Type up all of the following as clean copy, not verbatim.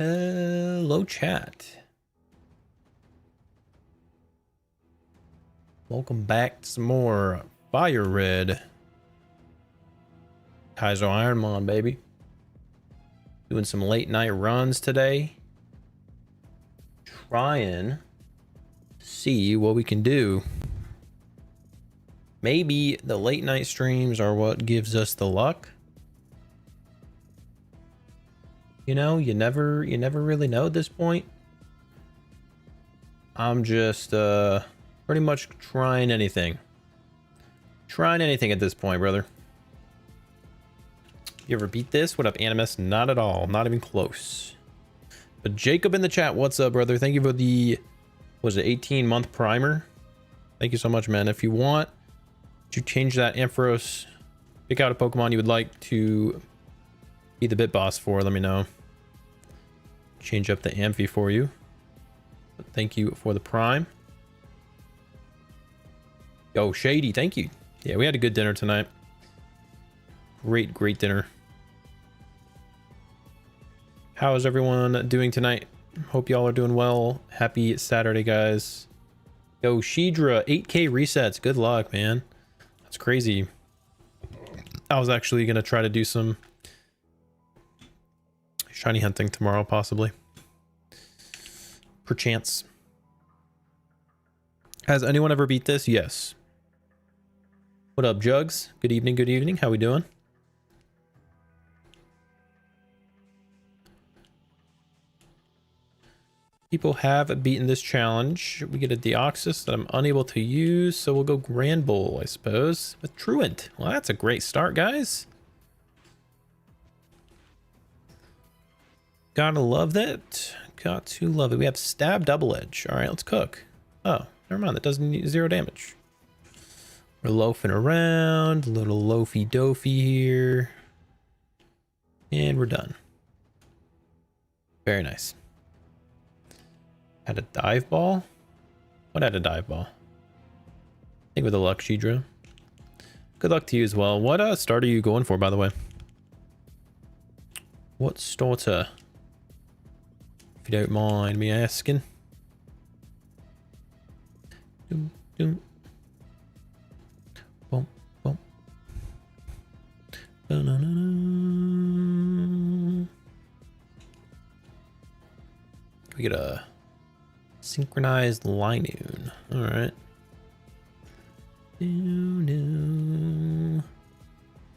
Hello, chat. Welcome back to some more FireRed Kaizo IronMON, baby. Doing some late night runs today. Trying to see what we can do. Maybe the late night streams are what gives us the luck. You know, you never really know at this point. I'm just pretty much trying anything. Trying anything at this point, brother. You ever beat this? What up, Animus? Not at all. Not even close. But Jacob in the chat, what's up, brother? Thank you for the, was it 18-month primer? Thank you so much, man. If you want to change that Ampharos, pick out a Pokemon you would like to be the bit boss for, let me know. Change up the Amphi for you. But thank you for the prime. Yo, Shady, thank you. Yeah, we had a good dinner tonight. Great dinner. How is everyone doing tonight? Hope y'all are doing well. Happy Saturday, guys. Yo, Shidra, 8K resets. Good luck, man. That's crazy. I was actually going to try to do some shiny hunting tomorrow, possibly. Perchance. Has anyone ever beat this? Yes. What up, Jugs? Good evening, good evening. How we doing? People have beaten this challenge. We get a Deoxys that I'm unable to use, so we'll go Grand Bull, I suppose, with Truant. Well, that's a great start, guys. Gotta love that. Got to love it. We have Stab Double Edge. All right, let's cook. Oh, never mind. That doesn't need 0 damage. We're loafing around. A little loafy doafy here. And we're done. Very nice. Had a dive ball? What had a dive ball? I think with a luck, Shidra. Good luck to you as well. What start are you going for, by the way? What starter? If you don't mind me asking. Boom, boom. Boom, boom. We get a synchronized Linoon. All right. Do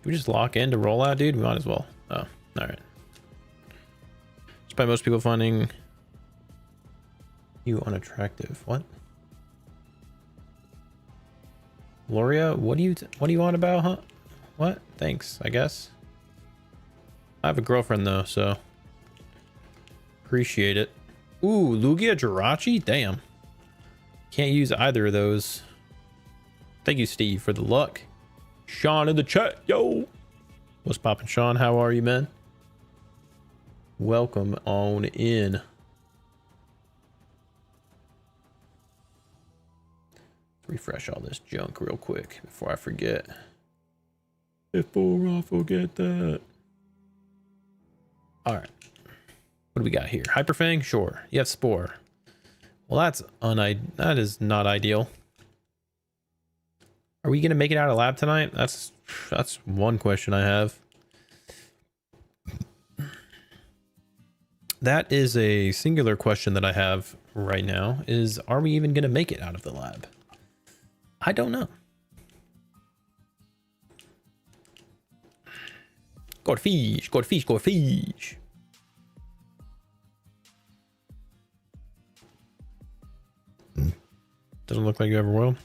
we just lock in to roll out, dude? We might as well. Oh, all right. Despite most people finding you unattractive. What? Gloria, what do you want about, huh? What? Thanks, I guess. I have a girlfriend though, so appreciate it. Ooh, Lugia Jirachi? Damn. Can't use either of those. Thank you, Steve, for the luck. Sean in the chat, yo. What's poppin', Sean? How are you, man? Welcome on in. Refresh all this junk real quick before I forget. Before I forget that. All right. What do we got here? Hyperfang? Sure. You have Spore. Well, that is not ideal. Are we going to make it out of lab tonight? That's one question I have. That is a singular question that I have right now, is are we even going to make it out of the lab? I don't know. Got fish, got fish, got fish. Doesn't look like you ever will.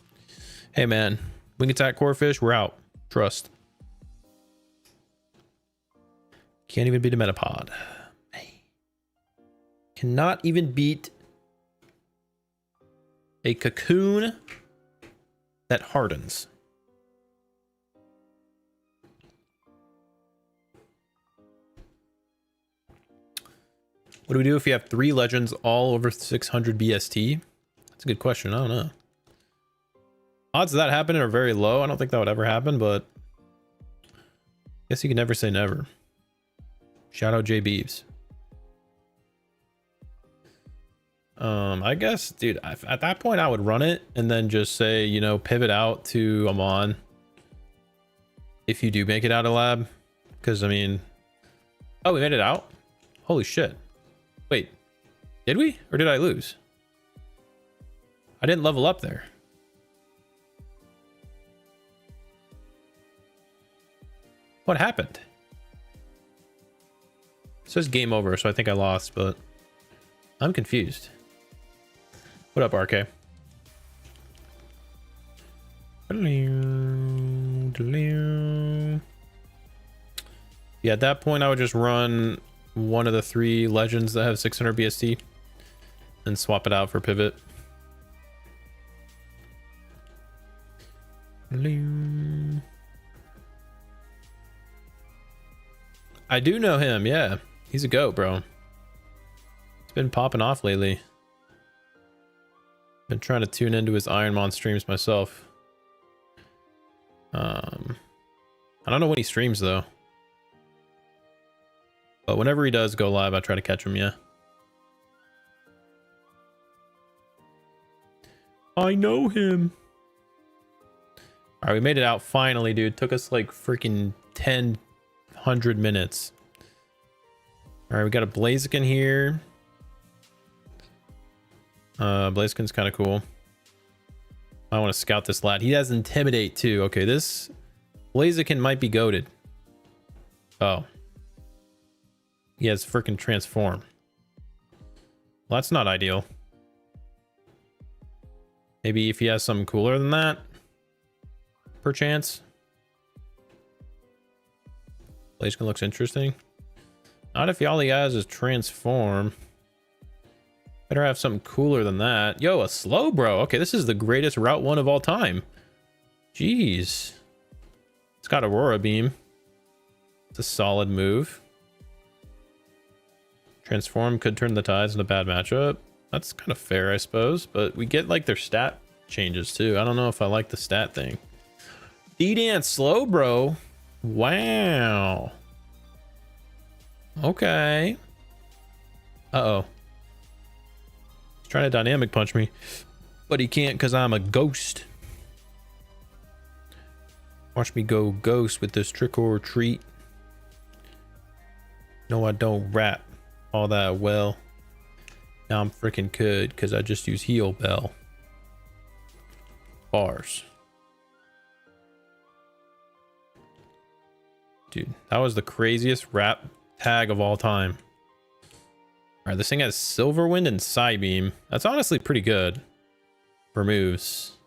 Hey man, wing attack core fish, we're out. Trust. Can't even beat a Metapod. Cannot even beat a cocoon that hardens. What do we do if you have 3 legends all over 600 BST? That's a good question. I don't know. Odds of that happening are very low. I don't think that would ever happen, but I guess you can never say never. Shout out J Beebs. I guess, dude, at that point I would run it and then just say, you know, pivot out to Amon if you do make it out of lab. Because I mean, oh, we made it out. Holy shit. Wait, did we, or did I lose? I didn't level up there. What happened? It says game over, so I think I lost, but I'm confused. What up, RK? Yeah, at that point I would just run one of the 3 legends that have 600 BST and swap it out for pivot. I do know him, yeah. He's a goat, bro. He's been popping off lately. Been trying to tune into his IronMON streams myself. I don't know when he streams though. But whenever he does go live, I try to catch him, yeah. I know him. All right, we made it out finally, dude. Took us like freaking 100 minutes. All right, we got a Blaziken here. Blaziken's kind of cool. I want to scout this lad. He has Intimidate too. Okay, this Blaziken might be goated. Oh. He has freaking Transform. Well, that's not ideal. Maybe if he has something cooler than that, perchance. Blaziken looks interesting. Not if all he has is Transform. Better have something cooler than that. Yo, a slow bro. Okay, this is the greatest Route 1 of all time. Jeez. It's got Aurora Beam. It's a solid move. Transform could turn the tides in a bad matchup. That's kind of fair, I suppose. But we get like their stat changes too. I don't know if I like the stat thing. D-Dance slow bro. Wow. Okay. Uh-oh. He's trying to dynamic punch me, but he can't because I'm a ghost. Watch me go ghost with this trick or treat. No, I don't rap all that well. Now I'm freaking could because I just use heal bell. Bars. Dude, that was the craziest rap tag of all time. All right, this thing has Silver Wind and Psybeam. That's honestly pretty good for moves.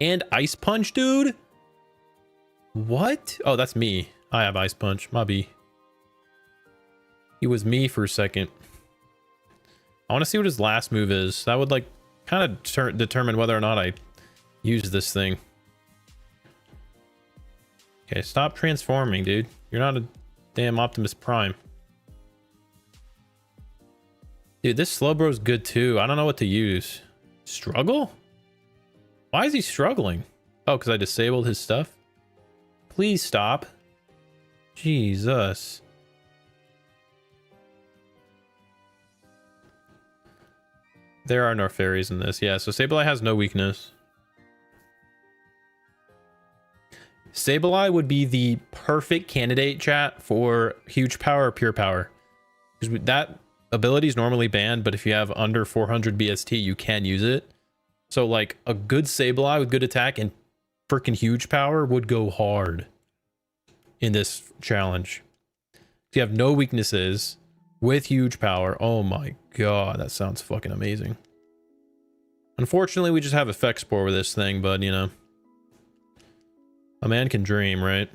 And Ice Punch, dude. What? Oh, that's me. I have Ice Punch. My B. He was me for a second. I want to see what his last move is. That would like kind of determine whether or not I use this thing. Okay, stop transforming, dude. You're not a damn Optimus Prime. Dude, this Slowbro's good too. I don't know what to use. Struggle? Why is he struggling? Oh, because I disabled his stuff? Please stop. Jesus. There are no fairies in this. Yeah, so Sableye has no weakness. Sableye would be the perfect candidate, chat, for huge power or pure power. Because that ability is normally banned, but if you have under 400 BST, you can use it. So, like, a good Sableye with good attack and freaking huge power would go hard in this challenge. If you have no weaknesses with huge power, oh my god, that sounds fucking amazing. Unfortunately, we just have effect spore with this thing, but, you know. A man can dream, right?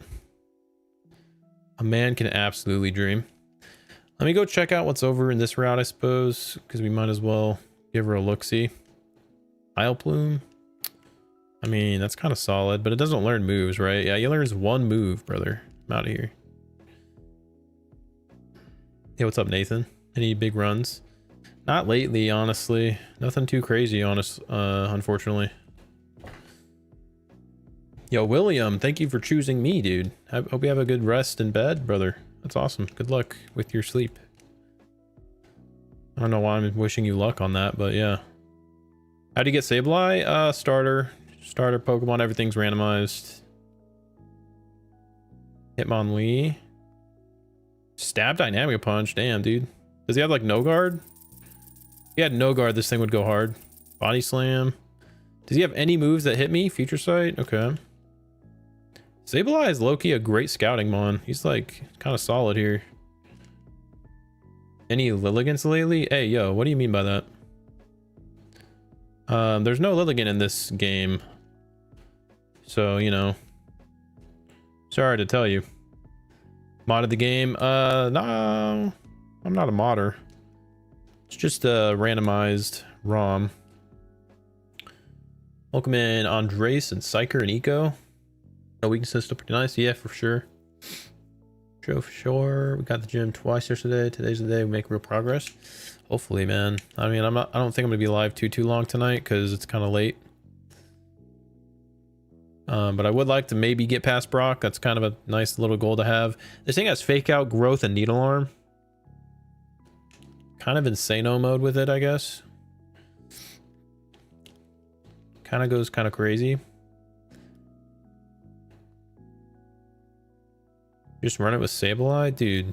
A man can absolutely dream. Let me go check out what's over in this route, I suppose, because we might as well give her a look-see. Isle Plume. I mean, that's kind of solid, but it doesn't learn moves, right? Yeah, he learns one move, brother. I'm out of here. Hey, what's up, Nathan? Any big runs? Not lately, honestly. Nothing too crazy, unfortunately. Yo, William, thank you for choosing me, dude. I hope you have a good rest in bed, brother. That's awesome. Good luck with your sleep. I don't know why I'm wishing you luck on that, but yeah. How do you get Sableye? Starter Pokemon, everything's randomized. Hitmonlee. Stab Dynamic Punch, damn, dude. Does he have like no guard? If he had no guard, this thing would go hard. Body Slam. Does he have any moves that hit me? Future Sight, okay. Sableye is low-key a great scouting mon. He's like kind of solid here. Any Lilligants lately? Hey, yo, what do you mean by that? There's no Lilligant in this game. So, you know. Sorry to tell you. Modded the game? No. I'm not a modder. It's just a randomized ROM. Welcome in Andres and Psyker and Eco. No weaknesses, still pretty nice. Yeah, for sure. For sure. We got the gym twice yesterday. Today's the day we make real progress. Hopefully, man. I mean, I don't think I'm gonna be live too long tonight because it's kind of late. But I would like to maybe get past Brock. That's kind of a nice little goal to have. This thing has Fake Out, Growth, and Needle Arm. Kind of insano mode with it, I guess. Kind of goes kind of crazy. Just run it with Sableye? Dude.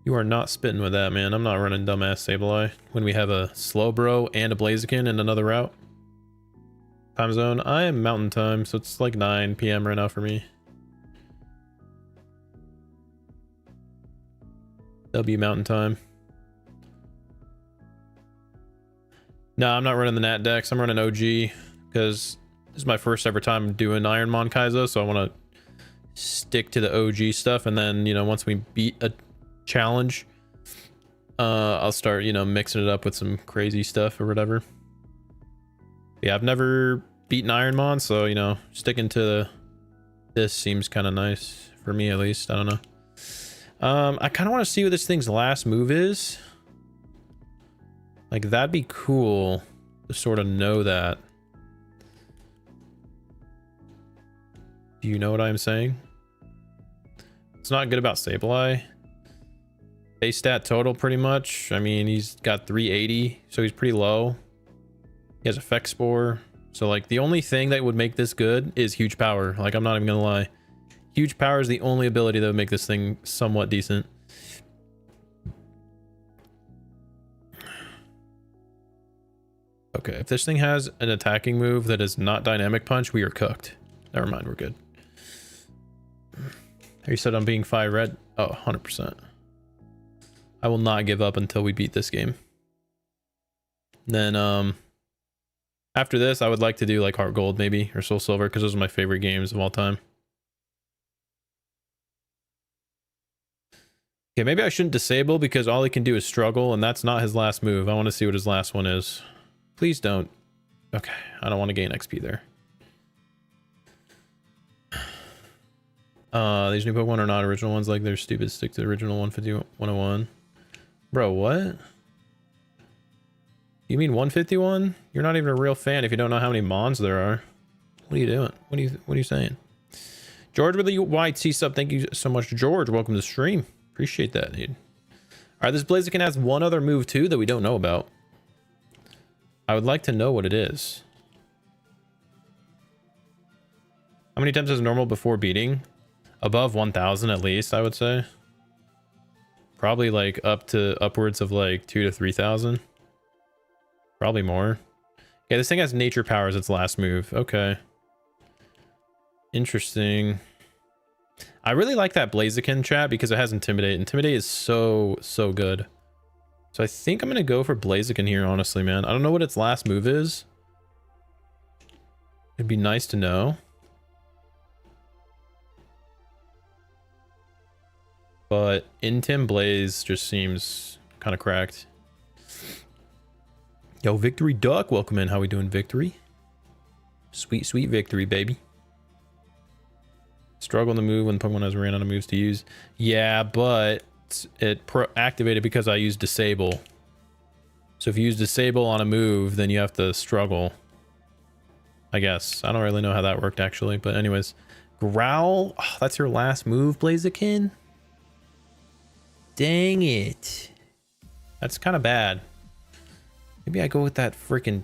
You are not spitting with that, man. I'm not running dumbass Sableye when we have a Slowbro and a Blaziken in another route. Time zone. I am mountain time, so it's like 9 p.m. right now for me. W mountain time. No, I'm not running the Nat Dex. I'm running OG because this is my first ever time doing IronMON Kaizo, so I want to stick to the OG stuff, and then, you know, once we beat a challenge, I'll start, you know, mixing it up with some crazy stuff or whatever. Yeah, I've never beaten IronMON, so, you know, sticking to this seems kind of nice for me, at least. I don't know. I kind of want to see what this thing's last move is. Like, that'd be cool to sort of know that. Do you know what I'm saying? It's not good about Sableye. Base stat total, pretty much. I mean, he's got 380, so he's pretty low. He has Effect Spore. So, like, the only thing that would make this good is huge power. Like, I'm not even gonna lie. Huge power is the only ability that would make this thing somewhat decent. Okay, if this thing has an attacking move that is not Dynamic Punch, we are cooked. Never mind, we're good. You said I'm being FireRed? Oh, 100%. I will not give up until we beat this game. Then, after this, I would like to do like Heart Gold maybe, or Soul Silver, because those are my favorite games of all time. Okay, maybe I shouldn't disable because all he can do is struggle, and that's not his last move. I want to see what his last one is. Please don't. Okay, I don't want to gain XP there. These new Pokemon are not original ones, like they're stupid. Stick to the original 150, 101. Bro, what? You mean 151? You're not even a real fan if you don't know how many Mons there are. What are you doing? What are you saying? George with the white C sub. Thank you so much, George. Welcome to the stream. Appreciate that, dude. All right, this Blaziken has one other move too that we don't know about. I would like to know what it is. How many times is normal before beating? Above 1,000 at least, I would say. Probably like upwards of like 2,000 to 3,000. Probably more. Yeah, this thing has nature power as its last move. Okay. Interesting. I really like that Blaziken, chat, because it has Intimidate. Intimidate is so good. So I think I'm going to go for Blaziken here, honestly, man. I don't know what its last move is. It'd be nice to know. But Intim Blaze just seems kind of cracked. Yo, Victory Duck, welcome in. How we doing, Victory? Sweet, sweet victory, baby. Struggle in the move when Pokemon has ran out of moves to use. Yeah, but it activated because I used Disable. So if you use Disable on a move, then you have to struggle. I guess. I don't really know how that worked, actually. But anyways. Growl. Oh, that's your last move, Blaziken? Dang it. That's kind of bad. Maybe I go with that freaking...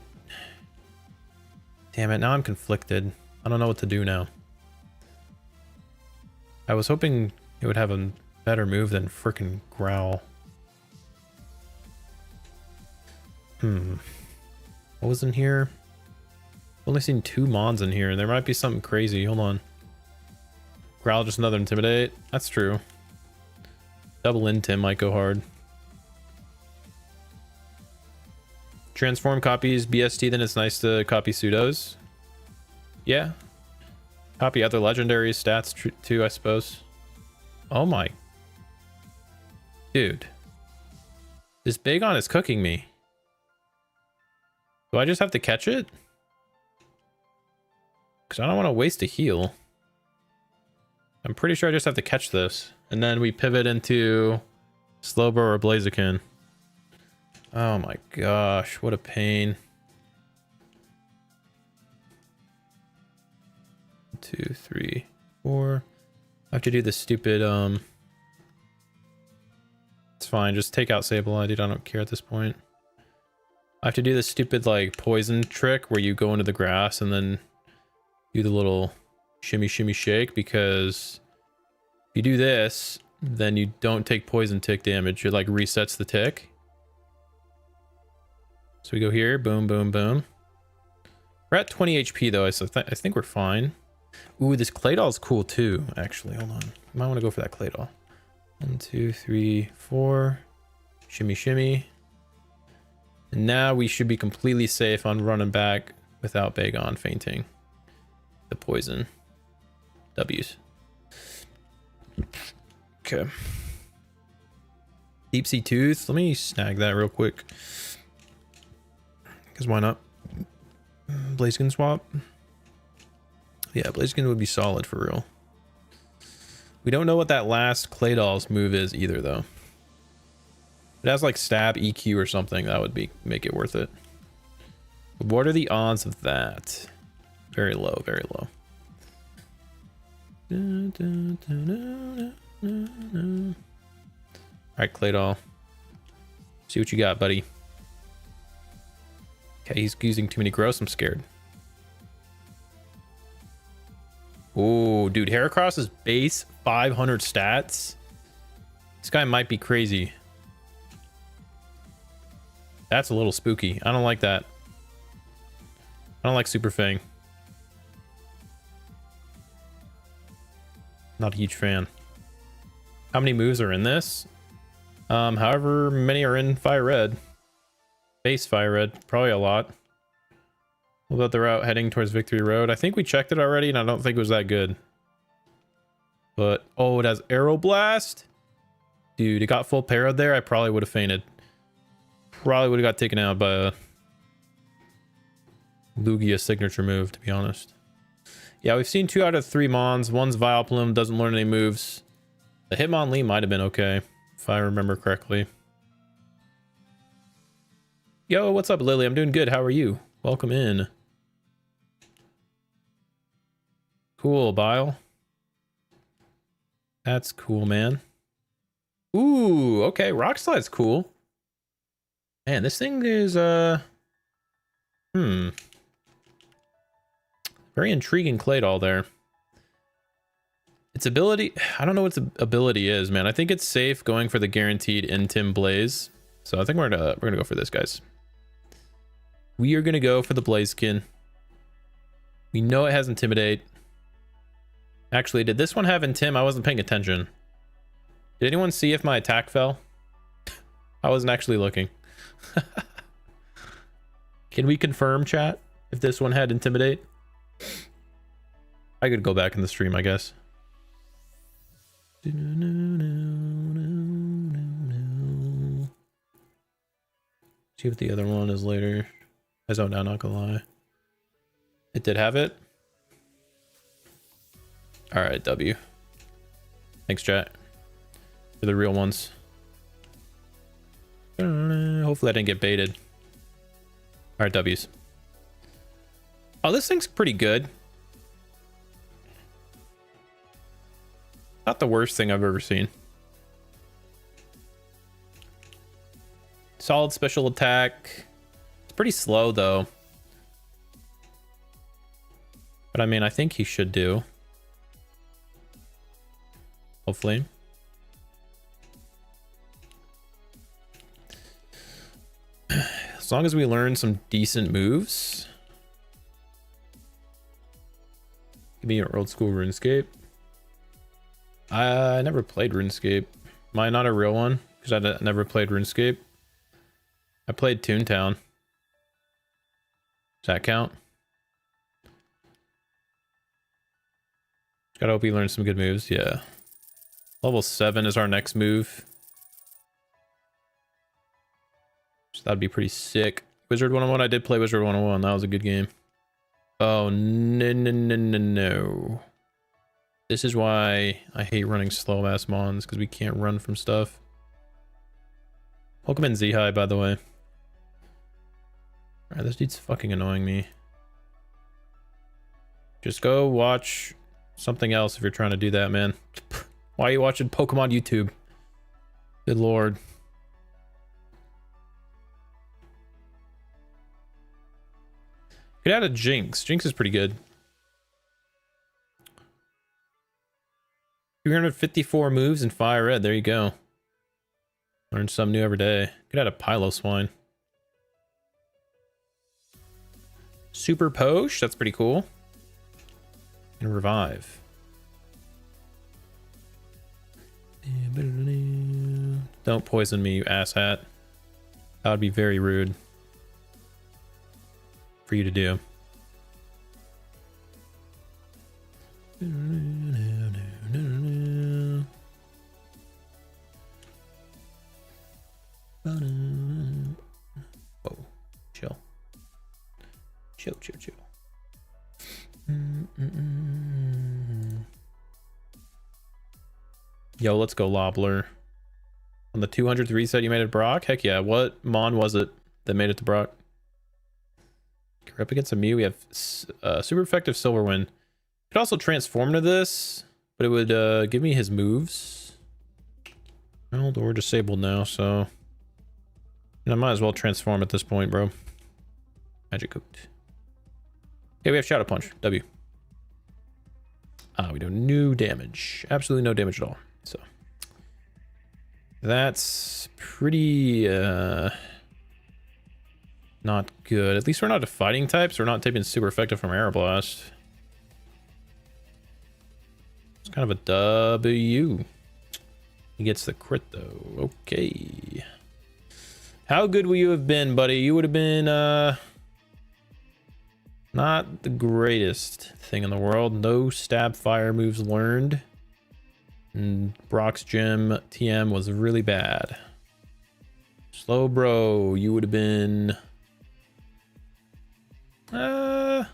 Damn it, now I'm conflicted. I don't know what to do now. I was hoping it would have a better move than freaking Growl. What was in here? I've only seen 2 Mons in here. There might be something crazy. Hold on. Growl, just another Intimidate. That's true. Double Intim might go hard. Transform copies BST, then it's nice to copy pseudos. Yeah. Copy other legendary stats too, I suppose. Oh my. Dude. This Bagon is cooking me. Do I just have to catch it? Because I don't want to waste a heal. I'm pretty sure I just have to catch this. And then we pivot into Slowbro or Blaziken. Oh my gosh, what a pain. 2, 3, 4. I have to do the stupid, it's fine, just take out Sableye, dude, I don't care at this point. I have to do this stupid, like, poison trick where you go into the grass and then do the little shimmy, shimmy, shake, because if you do this, then you don't take poison tick damage. It, like, resets the tick. So we go here, boom, boom, boom. We're at 20 HP, though, so I think we're fine. Ooh, this Claydol's cool, too, actually. Hold on. I might want to go for that Claydol. 1, 2, 3, 4. Shimmy, shimmy. And now we should be completely safe on running back without Bagon fainting the poison. W's. Okay. Deep Sea Tooth. Let me snag that real quick. Because why not? Blaziken swap. Yeah, Blaziken would be solid for real. We don't know what that last Claydol's move is either, though. If it has like stab, EQ or something, that would make it worth it. But what are the odds of that? Very low, very low. Alright, Claydol. See what you got, buddy. Okay, he's using too many gross. I'm scared. Oh, dude, Heracross is base 500 stats. This guy might be crazy. That's a little spooky. I don't like that. I don't like Super Fang. Not a huge fan. How many moves are in this? However many are in FireRed. Base FireRed. Probably a lot. What about the route heading towards Victory Road? I think we checked it already, and I don't think it was that good. But, oh, it has Aeroblast? Dude, it got full parried there. I probably would have fainted. Probably would have got taken out by a Lugia signature move, to be honest. Yeah, we've seen 2 out of 3 Mons. One's Vileplume, doesn't learn any moves. The Hitmonlee might have been okay, if I remember correctly. Yo, what's up, Lily? I'm doing good. How are you? Welcome in. Cool, Bile. That's cool, man. Ooh, okay. Rock Slide's cool. Man, this thing is, very intriguing Claydol there. Its ability, I don't know what its ability is, man. I think it's safe going for the guaranteed Intim Blaze. So I think we're gonna go for this, guys. We are gonna go for the Blaziken. We know it has Intimidate. Actually, did this one have Intim? I wasn't paying attention. Did anyone see if my attack fell? I wasn't actually looking. Can we confirm, chat, if this one had Intimidate? I could go back in the stream, I guess. See what the other one is later. I zoned out, not gonna lie. It did have it. All right, W. Thanks, chat. For the real ones. Hopefully I didn't get baited. All right, W's. Oh, this thing's pretty good. Not the worst thing I've ever seen. Solid special attack. It's pretty slow though. But I mean, I think he should do. Hopefully. As long as we learn some decent moves. Give me your old school RuneScape. I never played RuneScape. Am I not a real one? Because I never played RuneScape. I played Toontown. Does that count? Gotta hope we learn some good moves. Yeah. Level 7 is our next move. So that'd be pretty sick. Wizard 101. I did play Wizard 101. That was a good game. Oh, no. This is why I hate running slow ass mons, because we can't run from stuff. Pokemon Z-High, by the way. Alright, this dude's fucking annoying me. Just go watch something else if you're trying to do that, man. Why are you watching Pokemon YouTube? Good lord. Get out of Jinx. Jinx is pretty good. 354 moves in FireRed. There you go. Learn something new every day. Get out of Piloswine. Super Posh. That's pretty cool. And Revive. Don't poison me, you asshat. That would be very rude for you to do. Whoa, chill. Chill. Yo, let's go, Lobbler. On the 200th reset, you made it Brock? Heck yeah. What Mon was it that made it to Brock? We're up against a Mew. We have super effective Silverwind. Could also transform to this, but it would give me his moves. Well, we're disabled now, so I might as well transform at this point, bro. Magic cooked. Okay, we have Shadow Punch. W. We do no damage. Absolutely no damage at all. So that's pretty not good. At least we're not a fighting type, so we're not taking super effective from Aeroblast. It's kind of a W. He gets the crit though. Okay. How good would you have been, buddy? You would have been not the greatest thing in the world. No stab fire moves learned. And Brock's gym TM was really bad. Slow bro, you would have been would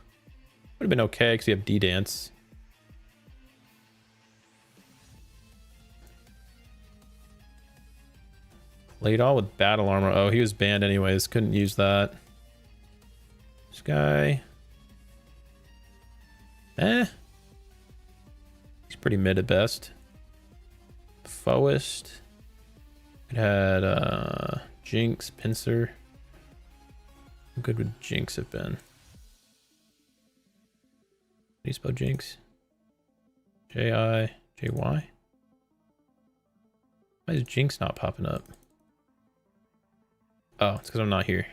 have been okay because you have D-Dance. Played all with battle armor. Oh, he was banned anyways. Couldn't use that. This guy. He's pretty mid at best. Foist. It had Jinx, Pinsir. How good would Jinx have been? How do you spell Jinx? J-I-J-Y? Why is Jinx not popping up? Oh, it's because I'm not here.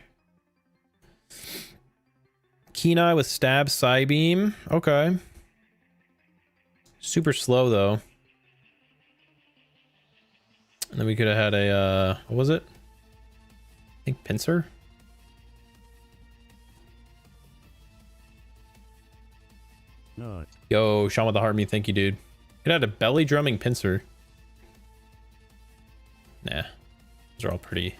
Keen Eye with Stab, Psybeam. Okay. Super slow, though. And then we could have had a, what was it? I think Pinsir? No. Yo, Sean with the heart me. Thank you, dude. Could have had a belly drumming Pinsir. Nah. Those are all pretty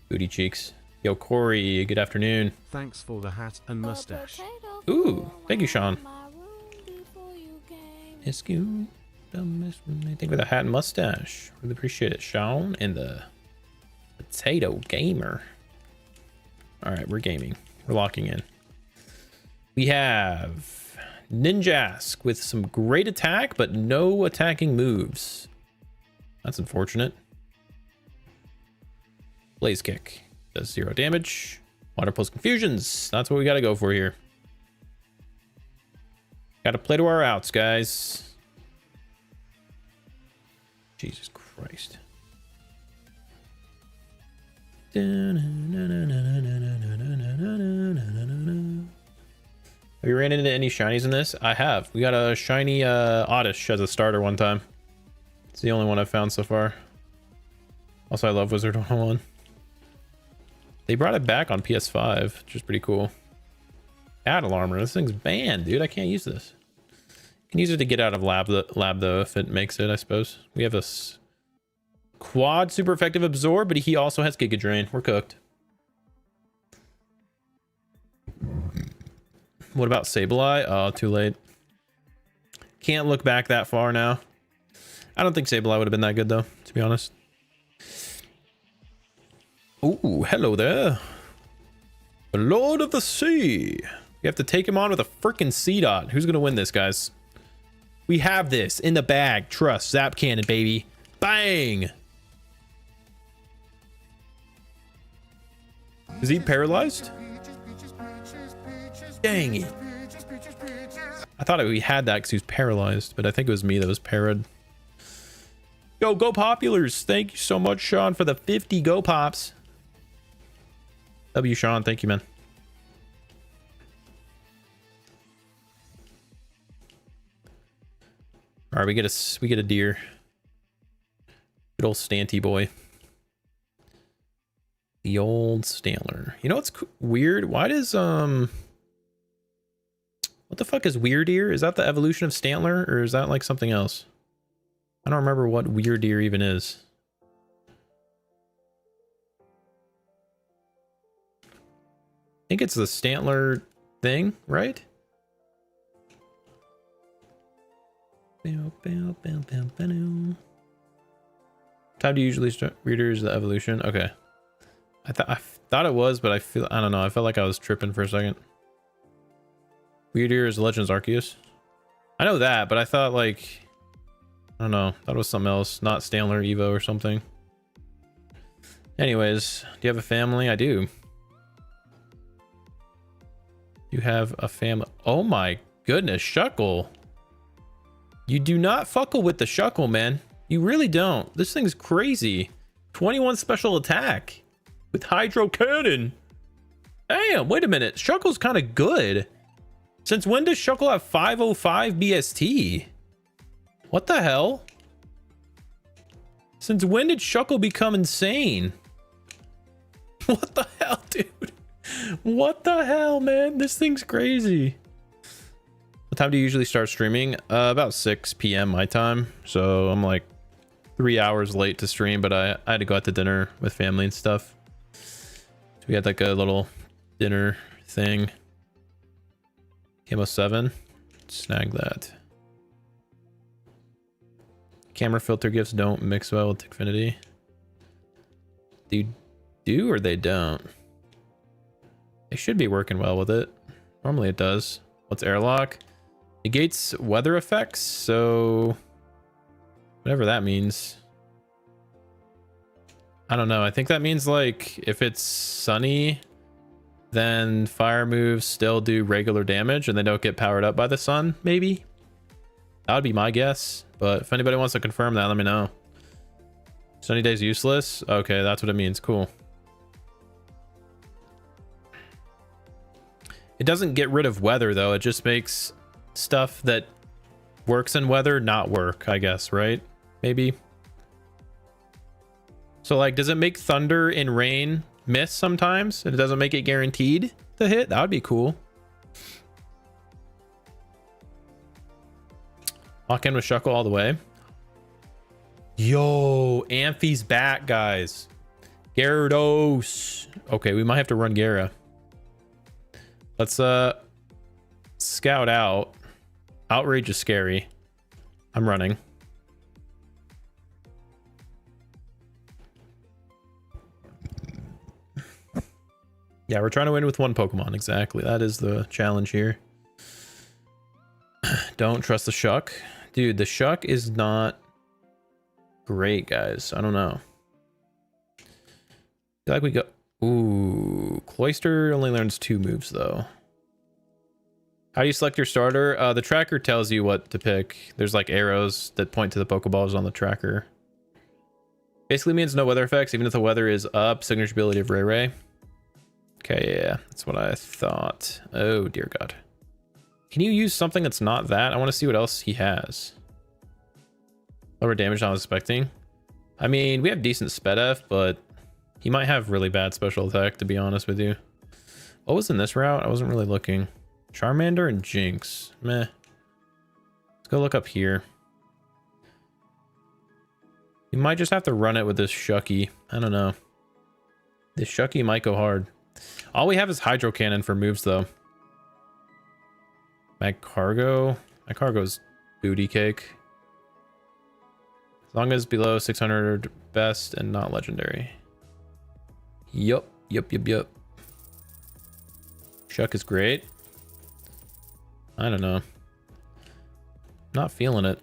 booty cheeks. Yo, Corey, good afternoon. Thanks for the hat and mustache. Ooh, thank you, Sean. Excuse. Thank you for the hat and mustache. Really appreciate it, Sean. And the potato gamer. All right, we're gaming. We're locking in. We have Ninjask with some great attack, but no attacking moves. That's unfortunate. Blaze Kick does 0 damage. Water Pulse Confusions. That's what we got to go for here. Got to play to our outs, guys. Jesus Christ. Have you ran into any shinies in this? I have. We got a shiny Oddish as a starter one time. It's the only one I've found so far. Also, I love Wizard 101. They brought it back on PS5, which is pretty cool. Battle armor. This thing's banned, dude. I can't use this. You can use it to get out of lab though, if it makes it, I suppose. We have a quad super effective absorb, but he also has Giga Drain. We're cooked. What about Sableye? Oh, too late. Can't look back that far now. I don't think Sableye would have been that good though, to be honest. Ooh, hello there. The Lord of the Sea. You have to take him on with a freaking C-Dot. Who's gonna win this, guys? We have this in the bag. Trust. Zap Cannon, baby. Bang! Is he paralyzed? Dang it. I thought we had that because he was paralyzed, but I think it was me that was parried. Yo, go Populars. Thank you so much, Sean, for the 50 Go Pops. W, Sean. Thank you, man. All right, we get a deer. Good old Stanty boy. The old Stantler. You know what's weird? Why does what the fuck is Weird Ear? Is that the evolution of Stantler, or is that like something else? I don't remember what Weird Ear even is. I think it's the Stantler thing, right? Time to usually start. Weird Ear is the evolution. Okay. I thought it was, but I don't know. I felt like I was tripping for a second. Weird Ear is Legends Arceus. I know that, but I thought like, I don't know. That was something else, not Stantler Evo or something. Anyways, do you have a family? I do. You have a family. Oh my goodness, Shuckle. You do not fuckle with the Shuckle, man. You really don't. This thing's crazy. 21 special attack with Hydro Cannon. Damn, wait a minute. Shuckle's kind of good. Since when does Shuckle have 505 BST? What the hell? Since when did Shuckle become insane? What the hell, dude? What the hell, man? This thing's crazy. What time do you usually start streaming? About 6 p.m. my time. So I'm like 3 hours late to stream, but I had to go out to dinner with family and stuff. So we had like a little dinner thing. Camo 7. Snag that. Camera filter gifts don't mix well with Xfinity. They do or they don't? They should be working well with it. Normally it does. What's airlock? Negates weather effects, so whatever that means. I don't know. I think that means like if it's sunny, then fire moves still do regular damage and they don't get powered up by the sun, maybe. That would be my guess, but if anybody wants to confirm that, let me know. Sunny days useless? Okay, that's what it means. Cool. It doesn't get rid of weather though. It just makes stuff that works in weather not work, I guess, right? Maybe. So like, does it make thunder and rain miss sometimes and it doesn't make it guaranteed to hit? That would be cool. Lock in with Shuckle all the way. Yo, Amphi's back, guys. Gyarados. Okay, we might have to run Gyara. Let's scout out. Outrage is scary. I'm running. Yeah, we're trying to win with one Pokemon. Exactly. That is the challenge here. Don't trust the Shuck. Dude, the Shuck is not great, guys. I don't know. feel like we go. Ooh, Cloister only learns 2 moves though. How do you select your starter? The tracker tells you what to pick. There's like arrows that point to the Pokeballs on the tracker. Basically means no weather effects, even if the weather is up. Signature ability of Ray Ray. Okay, yeah, that's what I thought. Oh, dear God. Can you use something that's not that? I want to see what else he has. Lower damage than I was expecting. I mean, we have decent sped F, but he might have really bad special attack, to be honest with you. What was in this route? I wasn't really looking. Charmander and Jinx. Meh. Let's go look up here. You might just have to run it with this Shucky. I don't know. This Shucky might go hard. All we have is Hydro Cannon for moves, though. Magcargo. Magcargo's booty cake. As long as below 600 best and not legendary. Yup. Shuck is great. I don't know. Not feeling it.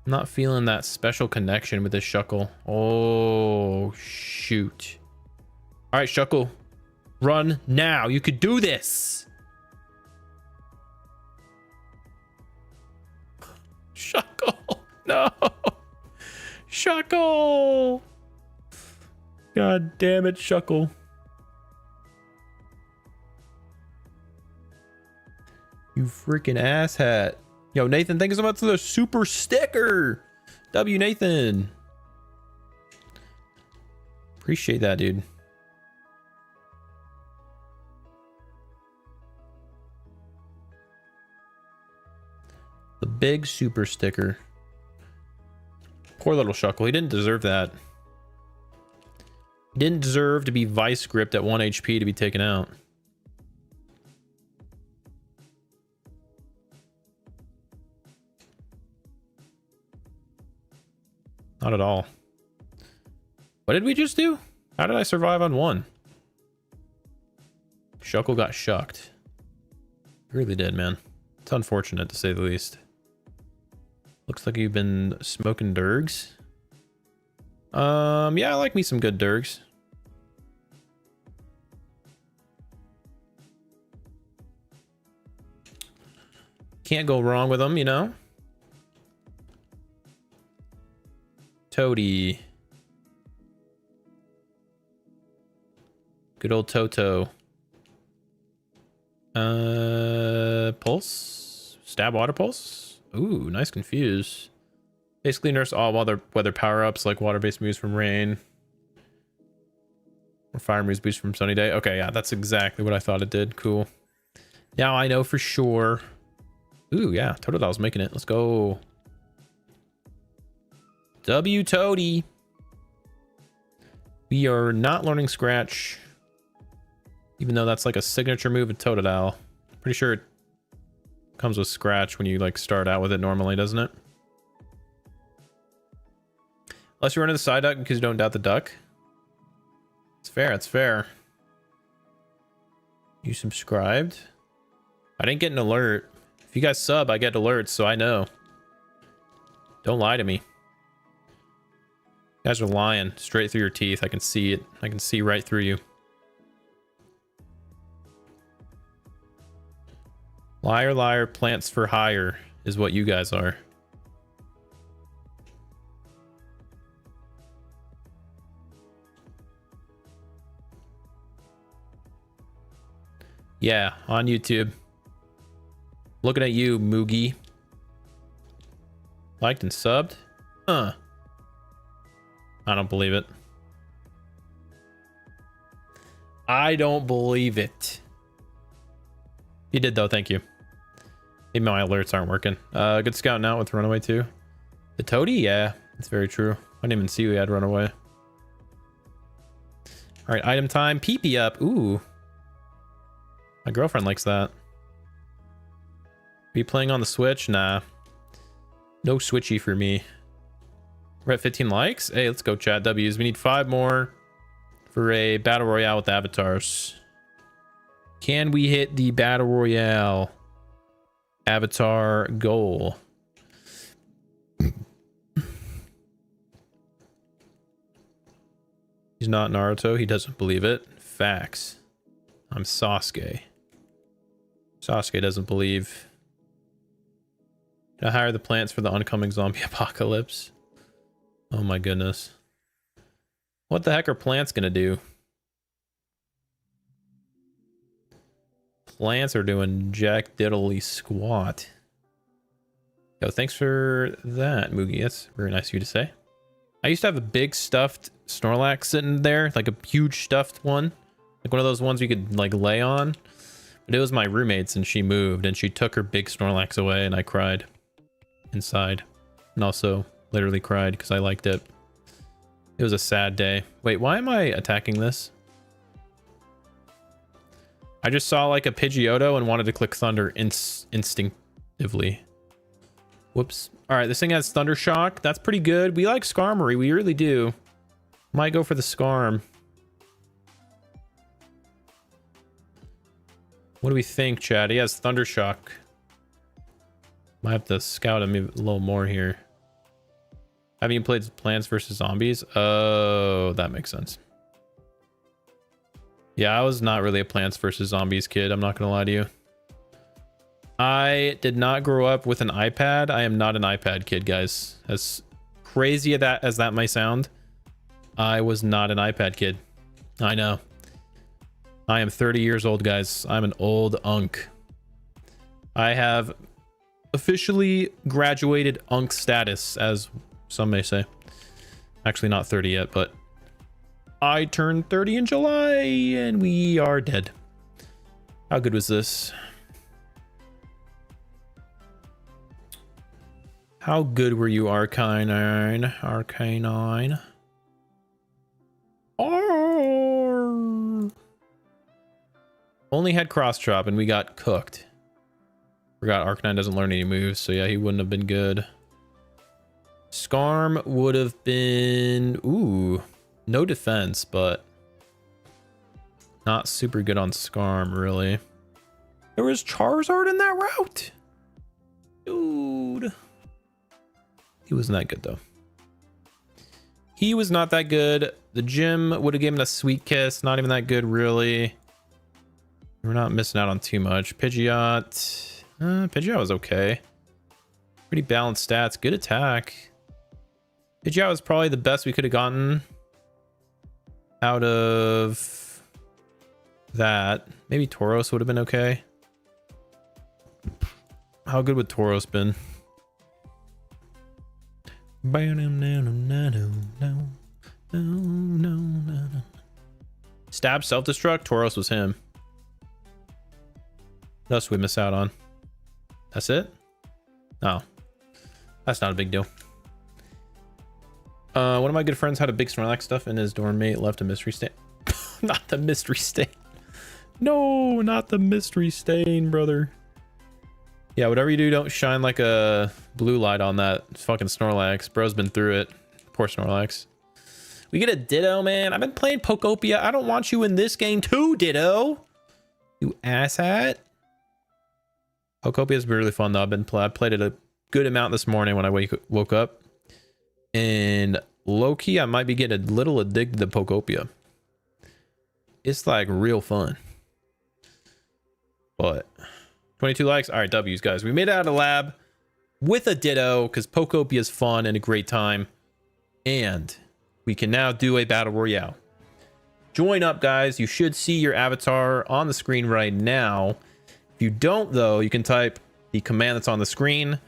Not feeling that special connection with this Shuckle. Oh, shoot. All right, Shuckle. Run now. You could do this. Shuckle. No. Shuckle. God damn it, Shuckle. You freaking asshat. Yo, Nathan, thank you so much for the super sticker. W, Nathan. Appreciate that, dude. The big super sticker. Poor little Shuckle. He didn't deserve that. He didn't deserve to be vice gripped at 1 HP to be taken out. Not at all. What did we just do? How did I survive on 1? Shuckle got shucked. Really did, man. It's unfortunate to say the least. Looks like you've been smoking Durgs. Yeah, I like me some good Durgs. Can't go wrong with them, you know? Toady. Good old Toto. Pulse? Stab water pulse? Ooh, nice confuse. Basically nurse all weather power-ups like water-based moves from rain. Or fire moves boost from sunny day. Okay, yeah, that's exactly what I thought it did. Cool. Now I know for sure. Ooh, yeah, Totodil's making it. Let's go. W Toady. We are not learning Scratch. Even though that's like a signature move of Totodile. Pretty sure it comes with Scratch when you like start out with it normally, doesn't it? Unless you run into the side duck because you don't doubt the duck. It's fair, it's fair. You subscribed? I didn't get an alert. If you guys sub, I get alerts, so I know. Don't lie to me. You guys are lying straight through your teeth. I can see it. I can see right through you. Liar, liar, plants for hire is what you guys are. Yeah, on YouTube. Looking at you, Moogie. Liked and subbed? Huh. I don't believe it. I don't believe it. You did though, thank you. Maybe my alerts aren't working. Good scouting out with Runaway too. The Toady? Yeah, that's very true. I didn't even see we had Runaway. Alright, item time. Pee-pee up. Ooh. My girlfriend likes that. Are you playing on the Switch? Nah. No Switchy for me. We're at 15 likes. Hey, let's go, chat W's. We need 5 more for a battle royale with avatars. Can we hit the battle royale avatar goal? He's not Naruto. He doesn't believe it. Facts. I'm Sasuke. Sasuke doesn't believe. Can I hire the plants for the oncoming zombie apocalypse? Oh my goodness. What the heck are plants gonna do? Plants are doing jack diddly squat. Yo, thanks for that, Moogie. That's very nice of you to say. I used to have a big stuffed Snorlax sitting there, like a huge stuffed one. Like one of those ones you could like lay on. But it was my roommate's and she moved and she took her big Snorlax away and I cried inside. And also literally cried because I liked it. It was a sad day. Wait, why am I attacking this? I just saw like a Pidgeotto and wanted to click Thunder instinctively. Whoops. All right, this thing has Thunder Shock. That's pretty good. We like Skarmory. We really do. Might go for the Skarm. What do we think, Chad? He has Thunder Shock. Might have to scout him a little more here. Have you played Plants vs. Zombies? Oh, that makes sense. Yeah, I was not really a Plants vs. Zombies kid. I'm not going to lie to you. I did not grow up with an iPad. I am not an iPad kid, guys. As crazy as that might sound, I was not an iPad kid. I know. I am 30 years old, guys. I'm an old unk. I have officially graduated unk status, as some may say. Actually, not 30 yet, but I turned 30 in July and we are dead. How good was this? How good were you, Arcanine? Arcanine. Oh. Only had Cross Chop and we got cooked. Forgot Arcanine doesn't learn any moves, so yeah, he wouldn't have been good. Skarm would have been... Ooh. No defense, but... not super good on Skarm, really. There was Charizard in that route? Dude. He wasn't that good, though. He was not that good. The gym would have given a Sweet Kiss. Not even that good, really. We're not missing out on too much. Pidgeot. Pidgeot was okay. Pretty balanced stats. Good attack. Pidgeot was probably the best we could have gotten out of that. Maybe Tauros would have been okay. How good would Tauros been? Stab self-destruct? Tauros was him. That's what we miss out on. That's it? Oh. That's not a big deal. One of my good friends had a big Snorlax stuff in his dorm mate, left a mystery stain. Not the mystery stain. No, not the mystery stain, brother. Yeah, whatever you do, don't shine like a blue light on that fucking Snorlax. Bro's been through it. Poor Snorlax. We get a Ditto, man. I've been playing Pokopia. I don't want you in this game too, Ditto. You asshat. Pokopia's been really fun, though. I played it a good amount this morning when I woke up. And low-key, I might be getting a little addicted to Pokopia. It's like real fun. But 22 likes. All right, W's, guys. We made it out of the lab with a Ditto because Pokopia is fun and a great time. And we can now do a battle royale. Join up, guys. You should see your avatar on the screen right now. If you don't, though, you can type the command that's on the screen.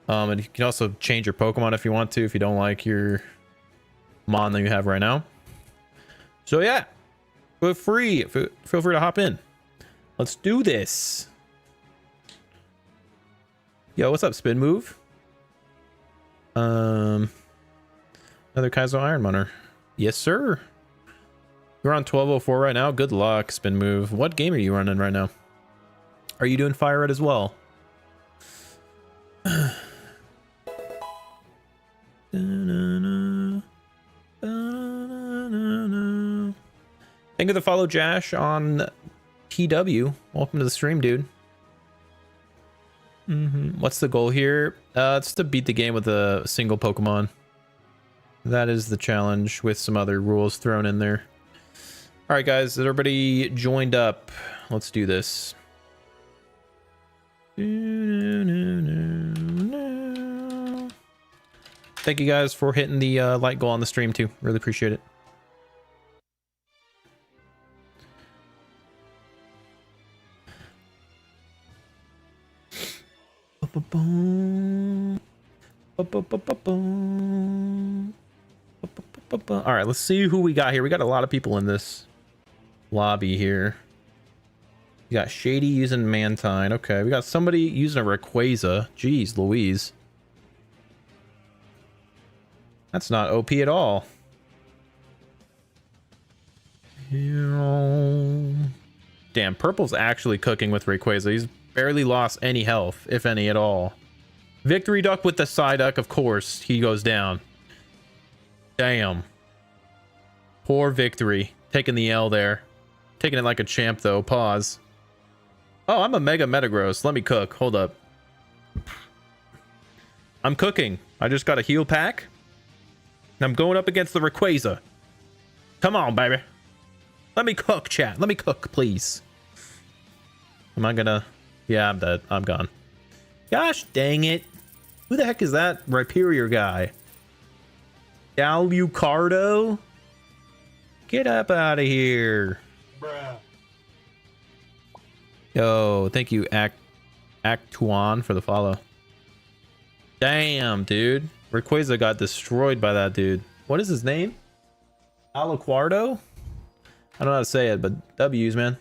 And you can also change your Pokemon if you want to, if you don't like your Mon that you have right now. So yeah, feel free to hop in. Let's do this. Yo, what's up, Spin Move? Another Kaizo IronMONer. Yes, sir. You're on 1204 right now. Good luck, Spin Move. What game are you running right now? Are you doing FireRed as well? Thank you for the follow, Jash, on TW. Welcome to the stream, dude. What's the goal here? It's to beat the game with a single Pokemon. That is the challenge with some other rules thrown in there. All right, guys, is everybody joined up? Let's do this. Thank you guys for hitting the like goal on the stream too. Really appreciate it. All right, let's see who we got here. We got a lot of people in this lobby here. We got Shady using Mantine. Okay, we got somebody using a Rayquaza. Jeez Louise. That's not OP at all. Damn, Purple's actually cooking with Rayquaza. He's barely lost any health, if any at all. Victory Duck with the Psyduck, of course. He goes down. Damn. Poor Victory. Taking the L there. Taking it like a champ, though. Pause. Oh, I'm a Mega Metagross. Let me cook. Hold up. I'm cooking. I just got a heal pack. And I'm going up against the Rayquaza. Come on, baby. Let me cook, chat. Let me cook, please. Am I gonna... Yeah, I'm dead. I'm gone. Gosh dang it. Who the heck is that Rhyperior guy? Alucardo? Get up out of here. Bruh. Yo, thank you, Actuan, for the follow. Damn, dude. Rayquaza got destroyed by that dude. What is his name? Alucardo? I don't know how to say it, but W's, man.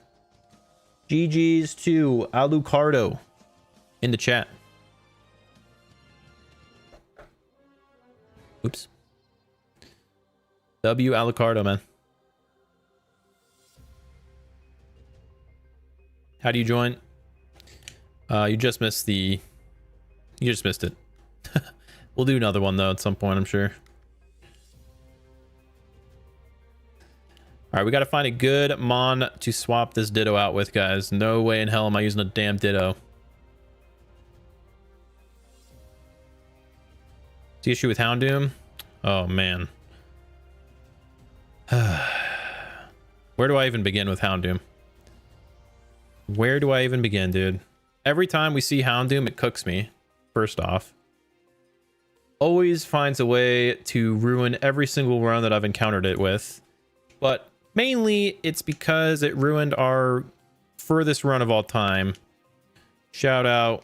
GG's to Alucardo in the chat. Oops. W Alucardo, man. How do you join? You just missed the... You just missed it. We'll do another one, though, at some point, I'm sure. Alright, we gotta find a good Mon to swap this Ditto out with, guys. No way in hell am I using a damn Ditto. The issue with Houndoom? Oh, man. Where do I even begin with Houndoom? Where do I even begin, dude? Every time we see Houndoom, it cooks me, first off. Always finds a way to ruin every single run that I've encountered it with. But mainly, it's because it ruined our furthest run of all time. Shout out...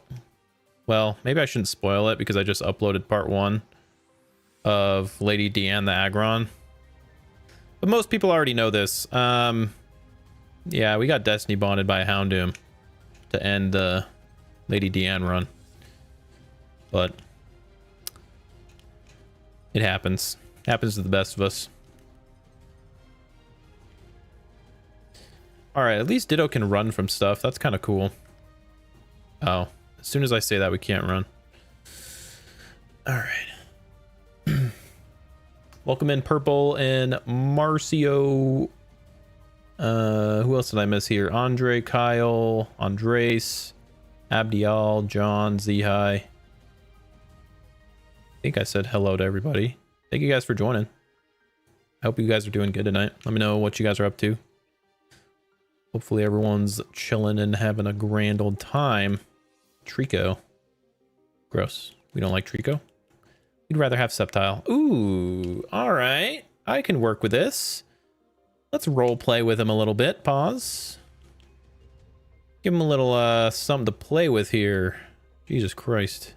Well, maybe I shouldn't spoil it because I just uploaded part 1 of Lady Deanne the Aggron. But most people already know this. Yeah, we got Destiny bonded by a Houndoom to end the Lady Deanne run. But it happens. Happens to the best of us. Alright, at least Ditto can run from stuff. That's kind of cool. Oh, as soon as I say that, we can't run. Alright. Welcome in Purple and Marcio. Who else did I miss here? Andre, Kyle, Andres, Abdial, John, Zihai. I think I said hello to everybody. Thank you guys for joining. I hope you guys are doing good tonight. Let me know what you guys are up to. Hopefully everyone's chilling and having a grand old time. Trico. Gross. We don't like Trico. We'd rather have Sceptile. Ooh, all right. I can work with this. Let's role play with him a little bit. Pause. Give him a little something to play with here. Jesus Christ.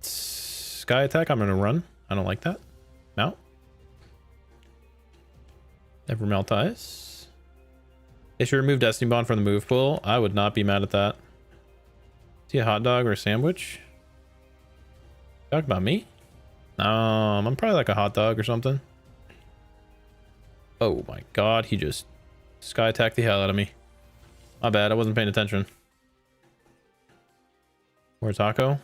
Sky attack. I'm gonna run. I don't like that. Mount. Never melt ice. They should remove Destiny Bond from the move pool. I would not be mad at that. Is he a hot dog or a sandwich? Talk about me? I'm probably like a hot dog or something. Oh my god, he just sky attacked the hell out of me. My bad, I wasn't paying attention. Or taco?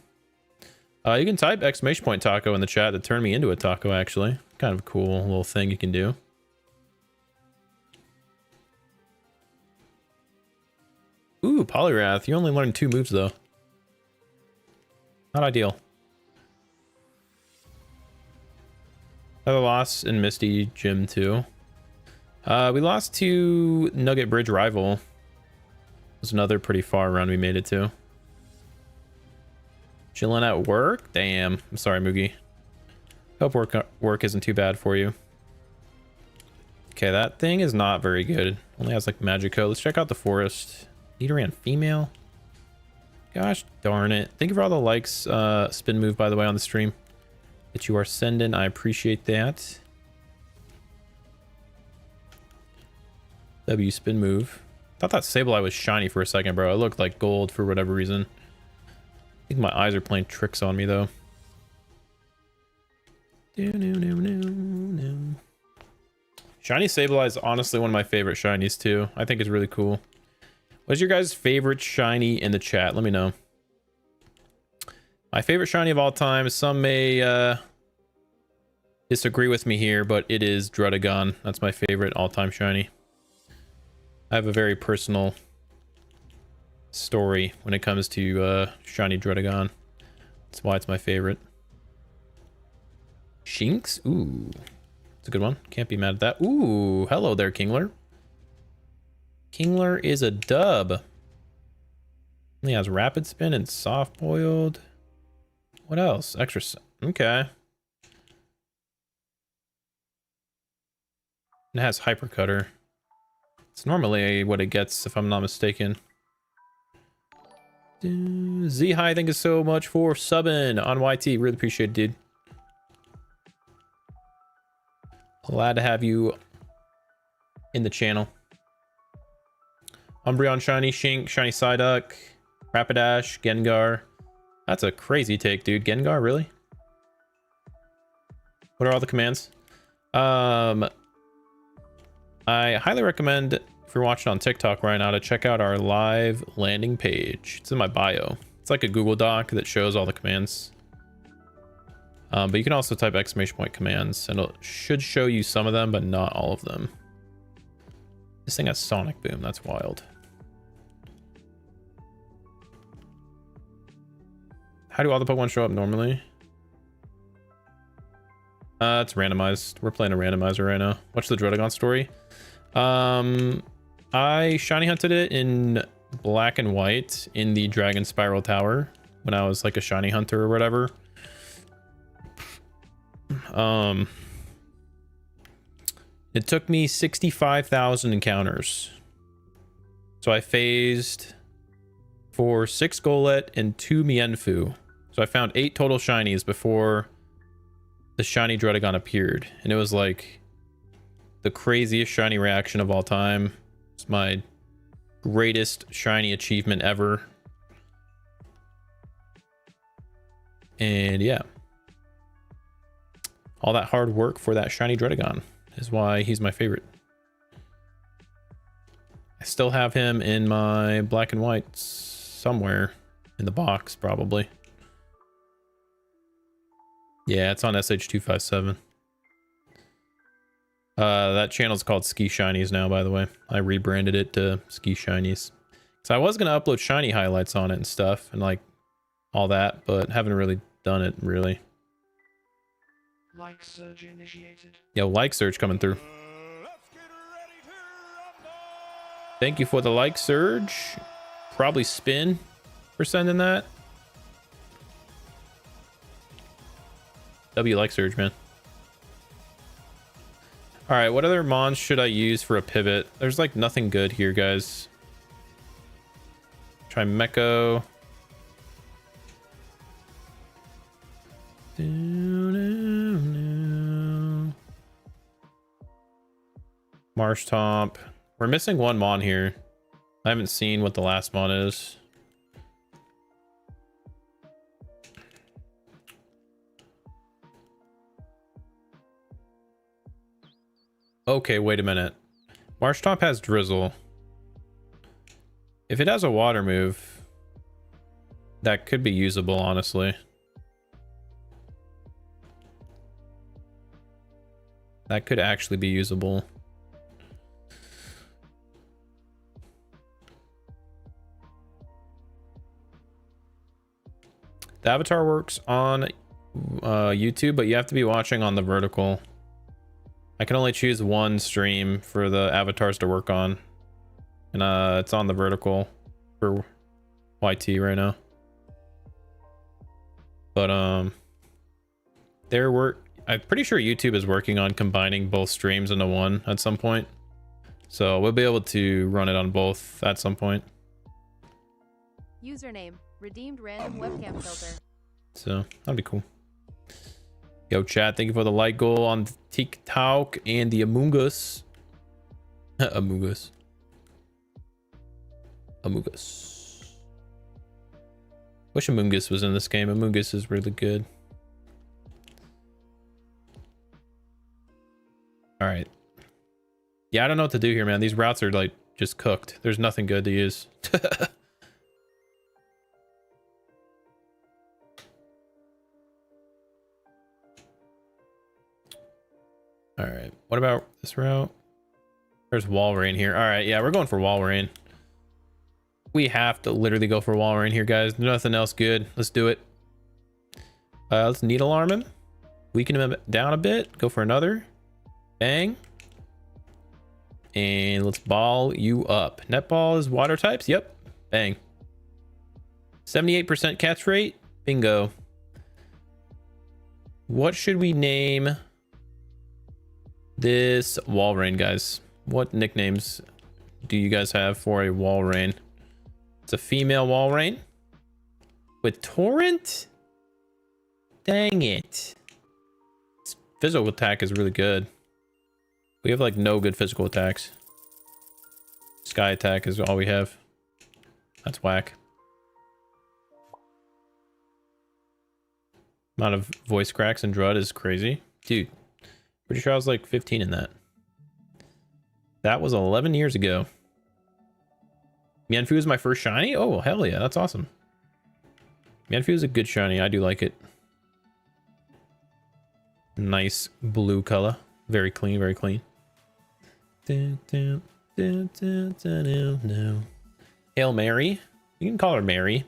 You can type exclamation point taco in the chat to turn me into a taco, actually. Kind of a cool little thing you can do. Ooh, Polyrath. You only learned 2 moves, though. Not ideal. Another loss in Misty Gym too. We lost to Nugget Bridge Rival. It was another pretty far run we made it to. Chilling at work? Damn. I'm sorry, Moogie. Hope work isn't too bad for you. Okay, that thing is not very good. Only has like Magico. Let's check out the forest. Leader and female. Gosh darn it. Thank you for all the likes, spin move, by the way, on the stream that you are sending. I appreciate that. W spin move. Thought that Sableye was shiny for a second, bro. It looked like gold for whatever reason. I think my eyes are playing tricks on me, though. Shiny Sableye is honestly one of my favorite shinies, too. I think it's really cool. What's your guys' favorite shiny in the chat? Let me know. My favorite shiny of all time. Some may disagree with me here, but it is Druddigon. That's my favorite all-time shiny. I have a very personal story when it comes to shiny Druddigon. That's why it's my favorite. Shinx? Ooh. It's a good one. Can't be mad at that. Ooh, hello there, Kingler. Kingler is a dub. He has rapid spin and soft boiled. What else? Extra. Okay. It has hyper cutter. It's normally what it gets, if I'm not mistaken. Z-High, thank you so much for subbing on YT. Really appreciate it, dude. Glad to have you in the channel. Umbreon shiny, Shink, shiny Psyduck, Rapidash, Gengar. That's a crazy take, dude. Gengar, really? What are all the commands? I highly recommend, if you're watching on TikTok right now, to check out our live landing page. It's in my bio. It's like a Google Doc that shows all the commands. But you can also type !! commands, and it should show you some of them, but not all of them. This thing has Sonic Boom. That's wild. How do all the Pokemon show up normally? It's randomized. We're playing a randomizer right now. What's the Druddigon story? I shiny hunted it in black and white in the Dragon Spiral Tower when I was like a shiny hunter or whatever. It took me 65,000 encounters. So I phased for 6 Golett and 2 Mienfoo. So I found 8 total shinies before the shiny Druddigon appeared. And it was like the craziest shiny reaction of all time. It's my greatest shiny achievement ever. And yeah. All that hard work for that shiny Druddigon is why he's my favorite. I still have him in my black and white somewhere in the box, probably. Yeah, it's on SH257. That channel's called Ski Shinies now, by the way. I rebranded it to Ski Shinies. So I was going to upload shiny highlights on it and stuff and like all that, but haven't really done it really. Like surge initiated. Yo, like surge coming through. Thank you for the like surge. Probably spin for sending that. W like surge, man. All right, what other mons should I use for a pivot? There's like nothing good here, guys. Try Meko. Marshtomp. We're missing one mon here. I haven't seen what the last mon is. Okay, wait a minute. Marshtomp has Drizzle. If it has a water move, that could be usable, honestly. That could actually be usable. The avatar works on YouTube, but you have to be watching on the vertical. I can only choose one stream for the avatars to work on. And it's on the vertical for YT right now. But I'm pretty sure YouTube is working on combining both streams into one at some point. So we'll be able to run it on both at some point. Username, redeemed random webcam filter. So that'd be cool. Yo, chat, thank you for the like goal on TikTok and the Among Us. Among Us. Among Us. Wish Among Us was in this game. Among Us is really good. All right. Yeah, I don't know what to do here, man. These routes are like just cooked. There's nothing good to use. All right. What about this route? There's wall rain here. All right. Yeah, we're going for wall rain. We have to literally go for wall rain here, guys. Nothing else good. Let's do it. Let's needle arm him. Weaken him down a bit. Go for another. Bang. And let's ball you up. Netball is water types. Yep. Bang. 78% catch rate. Bingo. What should we name this wall rain, guys? What nicknames do you guys have for a wall rain? It's a female wall rain with torrent. Dang it. Its physical attack is really good. We have like no good physical attacks. Sky attack is all we have. That's whack. Amount of voice cracks and Drud is crazy. Dude, pretty sure I was like 15 in that. That was 11 years ago. Mienfu is my first shiny? Oh, hell yeah, that's awesome. Mienfu is a good shiny. I do like it. Nice blue color. Very clean, very clean. Hail Mary. You can call her Mary.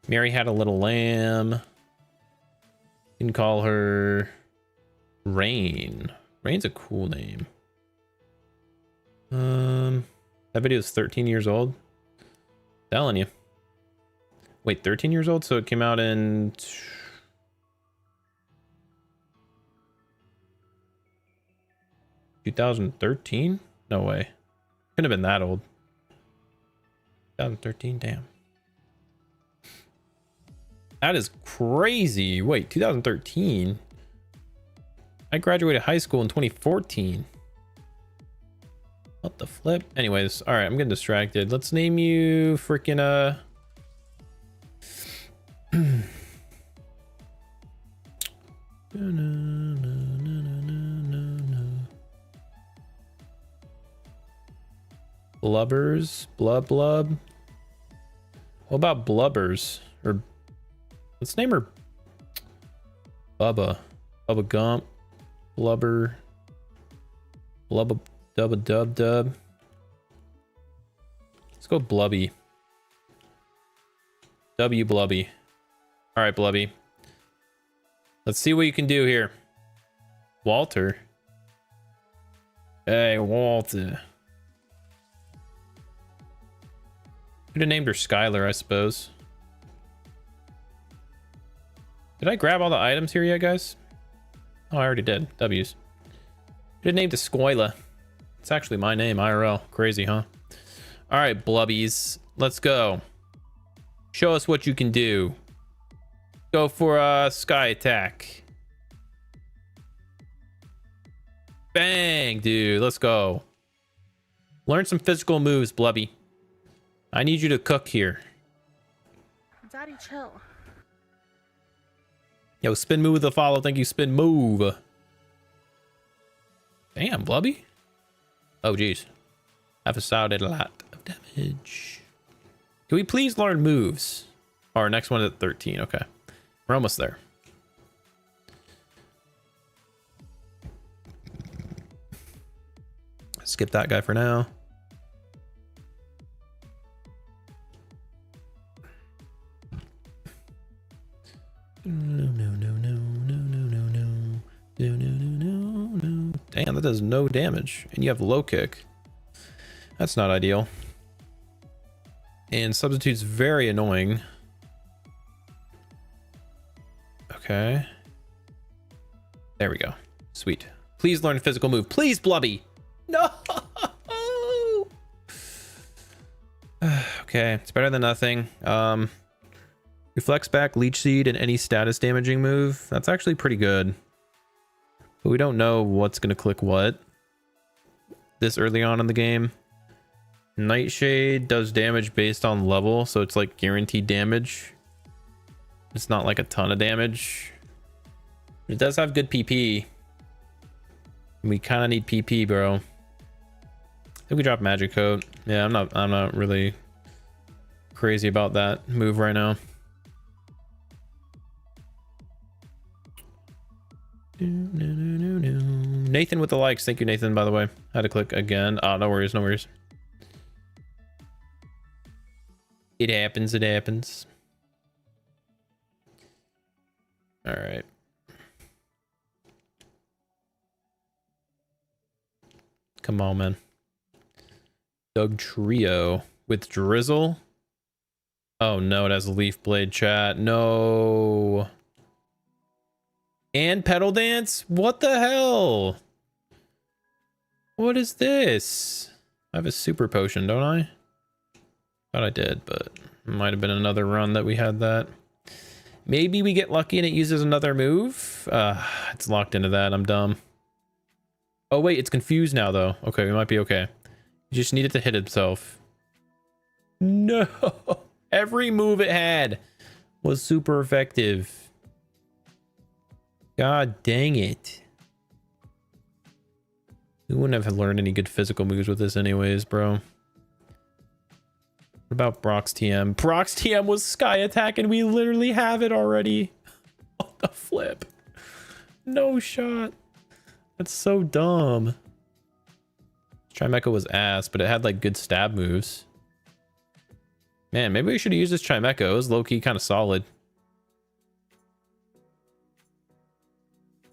Mary had a little lamb. You can call her Rain. Rain's a cool name. That video is 13 years old. Telling you. Wait, 13 years old? So it came out in 2013? No way. Couldn't have been that old. 2013, damn. That is crazy. Wait, 2013? I graduated high school in 2014. What the flip? Anyways, all right, I'm getting distracted. Let's name you freaking Blubbers, blub. What about Blubbers? Or let's name her Bubba Gump, Blubber, Blubba Dub. Let's go Blubby. W Blubby. All right, Blubby. Let's see what you can do here. Walter. Hey, Walter. Could have named her Skylar, I suppose. Did I grab all the items here yet, guys? Oh, I already did. W's. Could have named it Skylar. It's actually my name, IRL. Crazy, huh? All right, Blubbies. Let's go. Show us what you can do. Go for a sky attack. Bang, dude. Let's go. Learn some physical moves, Blubby. I need you to cook here. Daddy, chill. Yo, spin move with a follow. Thank you, spin move. Damn, Blubby. Oh, geez. I've decided a lot of damage. Can we please learn moves? Our next one is at 13. Okay. We're almost there. Skip that guy for now. No. that does no damage. And you have low kick. That's not ideal. And substitute's very annoying. Okay. There we go. Sweet. Please learn physical move. Please, Blubby. No. Okay, it's better than nothing. Reflex back, leech seed, and any status damaging move. That's actually pretty good. But we don't know what's gonna click what this early on in the game. Nightshade does damage based on level, so it's like guaranteed damage. It's not like a ton of damage. It does have good PP. We kind of need PP, bro. I think we drop magic coat. Yeah, I'm not really crazy about that move right now. Nathan with the likes. Thank you, Nathan, by the way. I had to click again. Oh, no worries, no worries. It happens, it happens. All right. Come on, man. Doug Trio with Drizzle. Oh no, it has Leaf Blade chat. No. And Pedal Dance? What the hell? What is this? I have a super potion, don't I? Thought I did, but it might have been another run that we had that. Maybe we get lucky and it uses another move. It's locked into that. I'm dumb. Oh wait, it's confused now though. Okay, we might be okay. You just need it to hit itself. No. Every move it had was super effective. God dang it. We wouldn't have learned any good physical moves with this anyways, bro. What about Brock's TM? Brock's TM was Sky Attack and we literally have it already. What the flip? No shot. That's so dumb. Trimecha was ass, but it had like good stab moves. Man, maybe we should have used this Trimecha. It was low-key kind of solid.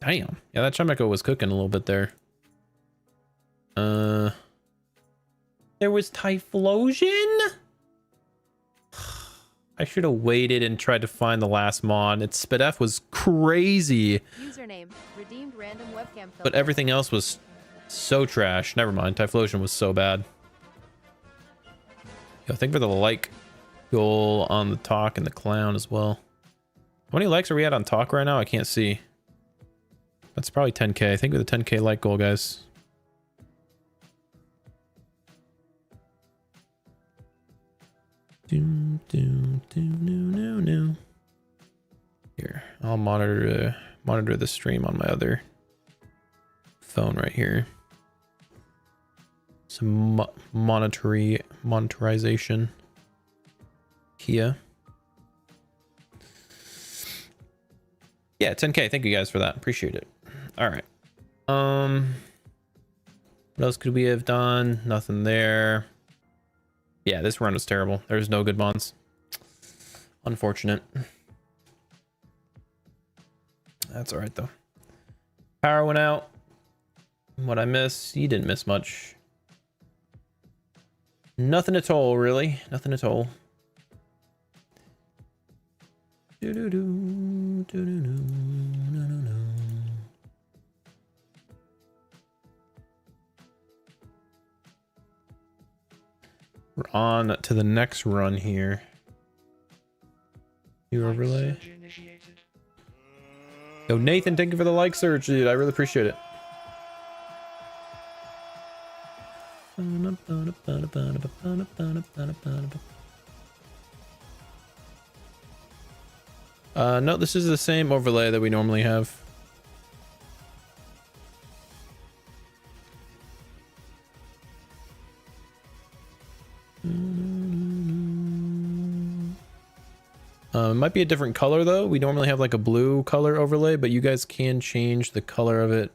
Damn. Yeah, that Trimecha was cooking a little bit there. There was Typhlosion? I should have waited and tried to find the last mon. Its SpDef was crazy. Username, redeemed random webcam filter. But everything else was so trash. Never mind. Typhlosion was so bad. Yo, thank for the like goal on the talk and the clown as well. How many likes are we at on talk right now? I can't see. That's probably 10k. I think with a 10k like goal, guys. Here, I'll monitor the stream on my other phone right here. Some monetization. Kia. Yeah, 10k. Thank you guys for that. Appreciate it. All right. What else could we have done? Nothing there. Yeah, this run was terrible. There's no good mons. Unfortunate. That's all right though. Power went out. What I miss? You didn't miss much. Nothing at all, really. Nothing at all. We're on to the next run here. New overlay. Yo, Nathan, thank you for the like surge, dude. I really appreciate it. No, this is the same overlay that we normally have. It might be a different color though. We normally have like a blue color overlay, but you guys can change the color of it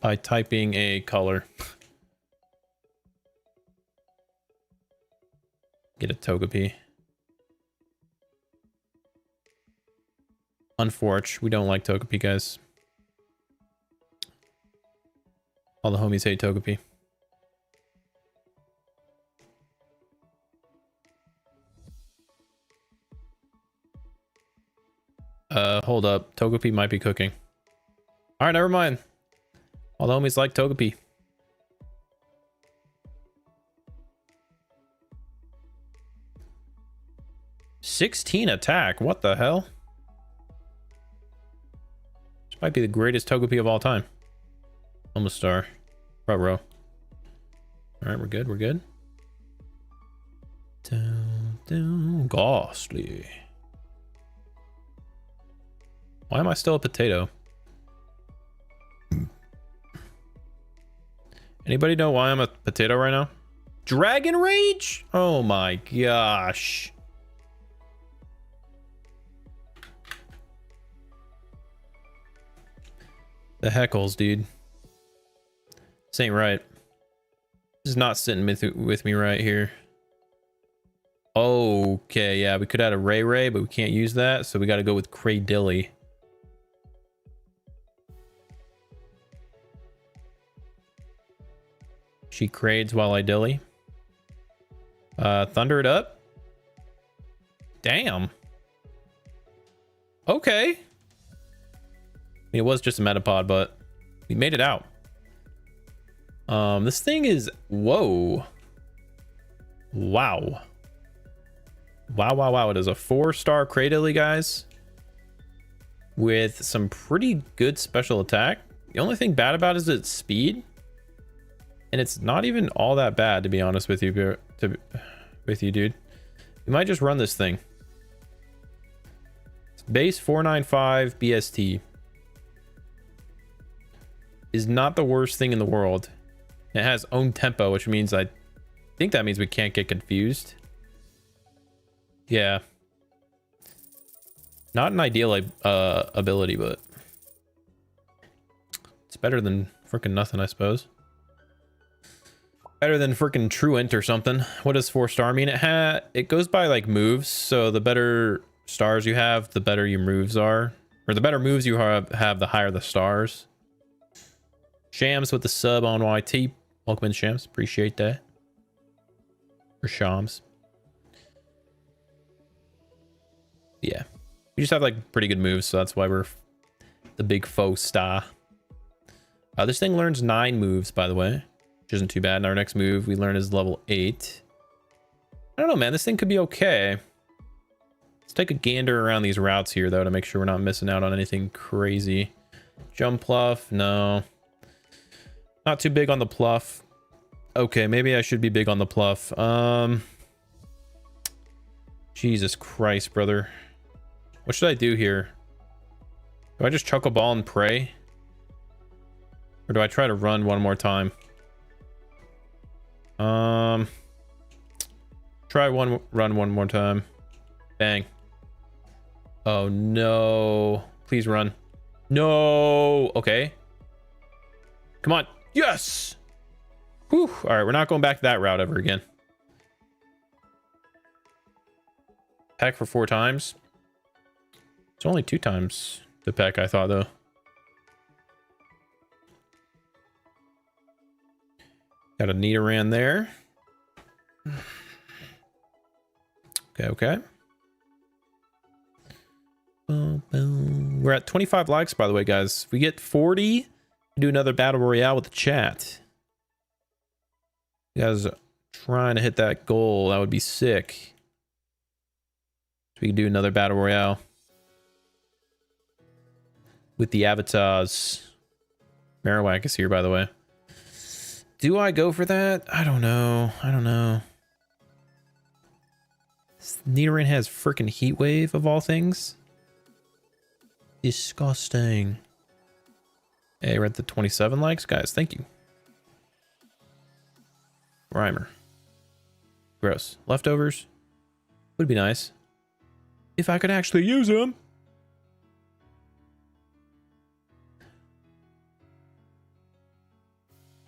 by typing a color. Get a Togepi. Unfortunate, we don't like Togepi, guys. All the homies hate Togepi. Hold up. Togepi might be cooking. Alright, never mind. All the homies like Togepi. $16 attack. What the hell? This might be the greatest Togepi of all time. Almost star. Front row. Alright, we're good. We're good. Down, down. Ghastly. Why am I still a potato? Anybody know why I'm a potato right now? Dragon Rage? Oh my gosh. The heckles, dude. This ain't right. This is not sitting with me right here. Okay, yeah, we could add a Ray, but we can't use that, so we got to go with Cradilly. She crades while I dilly. Thunder it up. Damn. Okay. I mean, it was just a Metapod, but we made it out. This thing is... Whoa. Wow. Wow. It is a 4-star Cradilly, guys. With some pretty good special attack. The only thing bad about it is its speed. And it's not even all that bad, to be honest with you, dude. We might just run this thing. It's base 495 BST. Is not the worst thing in the world. It has own tempo, which means I think that means we can't get confused. Yeah. Not an ideal ability, but it's better than freaking nothing, I suppose. Better than freaking Truant or something. What does 4-star mean? It goes by like moves, so the better stars you have, the better your moves are. Or the better moves you have, the higher the stars. Shams with the sub on YT. Welcome in, Shams. Appreciate that. Or Shams. Yeah. We just have like pretty good moves, so that's why we're the big faux star. This thing learns 9 moves, by the way. Which isn't too bad. And our next move we learn is level 8. I don't know, man. This thing could be okay. Let's take a gander around these routes here, though, to make sure we're not missing out on anything crazy. Jump Pluff. No. Not too big on the Pluff. Okay, maybe I should be big on the Pluff. Jesus Christ, brother. What should I do here? Do I just chuck a ball and pray? Or do I try to run one more time? Run one more time. Bang. Oh no. Please run. No. Okay. Come on. Yes. Whew. All right, we're not going back that route ever again. Peck for 4 times. It's only 2 times the peck, I thought, though. Got a Nidoran there. Okay. We're at 25 likes, by the way, guys. If we get 40, do another battle royale with the chat. You guys are trying to hit that goal. That would be sick. So we can do another battle royale with the avatars. Marowak is here, by the way. Do I go for that? I don't know. This Nidoran has freaking Heat Wave of all things. Disgusting. Hey, we're at the 27 likes, guys. Thank you. Rhymer. Gross. Leftovers would be nice if I could actually use them.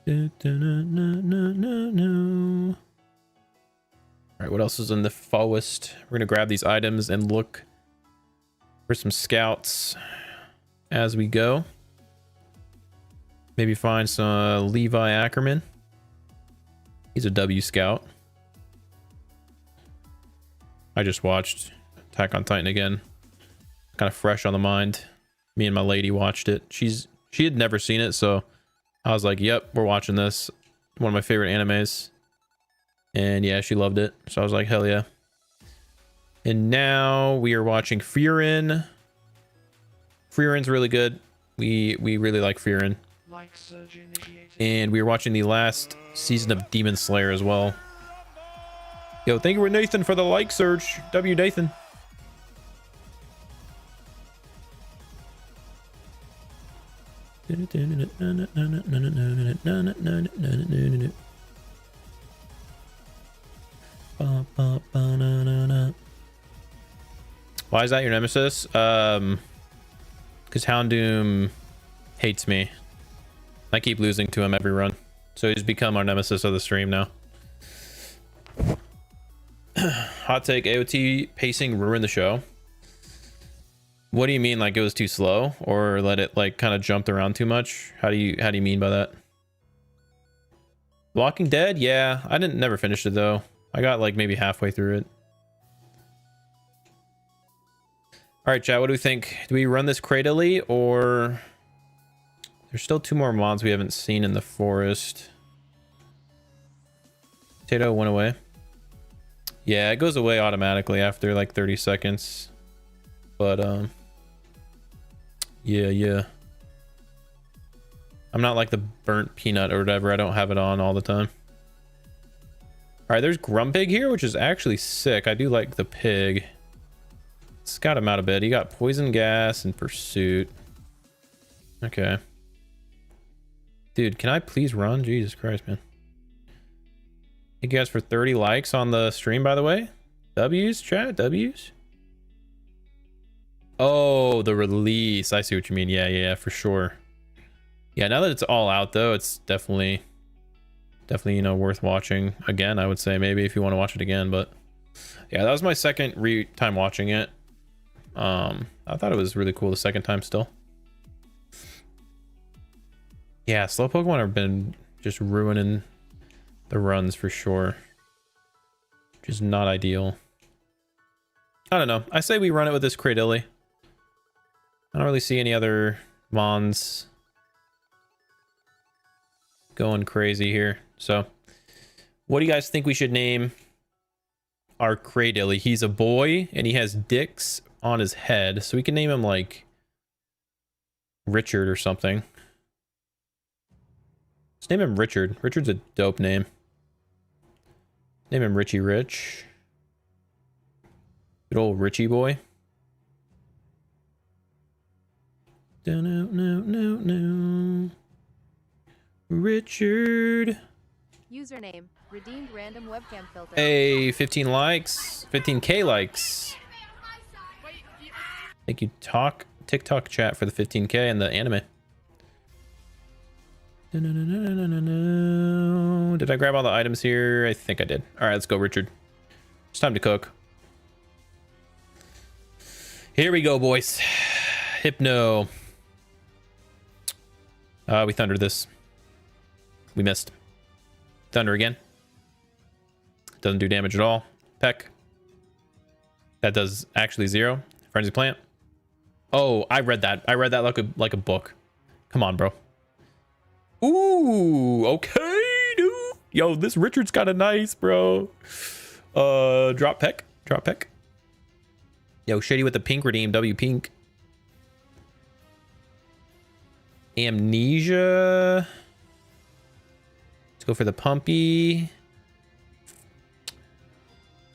All right, what else is in the forest? We're gonna grab these items and look for some scouts as we go. Maybe find some Levi Ackerman. He's a W scout. I just watched Attack on Titan again. Kind of fresh on the mind. Me and my lady watched it. She had never seen it, so I was like, yep, we're watching this. One of my favorite animes. And yeah, she loved it. So I was like, hell yeah. And now we are watching FireRed. FireRed's really good. We really like FireRed. And we are watching the last season of Demon Slayer as well. Yo, thank you, Nathan, for the like search. W Nathan. Why is that your nemesis? Because Houndoom hates me. I keep losing to him every run. So he's become our nemesis of the stream now. Hot take, AOT pacing ruined the show. What do you mean, like it was too slow, or let it like kind of jumped around too much? How do you mean by that? Walking Dead? Yeah, I never finished it though. I got like maybe halfway through it. All right, chat, what do we think? Do we run this cradily, or there's still 2 more mods we haven't seen in the forest? Potato went away. Yeah, it goes away automatically after like 30 seconds. But yeah. I'm not like the burnt peanut or whatever. I don't have it on all the time. All right, there's Grumpig here, which is actually sick. I do like the pig. Scout him out a bit. He got poison gas and pursuit. Okay. Dude, can I please run? Jesus Christ, man. Thank you guys for 30 likes on the stream, by the way. W's, chat? W's? Oh, the release. I see what you mean. Yeah, for sure. Yeah, now that it's all out, though, it's definitely, you know, worth watching again, I would say, maybe, if you want to watch it again. But yeah, that was my second time watching it. I thought it was really cool the second time still. Yeah, slow Pokemon have been just ruining the runs for sure. Which is not ideal. I don't know. I say we run it with this Cradilly. I don't really see any other Mons going crazy here. So, what do you guys think we should name our Cradilly? He's a boy and he has dicks on his head. So we can name him like Richard or something. Let's name him Richard. Richard's a dope name. Name him Richie Rich. Good old Richie boy. No. Richard. Username, redeemed random webcam filter. Hey, 15 likes. 15K likes. Thank you, TikTok chat for the 15K and the anime. Did I grab all the items here? I think I did. All right, let's go, Richard. It's time to cook. Here we go, boys. Hypno. We thundered this. We missed. Thunder again. Doesn't do damage at all. Peck. That does actually 0. Frenzy Plant. Oh, I read that. I read that like a book. Come on, bro. Ooh, okay, dude. Yo, this Richard's kind of nice, bro. Drop Peck. Drop Peck. Yo, Shady with the pink redeem. W pink. Amnesia. Let's go for the Pumpy.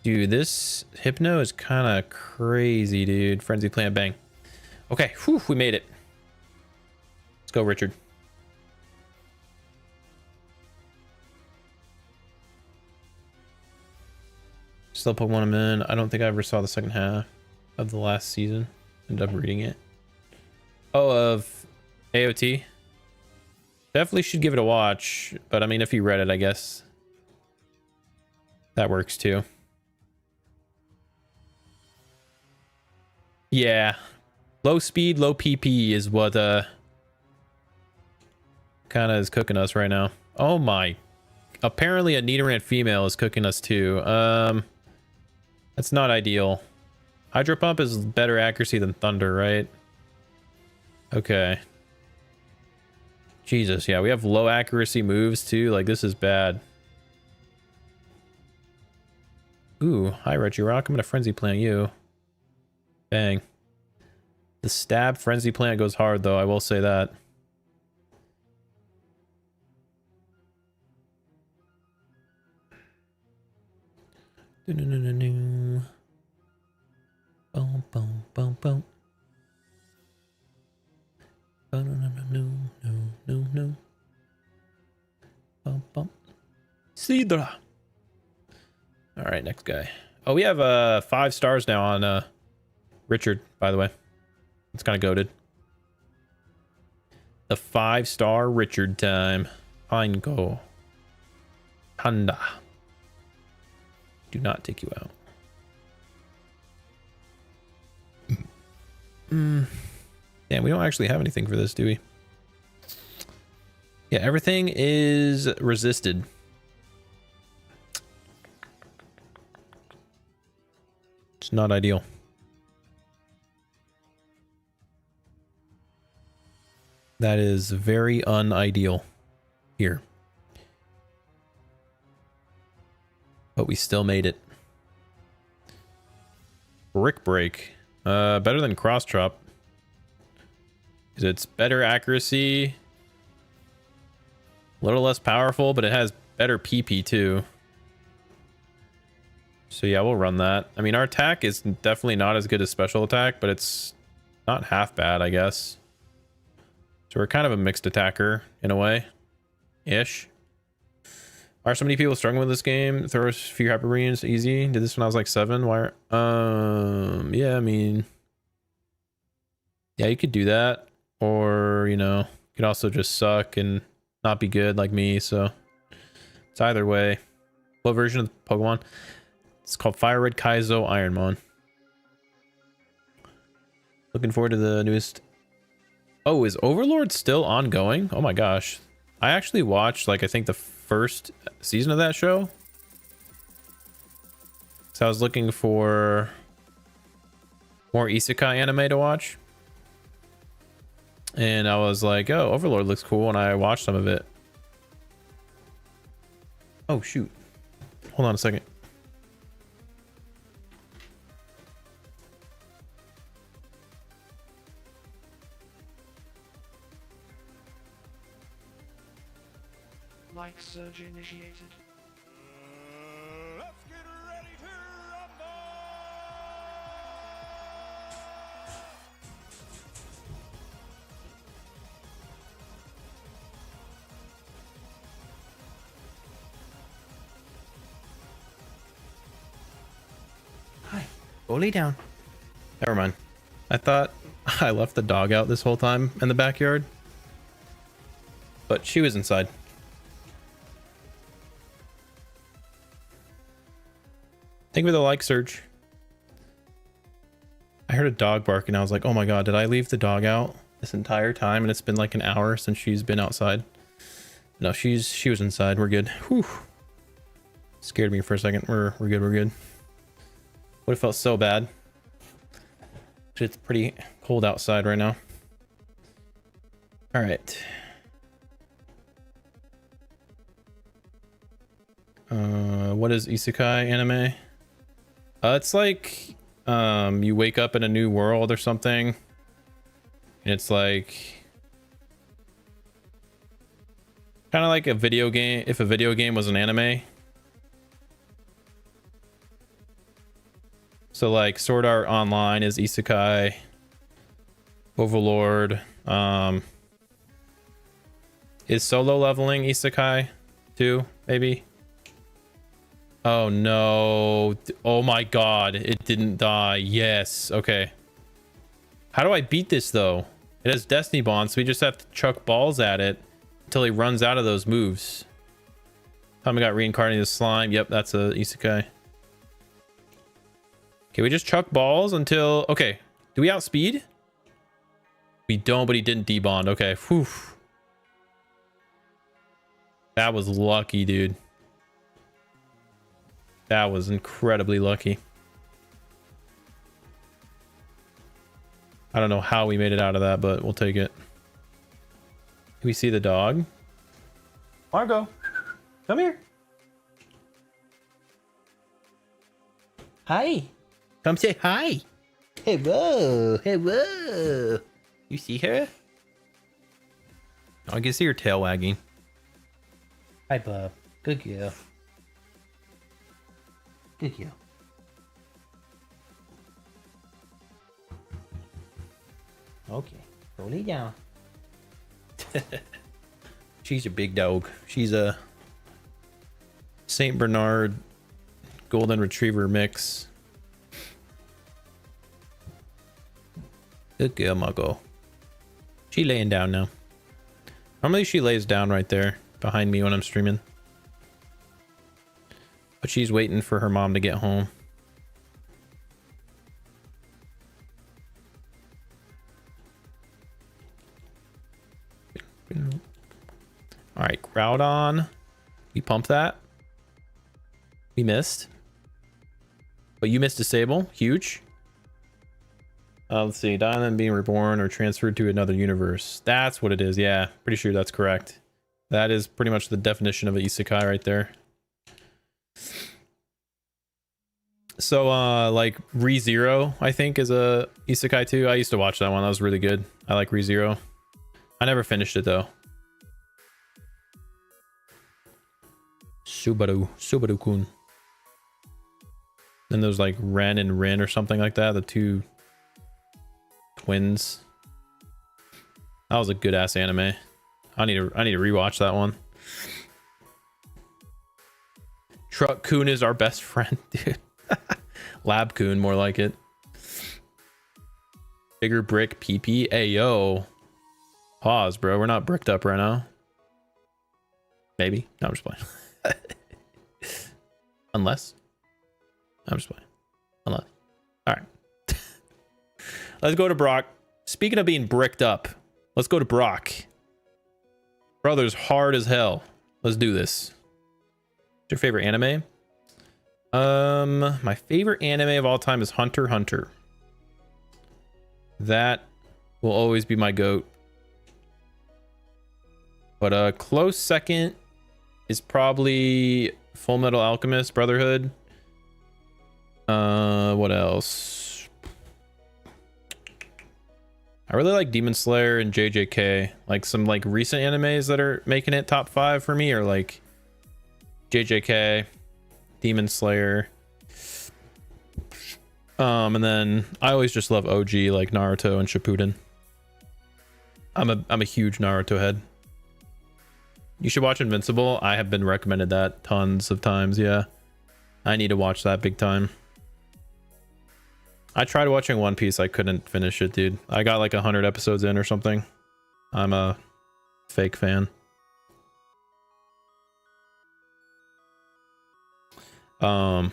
Dude, this Hypno is kind of crazy, dude. Frenzy Plant, bang. Okay, whew, we made it. Let's go, Richard. Still Pokemon I'm in. I don't think I ever saw the second half of the last season. Ended up reading it. Oh, of AOT. Definitely should give it a watch. But I mean, if you read it, I guess that works too. Yeah. Low speed, low PP is what kind of is cooking us right now. Oh my. Apparently a Nidoran female is cooking us too. That's not ideal. Hydro Pump is better accuracy than Thunder, right? Okay. Jesus, yeah, we have low accuracy moves too. Like, this is bad. Ooh, hi Regirock. I'm gonna Frenzy Plant you. Bang. The stab Frenzy Plant goes hard though, I will say that. Boom, boom, boom, boom. No. Bum, bum. Sidra. All right, next guy. Oh, we have 5 stars now on Richard, by the way. It's kind of goated. The 5-star Richard time. Fine go. Panda. Do not take you out. Damn, we don't actually have anything for this, do we? Yeah, everything is resisted. It's not ideal. That is very unideal here. But we still made it. Brick Break. Better than Cross Chop. Because it's better accuracy. A little less powerful, but it has better PP too. So yeah, we'll run that. I mean, our attack is definitely not as good as special attack, but it's not half bad, I guess. So we're kind of a mixed attacker in a way. Ish. Are so many people struggling with this game? Throw a few Hyper Beams, easy. Did this when I was like 7. Why? Yeah, I mean, yeah, you could do that, or you know, you could also just suck and not be good like me. So it's either way. What version of Pokemon? It's called FireRed Kaizo IronMON. Looking forward to the newest. Oh, is Overlord still ongoing? Oh my gosh. I actually watched, like, I think the first season of that show. So I was looking for more isekai anime to watch. And I was like, oh, Overlord looks cool. And I watched some of it. Oh, shoot. Hold on a second. Like surge initiated. Let's get ready to rumble! Hi. Go lay down. Never mind. I thought I left the dog out this whole time in the backyard. But she was inside. Thank you for the like, Surge. I heard a dog bark and I was like, oh my god, did I leave the dog out this entire time? And it's been like an hour since she's been outside. No, she was inside. We're good. Whew. Scared me for a second. We're good, we're good. Would have felt so bad. It's pretty cold outside right now. All right. What is isekai anime? It's like you wake up in a new world or something, and it's like kind of like a video game, if a video game was an anime. So like Sword Art Online is isekai. Overlord is solo leveling isekai too, maybe. Oh no. Oh my god, it didn't die. Yes. Okay. How do I beat this though? It has Destiny Bond, so we just have to chuck balls at it until he runs out of those moves. Tommy got reincarnated as slime. Yep, that's a isekai. Okay, we just chuck balls until... Okay, do we outspeed? We don't, but he didn't debond. Okay, whew. That was lucky, dude. That was incredibly lucky. I don't know how we made it out of that, but we'll take it. Can we see the dog? Margot, come here. Hi. Come say hi. Hello. Hello. You see her? Oh, I can see her tail wagging. Hi, Bob. Good girl. Good girl. Okay. Go lay down. She's a big dog. She's a Saint Bernard Golden Retriever mix. Good girl, Muggle. She laying down now. Normally she lays down right there behind me when I'm streaming. But she's waiting for her mom to get home. All right, Groudon. We pump that. We missed. But you missed Disable. Huge. Let's see. Diamond being reborn or transferred to another universe. That's what it is. Yeah, pretty sure that's correct. That is pretty much the definition of an isekai right there. So, like, ReZero, I think, is a isekai too. I used to watch that one. That was really good. I like ReZero. I never finished it, though. Subaru-kun. Then there's like Ren and Rin or something like that. The two twins. That was a good ass anime. I need to rewatch that one. Truck Kun is our best friend, dude. Lab Kun, more like it. Bigger brick PP. Hey yo. Pause, bro. We're not bricked up right now. Maybe. No, I'm just playing. Unless. I'm just playing. Unless. Alright. Let's go to Brock. Speaking of being bricked up, let's go to Brock. Brother's hard as hell. Let's do this. What's your favorite anime? My favorite anime of all time is Hunter x Hunter. That will always be my GOAT. But a close second is probably Full Metal Alchemist Brotherhood. What else? I really like Demon Slayer and JJK. Like some like recent animes that are making it top 5 for me are like JJK, Demon Slayer. And then I always just love OG like Naruto and Shippuden. I'm a huge Naruto head. You should watch Invincible. I have been recommended that tons of times. Yeah, I need to watch that big time. I tried watching One Piece. I couldn't finish it, dude. I got like 100 episodes in or something. I'm a fake fan. Yo,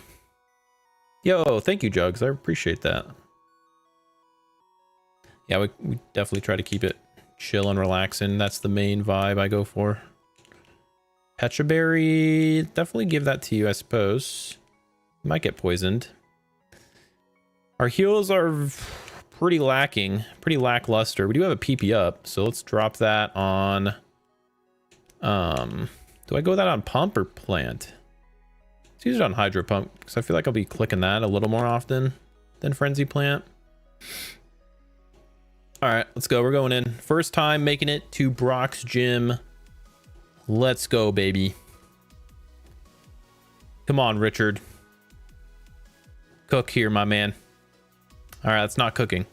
thank you, Jugs. I appreciate that. Yeah, we definitely try to keep it chill and relaxing. That's the main vibe I go for. Petra Berry, definitely give that to you, I suppose. You might get poisoned. Our heals are pretty lacking, pretty lackluster. We do have a PP up, so let's drop that on. Do I go that on pump or plant? Let's use it on hydro pump because I feel like I'll be clicking that a little more often than frenzy plant. All right, let's go. We're going in. First time making it to Brock's gym. Let's go, baby. Come on, Richard. Cook here, my man. All right, that's not cooking.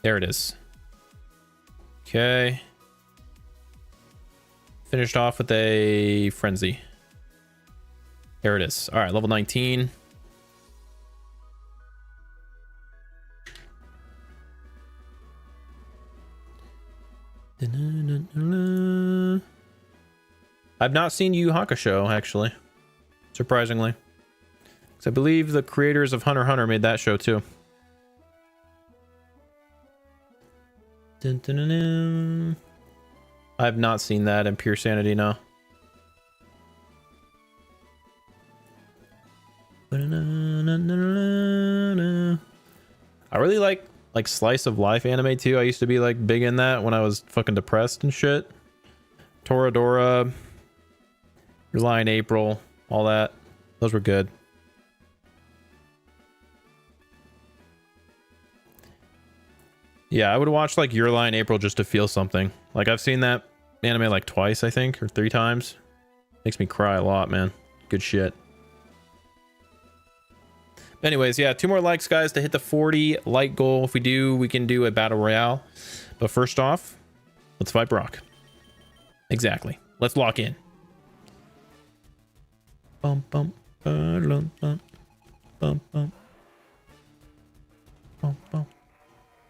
There it is. Okay. Finished off with a frenzy. There it is. All right, level 19. I've not seen Yu Yu Hakusho, actually. Surprisingly. Because I believe the creators of Hunter x Hunter made that show too. I have not seen that in Pure Sanity, no. I really like slice of life anime too. I used to be like big in that when I was fucking depressed and shit. Toradora, Your Lie in April, all that. Those were good. Yeah, I would watch like Your Lie in April just to feel something. Like I've seen that anime like twice, I think, or 3 times. Makes me cry a lot, man. Good shit. Anyways, yeah, 2 more likes, guys, to hit the 40 like goal. If we do, we can do a battle royale. But first off, let's fight Brock. Exactly. Let's lock in. Bum bum bum bum bum bum bum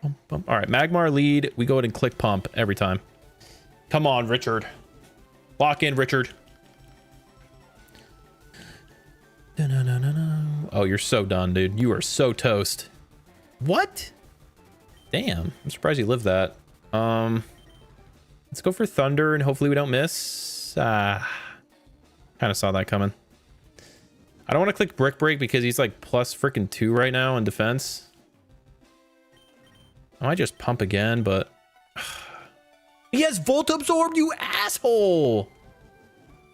bum bum. All right, Magmar lead. We go ahead and click pump every time. Come on, Richard. Lock in, Richard. Oh, you're so done, dude. You are so toast. What? Damn. I'm surprised you lived that. Let's go for Thunder and hopefully we don't miss. Kind of saw that coming. I don't want to click Brick Break because he's like plus freaking 2 right now in defense. I might just pump again, but he has Volt Absorb, you asshole.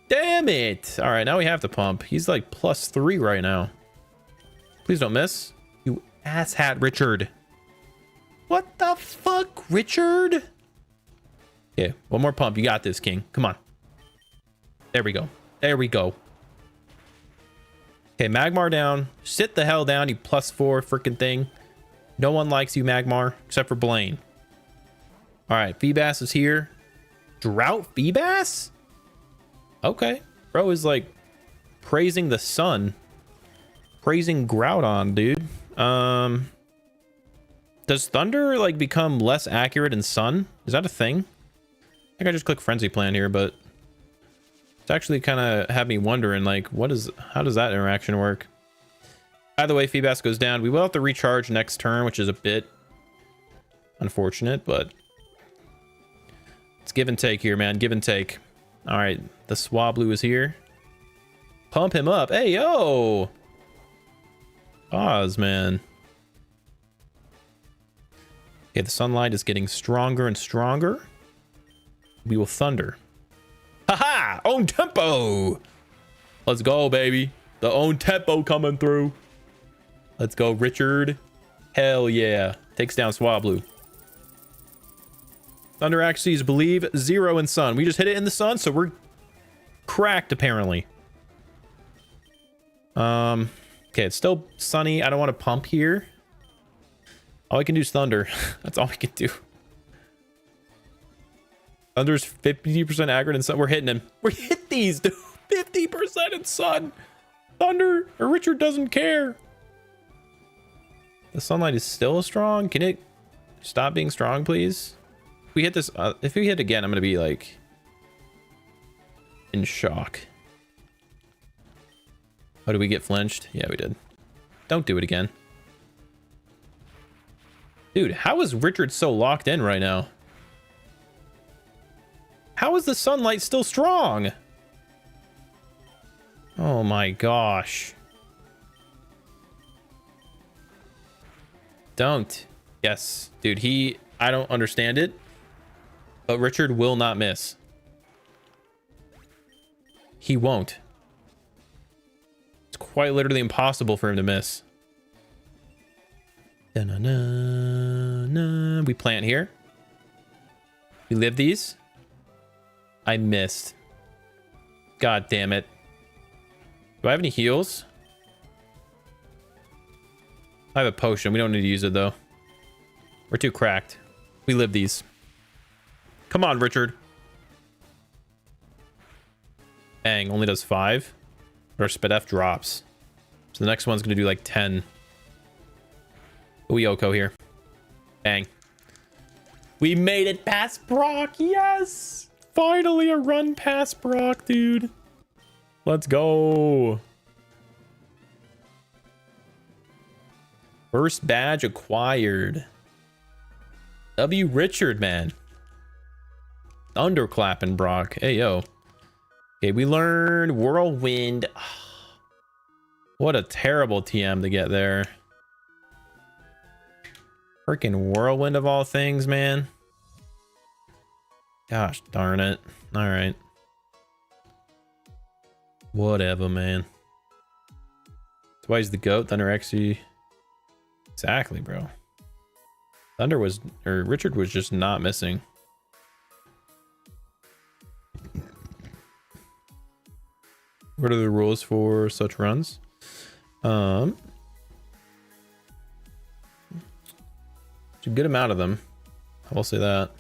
Damn it. All right, now we have to pump. He's like plus 3 right now. Please don't miss. You asshat, Richard. What the fuck, Richard? Okay, one more pump. You got this, King. Come on. There we go. There we go. Okay, Magmar down. Sit the hell down, you plus 4 freaking thing. No one likes you, Magmar, except for Blaine. All right, Feebas is here. Drought Feebas? Okay. Bro is like praising the sun. Praising Groudon, dude. Does Thunder like become less accurate in Sun? Is that a thing? I think I just click Frenzy Plan here, but it's actually kind of had me wondering like how does that interaction work? Either way, Feebas goes down. We will have to recharge next turn, which is a bit unfortunate, but it's give and take here, man. Give and take. All right, the Swablu is here. Pump him up. Hey, yo! Pause, man. Okay, the sunlight is getting stronger and stronger. We will Thunder. Haha! Own tempo! Let's go, baby. The own tempo coming through. Let's go, Richard. Hell yeah. Takes down Swablu. Thunder actually is believe 0 in sun. We just hit it in the sun, so we're cracked apparently. Okay, it's still sunny. I don't want to pump here. All I can do is Thunder. That's all we can do. Thunder's 50% accurate in sun. We're hitting him. We hit these, dude. 50% in sun. Thunder or Richard doesn't care. The sunlight is still strong. Can it stop being strong, please? If we hit this, if we hit again, I'm gonna be like in shock. Oh, did we get flinched? Yeah, we did. Don't do it again. Dude, how is Richard so locked in right now? How is the sunlight still strong? Oh my gosh. Don't. Yes, dude, I don't understand it. But Richard will not miss. He won't. It's quite literally impossible for him to miss. Da-na-na-na. We plant here. We live these. I missed. God damn it. Do I have any heals? I have a potion. We don't need to use it though. We're too cracked. We live these. Come on, Richard. Bang, only does 5. But our Sped F drops. So the next one's going to do like 10. Uyoko here. Bang. We made it past Brock. Yes. Finally a run past Brock, dude. Let's go. First badge acquired. W. Richard, man. thunderclapping Brock. Hey, yo. Okay, we learned Whirlwind. What a terrible TM to get there. Freaking Whirlwind of all things, man. Gosh darn it. All right. Whatever, man. That's why he's the GOAT. Thunder XE. Exactly, bro. Thunder was, or Richard was just not missing. What are the rules for such runs? There's a good amount of them. I will say that.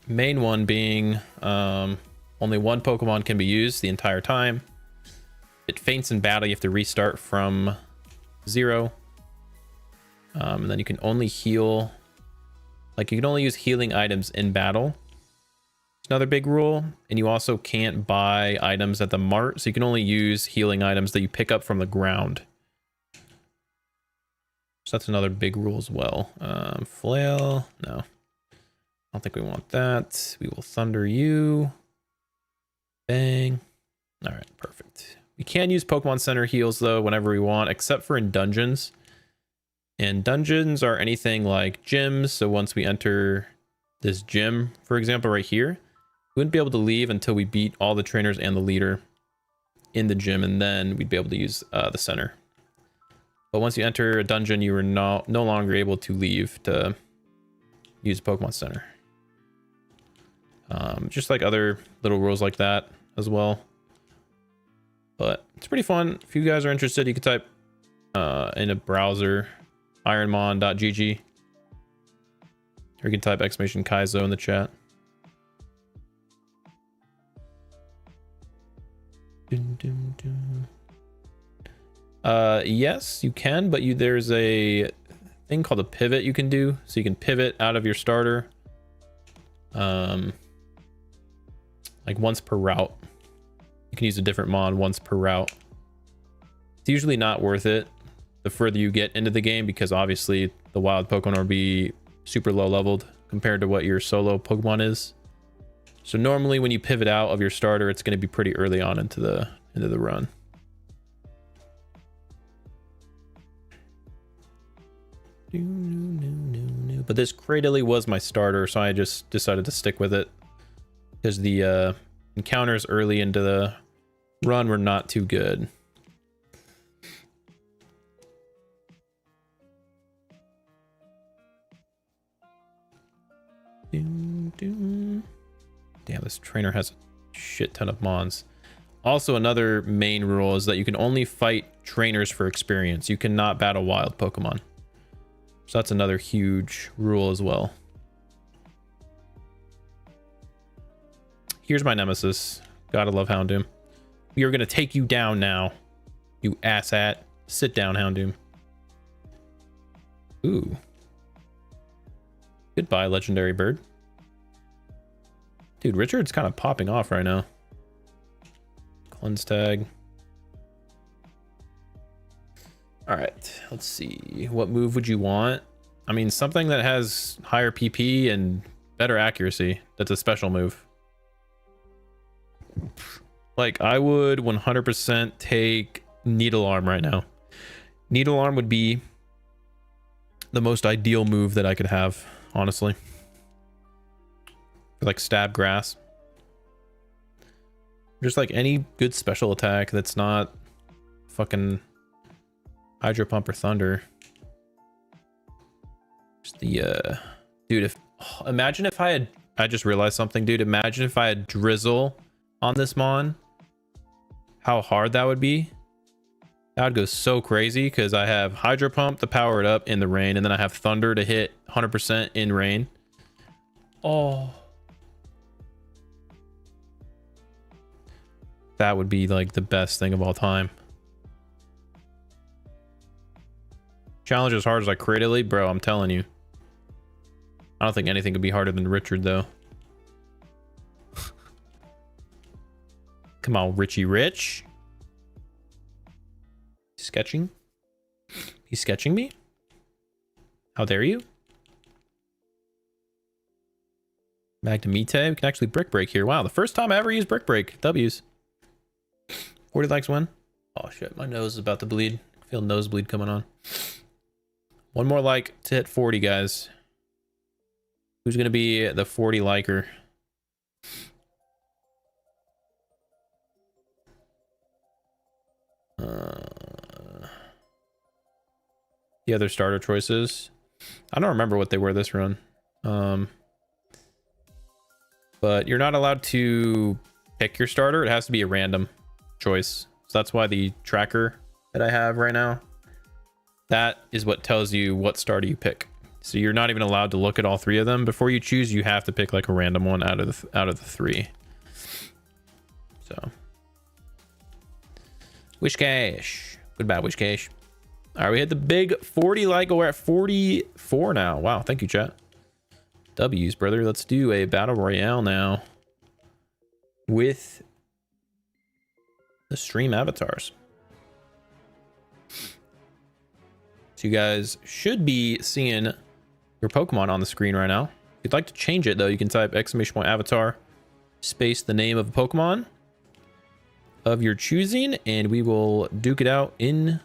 Main one being only one Pokemon can be used the entire time. It faints in battle. You have to restart from 0. And then you can only heal. Like, you can only use healing items in battle. It's another big rule. And you also can't buy items at the mart. So you can only use healing items that you pick up from the ground. So that's another big rule as well. Flail. No. I don't think we want that. We will thunder you. Bang. All right, perfect. We can use Pokemon Center heals, though, whenever we want, except for in dungeons. And dungeons are anything like gyms. So once we enter this gym, for example, right here, we wouldn't be able to leave until we beat all the trainers and the leader in the gym, and then we'd be able to use the center. But once you enter a dungeon, you are no longer able to leave to use Pokemon Center. Just like other little rules like that as well. But it's pretty fun. If you guys are interested, you can type in a browser ironmon.gg, or you can type !Kaizo in the chat. Yes, you can, but there's a thing called a pivot you can do, so you can pivot out of your starter like once per route. You can use a different mon once per route. It's usually not worth it the further you get into the game, because obviously the wild Pokemon will be super low leveled compared to what your solo Pokemon is. So normally when you pivot out of your starter, it's going to be pretty early on into the run. But this Cradily was my starter, so I just decided to stick with it because the encounters early into the run were not too good. Damn, this trainer has a shit ton of mons. Also, another main rule is that you can only fight trainers for experience. You cannot battle wild Pokemon. So that's another huge rule as well. Here's my nemesis. Gotta love Houndoom. We are gonna take you down now, you asshat. Sit down, Houndoom. Ooh. Goodbye, legendary bird. Dude, Richard's kind of popping off right now. Cleanse tag. All right, let's see. What move would you want? I mean, something that has higher PP and better accuracy. That's a special move. Like, I would 100% take Needle Arm right now. Needle Arm would be the most ideal move that I could have, honestly. Like Stab Grass. Just like any good special attack that's not fucking Hydro Pump or Thunder. Just the dude, if imagine if I just realized something, dude. Imagine if I had Drizzle on this mon. How hard that would be. That would go so crazy because I have Hydro Pump to power it up in the rain, and then I have Thunder to hit 100% in rain. Oh, that would be like the best thing of all time. Challenge as hard as I creatively, bro, I'm telling you. I don't think anything could be harder than Richard, though. Come on, Richie Rich. Sketching? He's sketching me? How dare you? Magnemite. We can actually brick break here. Wow, the first time I ever used brick break. W's. 40 likes win. Oh shit, my nose is about to bleed. I feel nosebleed coming on. One more like to hit 40, guys. Who's gonna be the 40 liker? The other starter choices. I don't remember what they were this run. But you're not allowed to pick your starter. It has to be a random choice. So that's why the tracker that I have right now, that is what tells you what starter you pick. So you're not even allowed to look at all three of them before you choose. You have to pick like a random one out of the three. So Wish Cash. Goodbye, Wish Cash. All right, we hit the big 40 like. We're at 44 now. Wow, thank you, chat. W's, brother. Let's do a battle royale now with the stream avatars. So you guys should be seeing your Pokemon on the screen right now. If you'd like to change it, though, you can type !avatar space the name of a Pokemon of your choosing, and we will duke it out in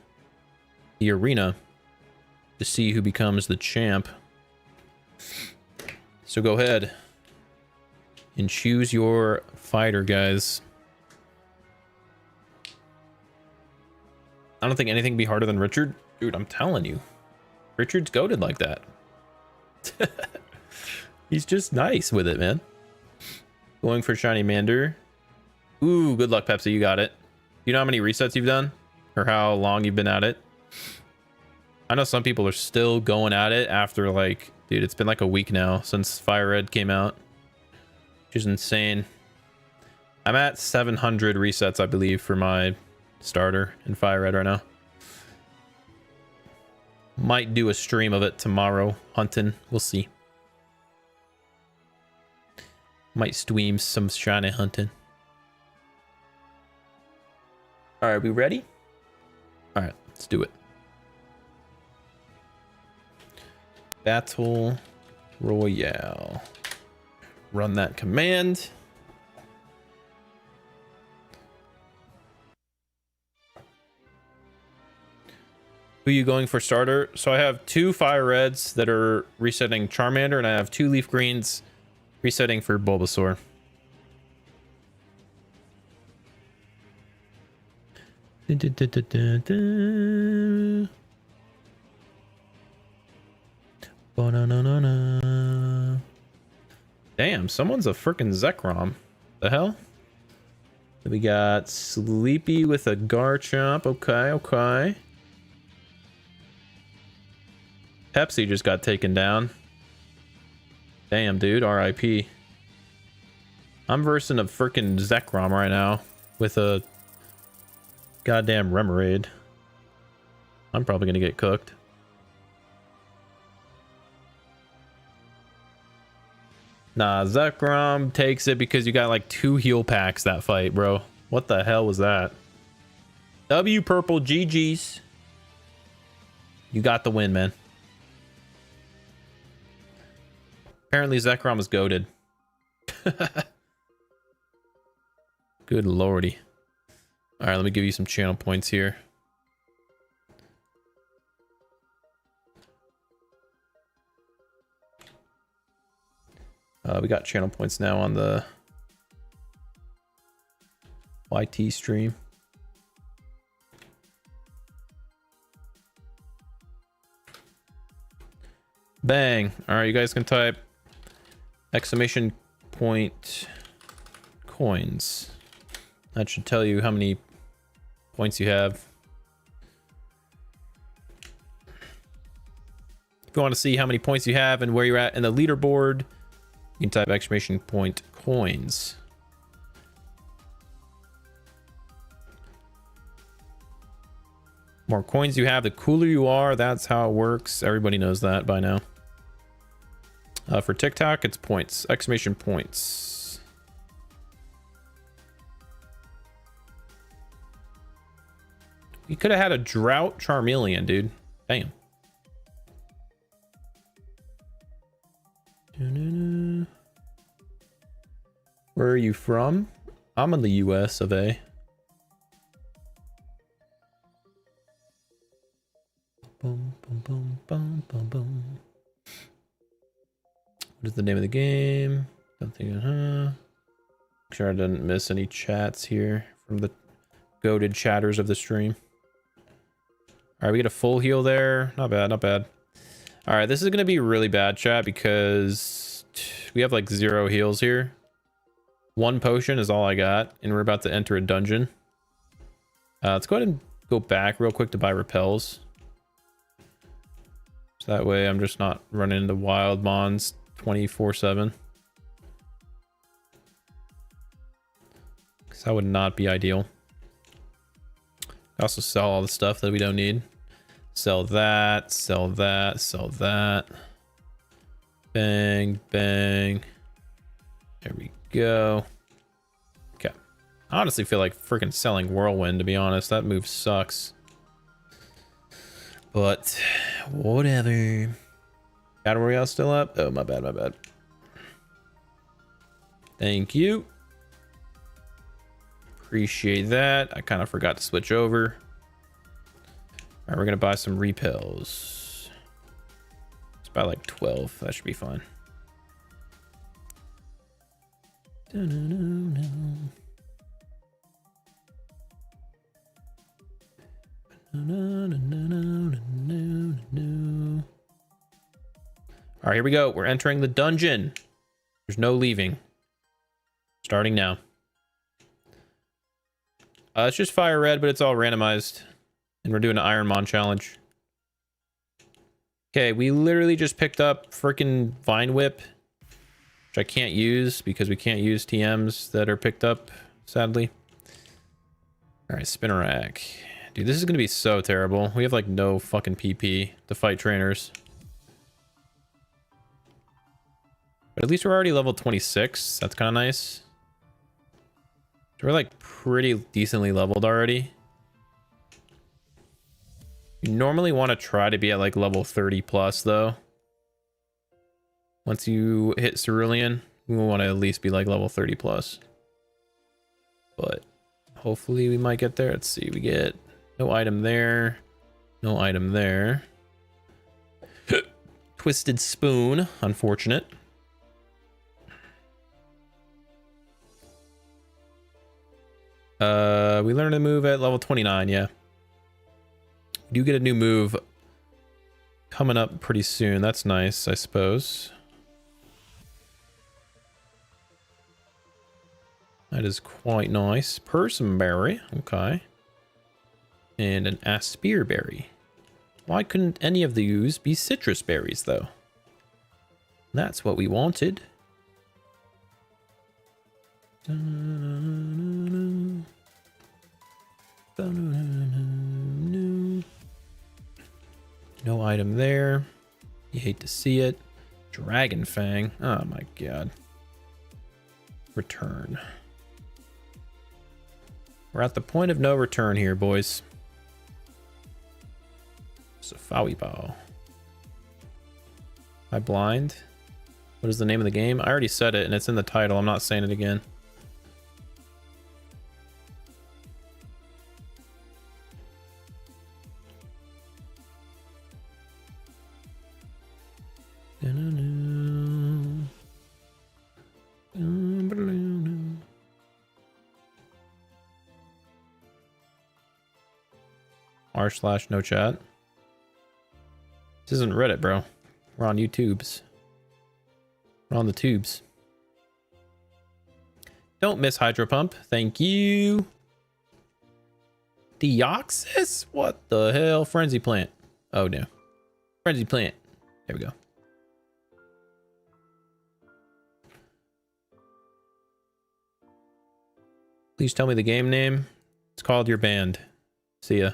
the arena to see who becomes the champ. So go ahead and choose your fighter, guys. I don't think anything can be harder than Richard. Dude, I'm telling you. Richard's goated like that. He's just nice with it, man. Going for Shiny Mander. Ooh, good luck, Pepsi. You got it. You know how many resets you've done? Or how long you've been at it? I know some people are still going at it after, like... Dude, it's been like a week now since FireRed came out. Which is insane. I'm at 700 resets, I believe, for my starter in FireRed right now. Might do a stream of it tomorrow. Hunting. We'll see. Might stream some shiny hunting. Alright, we ready? Alright, let's do it. Battle Royale. Run that command. Who are you going for starter? So I have 2 Fire Reds that are resetting Charmander, and I have 2 Leaf Greens resetting for Bulbasaur. Damn, someone's a freaking Zekrom. The hell? We got Sleepy with a Garchomp. Okay, okay. Pepsi just got taken down. Damn, dude. RIP. I'm versing a freaking Zekrom right now with a goddamn Remoraid. I'm probably gonna get cooked. Nah, Zekrom takes it because you got like 2 heal packs that fight, bro. What the hell was that? W Purple, GG's. You got the win, man. Apparently Zekrom is goated. Good lordy. Alright, let me give you some channel points here. We got channel points now on the YT stream. Bang. Alright, you guys can type exclamation point coins. That should tell you how many points you have. If you want to see how many points you have and where you're at in the leaderboard, you can type exclamation point coins. More coins you have, the cooler you are. That's how it works. Everybody knows that by now. For TikTok, it's points. Exclamation points. You could have had a drought Charmeleon, dude. Damn. Where are you from? I'm in the US of A. Boom, boom, boom, boom, boom, boom. What is the name of the game? Don't think, Make sure I didn't miss any chats here from the goated chatters of the stream. All right, we get a full heal there. Not bad, not bad. All right, this is going to be really bad, chat, because we have like 0 heals here. 1 potion is all I got, and we're about to enter a dungeon. Let's go ahead and go back real quick to buy repels. So that way I'm just not running into wild mons 24/7. Because that would not be ideal. Also sell all the stuff that we don't need. Sell that, sell that, sell that. Bang, bang. There we go. Okay. I honestly feel like freaking selling Whirlwind, to be honest. That move sucks. But whatever. Battle Royale still up? Oh, my bad, my bad. Thank you. Appreciate that. I kind of forgot to switch over. All right, we're going to buy some repels. Let's buy like 12. That should be fine. All right, here we go. We're entering the dungeon. There's no leaving. Starting now. It's just FireRed, but it's all randomized. And we're doing an IronMON challenge. Okay, we literally just picked up freaking Vine Whip, which I can't use because we can't use TMs that are picked up, sadly. All right, spin rack. Dude, this is going to be so terrible. We have like no fucking PP to fight trainers. But at least we're already level 26. That's kind of nice. So we're like pretty decently leveled already. You normally want to try to be at like level 30 plus though. Once you hit Cerulean, we want to at least be like level 30 plus. But hopefully we might get there. Let's see, we get no item there. No item there. Twisted Spoon, unfortunate. We learned a move at level 29, yeah. We do get a new move coming up pretty soon. That's nice, I suppose. That is quite nice. Persimberry, okay. And an Aspearberry. Why couldn't any of these be citrus berries, though? That's what we wanted. No item there. You hate to see it. Dragon Fang. Oh my god. Return. We're at the point of no return here, boys. Safawi Ball. Am I blind? What is the name of the game? I already said it and it's in the title. I'm not saying it again. r/no chat. This isn't Reddit, bro. We're on YouTubes. We're on the tubes. Don't miss Hydro Pump. Thank you. Deoxys? What the hell? Frenzy Plant. Oh no. Frenzy Plant. There we go. Please tell me the game name. It's called Your Band. See ya.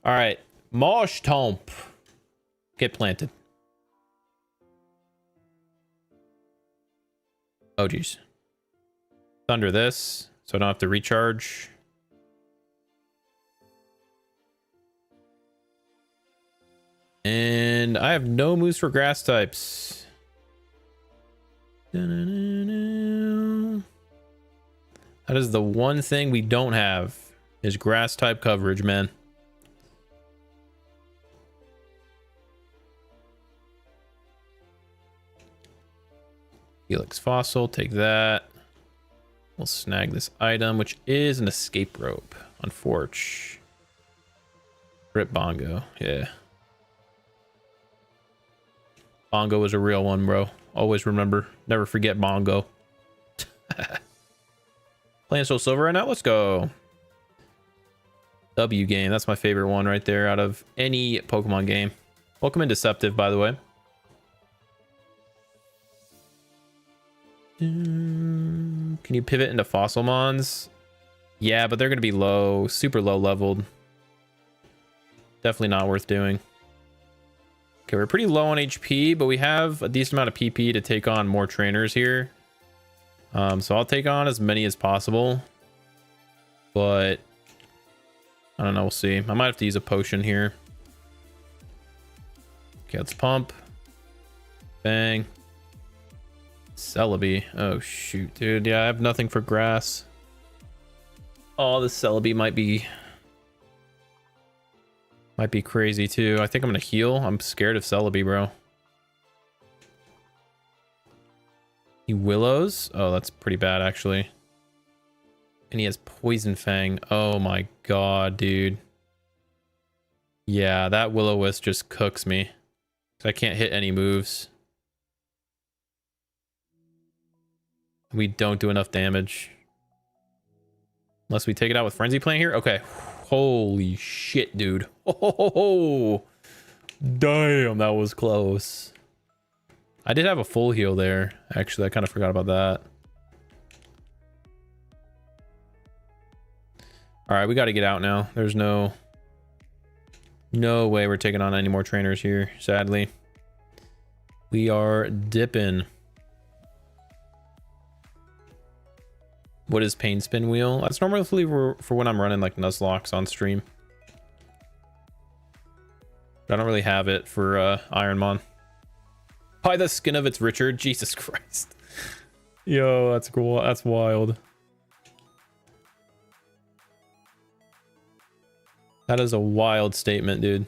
All right. Mosh Tomp. Get planted. Oh, geez. Thunder this, so I don't have to recharge. And I have no moves for grass types. That is the one thing we don't have is grass type coverage, man. Helix fossil, take that. We'll snag this item, which is an escape rope on Forge. Rip Bongo, yeah. Bongo was a real one, bro. Always remember, never forget Bongo. Playing Soul Silver right now, let's go. W game, that's my favorite one right there out of any Pokemon game. Welcome in Deceptive, by the way. Can you pivot into Fossilmons? Yeah, but they're going to be low, super low leveled. Definitely not worth doing. Okay, we're pretty low on HP, but we have a decent amount of PP to take on more trainers here. So I'll take on as many as possible. But I don't know, we'll see. I might have to use a potion here. Okay, let's pump. Bang. Celebi. Oh shoot, dude. Yeah, I have nothing for grass. Oh, this Celebi might be crazy too. I think I'm gonna heal. I'm scared of Celebi, bro. He Willows. Oh, that's pretty bad actually. And he has Poison Fang. Oh my god, dude. Yeah, that Will-O-Wisp just cooks me. I can't hit any moves. We don't do enough damage. Unless we take it out with Frenzy Plant here. Okay. Holy shit, dude. Oh, damn, that was close. I did have a full heal there. Actually, I kind of forgot about that. All right, we got to get out now. There's no way we're taking on any more trainers here, sadly. We are dipping. What is Pain Spin Wheel? That's normally for when I'm running like Nuzlocke on stream. But I don't really have it for IronMON. By the skin of its Richard. Jesus Christ. Yo, that's cool. That's wild. That is a wild statement, dude.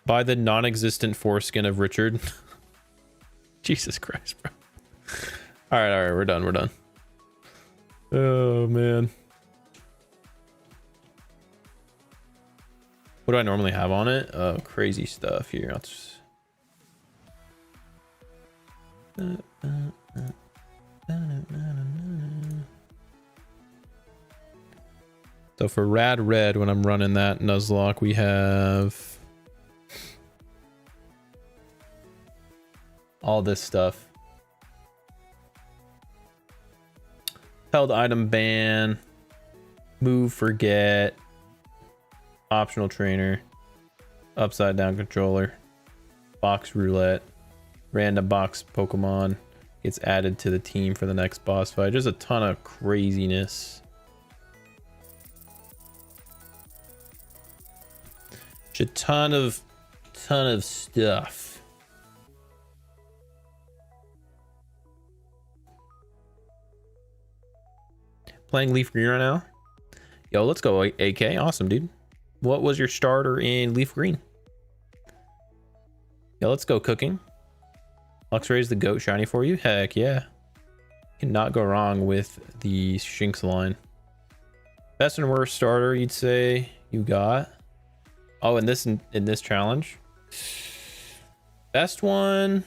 By the non-existent foreskin of Richard. Jesus Christ, bro. All right, we're done. Oh man, what do I normally have on it? Oh, crazy stuff here. I'll just... So for Rad Red, when I'm running that Nuzlocke, we have all this stuff. Held item ban, move, forget, optional trainer, upside down controller, box roulette, random box Pokemon gets added to the team for the next boss fight. Just a ton of craziness. Just a ton of stuff. Playing Leaf Green right now. Yo, let's go AK. Awesome, dude. What was your starter in Leaf Green? Yo, let's go cooking. Luxray's the GOAT shiny for you. Heck yeah. Cannot go wrong with the Shinx line. Best and worst starter you'd say you got? Oh, in this challenge. Best one.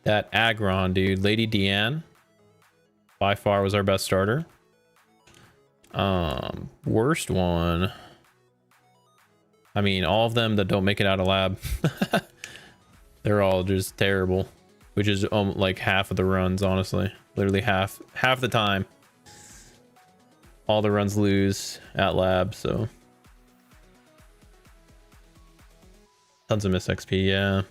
That Aggron, dude. Lady Deanne. By far was our best starter. Worst one. I mean, all of them that don't make it out of lab. They're all just terrible. Which is like half of the runs, honestly. Literally half the time. All the runs lose at lab, so. Tons of miss XP, yeah.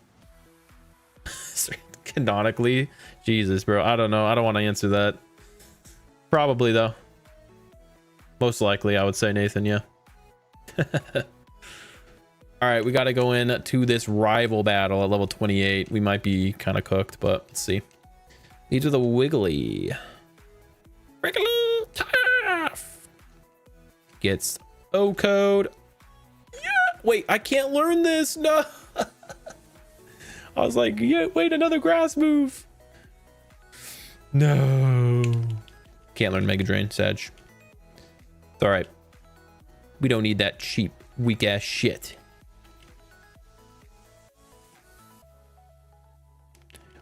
Canonically? Jesus, bro. I don't know. I don't want to answer that. Probably, though. Most likely, I would say, Nathan, yeah. All right, we got to go in to this rival battle at level 28. We might be kind of cooked, but let's see. These are the Wiggly. Wriggly tough. Gets O code. Yeah. Wait, I can't learn this. No. I was like, yeah, wait, another grass move. No. Can't learn Mega Drain, Sag. It's all right. We don't need that cheap, weak ass shit.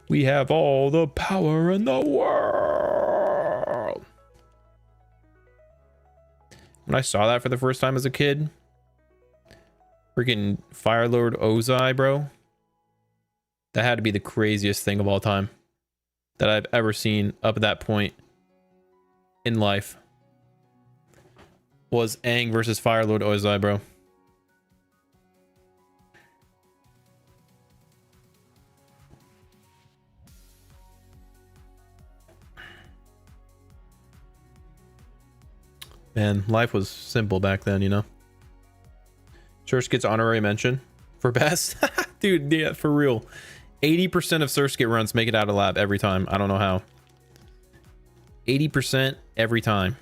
We have all the power in the world. When I saw that for the first time as a kid, freaking Firelord Ozai, bro. That had to be the craziest thing of all time that I've ever seen up at that point in life. Was Aang versus Firelord Ozai, bro. Man, life was simple back then, you know. Sursk gets honorary mention for best. Dude, yeah, for real. 80% of Surskit runs make it out of lab every time. I don't know how. 80% every time.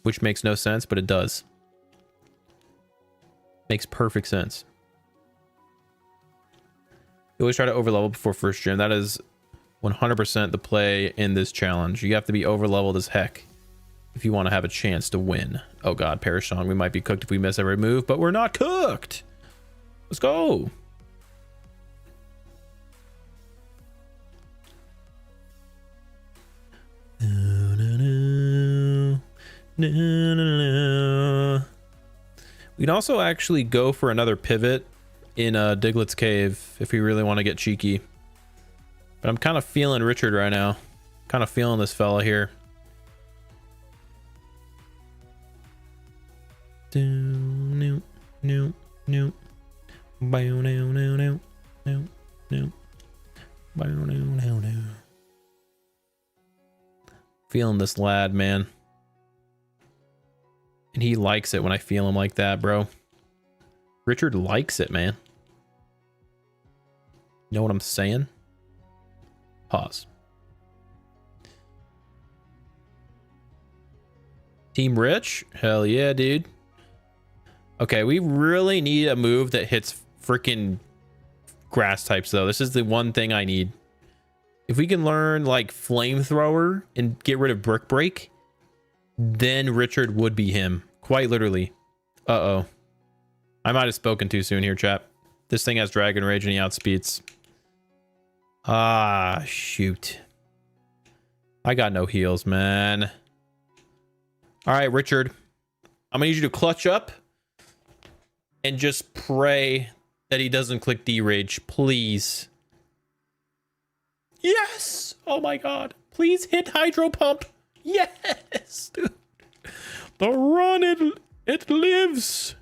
Which makes no sense, but it does. Makes perfect sense. You always try to overlevel before first gym. That is 100% the play in this challenge. You have to be overleveled as heck if you want to have a chance to win. Oh god, Parashong, we might be cooked if we miss every move, but we're not cooked. Let's go. We can also actually go for another pivot in Diglett's cave if we really want to get cheeky. But I'm kind of feeling Richard right now. Kind of feeling this fella here. No. Feeling this lad, man. And he likes it when I feel him like that, bro. Richard likes it, man. You know what I'm saying? Pause. Team Rich? Hell yeah, dude. Okay, we really need a move that hits freaking grass types, though. This is the one thing I need. If we can learn, like, Flamethrower and get rid of Brick Break, then Richard would be him. Quite literally. Uh-oh. I might have spoken too soon here, chap. This thing has Dragon Rage and he outspeeds. Ah, shoot. I got no heals, man. All right, Richard. I'm going to need you to clutch up and just pray that he doesn't click D-Rage, please. Yes! Oh my god. Please hit Hydro Pump. Yes, dude. The run, it lives.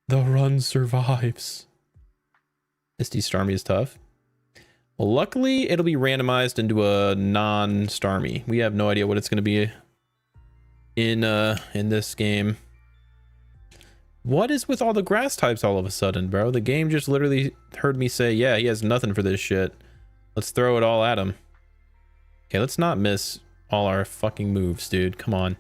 The run survives. Misty Starmie is tough. Well, luckily, it'll be randomized into a non-Starmie. We have no idea what it's going to be in this game. What is with all the grass types all of a sudden, bro? The game just literally heard me say, yeah, he has nothing for this shit. Let's throw it all at him. Okay, let's not miss all our fucking moves, dude. Come on.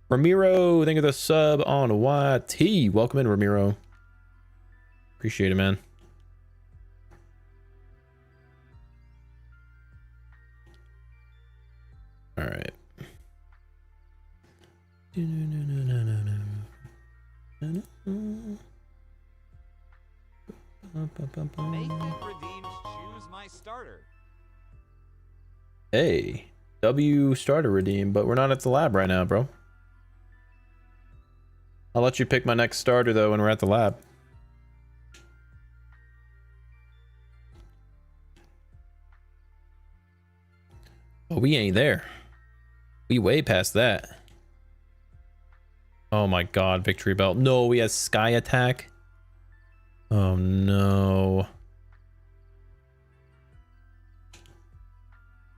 Ramiro, thank you for the sub on YT. Welcome in, Ramiro. Appreciate it, man. All right. Make it redeemed. Choose my starter. Hey, W starter redeem, but we're not at the lab right now, bro. I'll let you pick my next starter though when we're at the lab. Oh, we ain't there. We way past that. Oh my god, victory belt. No, he has sky attack. Oh no.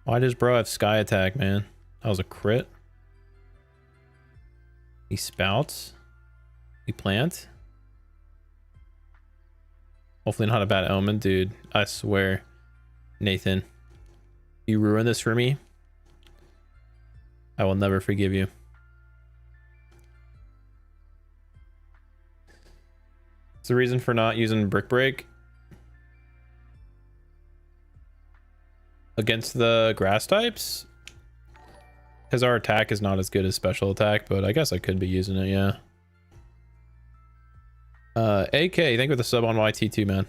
Why does bro have sky attack, man? That was a crit. He spouts. He plant. Hopefully not a bad omen, dude. I swear, Nathan, you ruin this for me. I will never forgive you. What's the reason for not using Brick Break against the grass types? Because our attack is not as good as special attack, but I guess I could be using it, yeah. AK, thank you for the sub on YT2, man.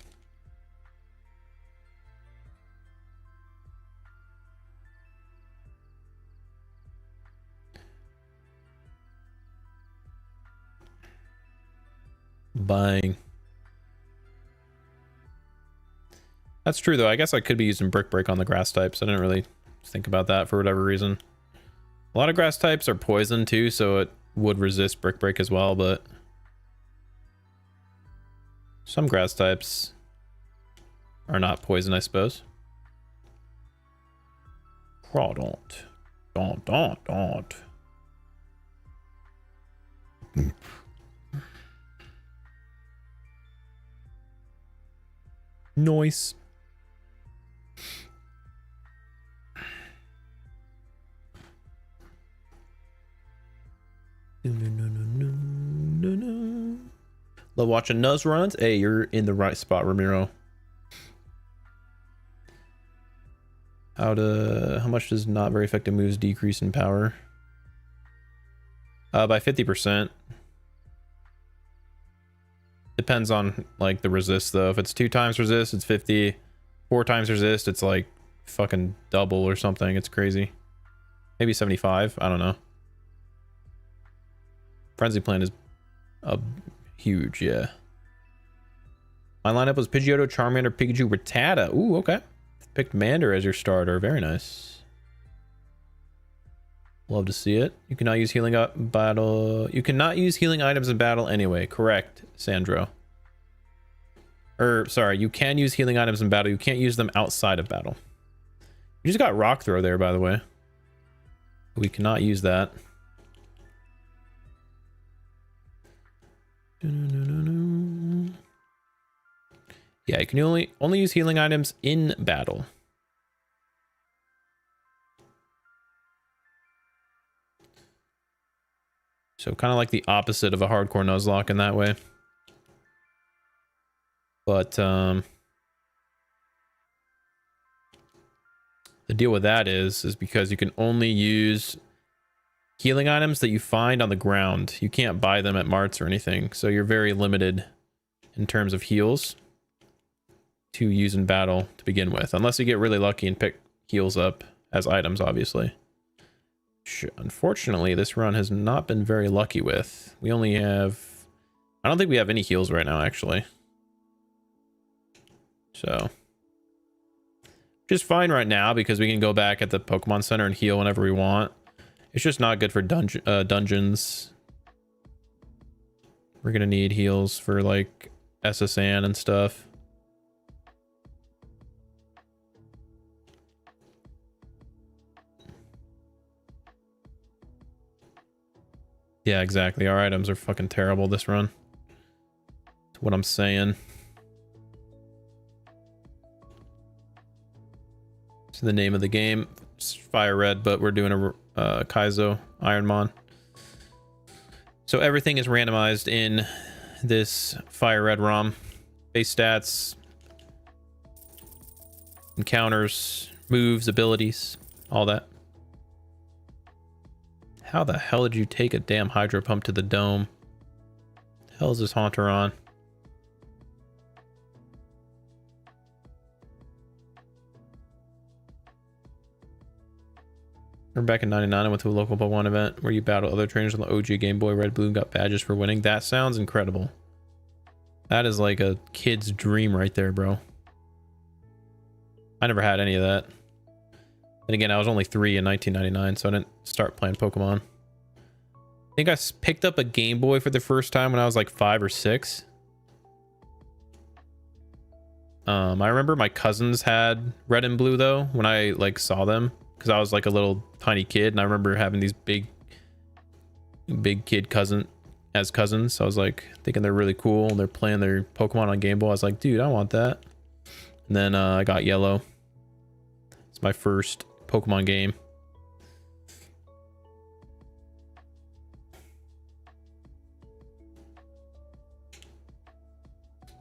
Buying. That's true, though. I guess I could be using Brick Break on the grass types. I didn't really think about that for whatever reason. A lot of grass types are poison, too, so it would resist Brick Break as well, but... some grass types are not poison, I suppose. Don't. Noise. No. Love watching Nuz runs. Hey, you're in the right spot, Ramiro. How much does not very effective moves decrease in power? By 50%. Depends on like the resist though. If it's 2 times resist, it's 50. 4 times resist, it's like fucking double or something. It's crazy. Maybe 75. I don't know. Frenzy Plant is huge, yeah. My lineup was Pidgeotto, Charmander, Pikachu, Rattata. Ooh, okay. Picked Mander as your starter. Very nice. Love to see it. You cannot use healing battle. You cannot use healing items in battle anyway. Correct, Sandro. Sorry, you can use healing items in battle. You can't use them outside of battle. You just got Rock Throw there, by the way. We cannot use that. Yeah, you can only use healing items in battle. So kind of like the opposite of a hardcore Nuzlocke in that way. But the deal with that is because you can only use healing items that you find on the ground. You can't buy them at marts or anything, so you're very limited in terms of heals to use in battle to begin with, unless you get really lucky and pick heals up as items, obviously. Which, unfortunately, this run has not been very lucky with. We only have... I don't think we have any heals right now, actually. So... just fine right now, because we can go back at the Pokemon Center and heal whenever we want. It's just not good for dungeons. We're gonna need heals for, like, SSN and stuff. Yeah, exactly. Our items are fucking terrible this run. That's what I'm saying. It's the name of the game. It's FireRed, but we're doing a Kaizo IronMON. So everything is randomized in this FireRed ROM. Base stats, encounters, moves, abilities, all that. How the hell did you take a damn hydro pump to the dome? The hell is this Haunter on? Remember back in 99, I went to a local Pokemon event where you battle other trainers on the OG Game Boy Red Blue and got badges for winning. That sounds incredible. That is like a kid's dream right there, bro. I never had any of that. And again, I was only 3 in 1999, so I didn't start playing Pokemon. I think I picked up a Game Boy for the first time when I was like 5 or 6. I remember my cousins had Red and Blue though, when I like saw them, because I was like a little tiny kid, and I remember having these big kid as cousins. So I was like thinking they're really cool. They're playing their Pokemon on Game Boy. I was like, dude, I want that. And then I got Yellow. It's my first Pokemon game.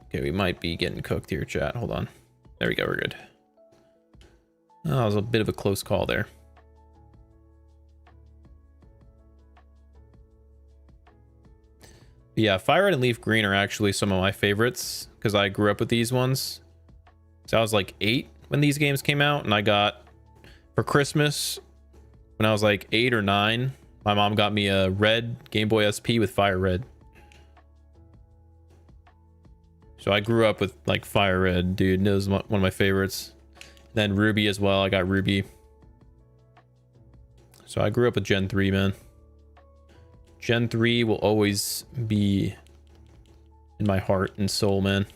Okay, we might be getting cooked here, chat. Hold on. There we go. We're good. Oh, that was a bit of a close call there. Yeah, FireRed and Leaf Green are actually some of my favorites because I grew up with these ones. So I was like 8 when these games came out, and I got for Christmas when I was like 8 or 9, my mom got me a red Game Boy SP with FireRed. So I grew up with like FireRed, dude. It was one of my favorites. Then Ruby as well. I got Ruby. So I grew up with Gen 3, man. Gen 3 will always be in my heart and soul, man.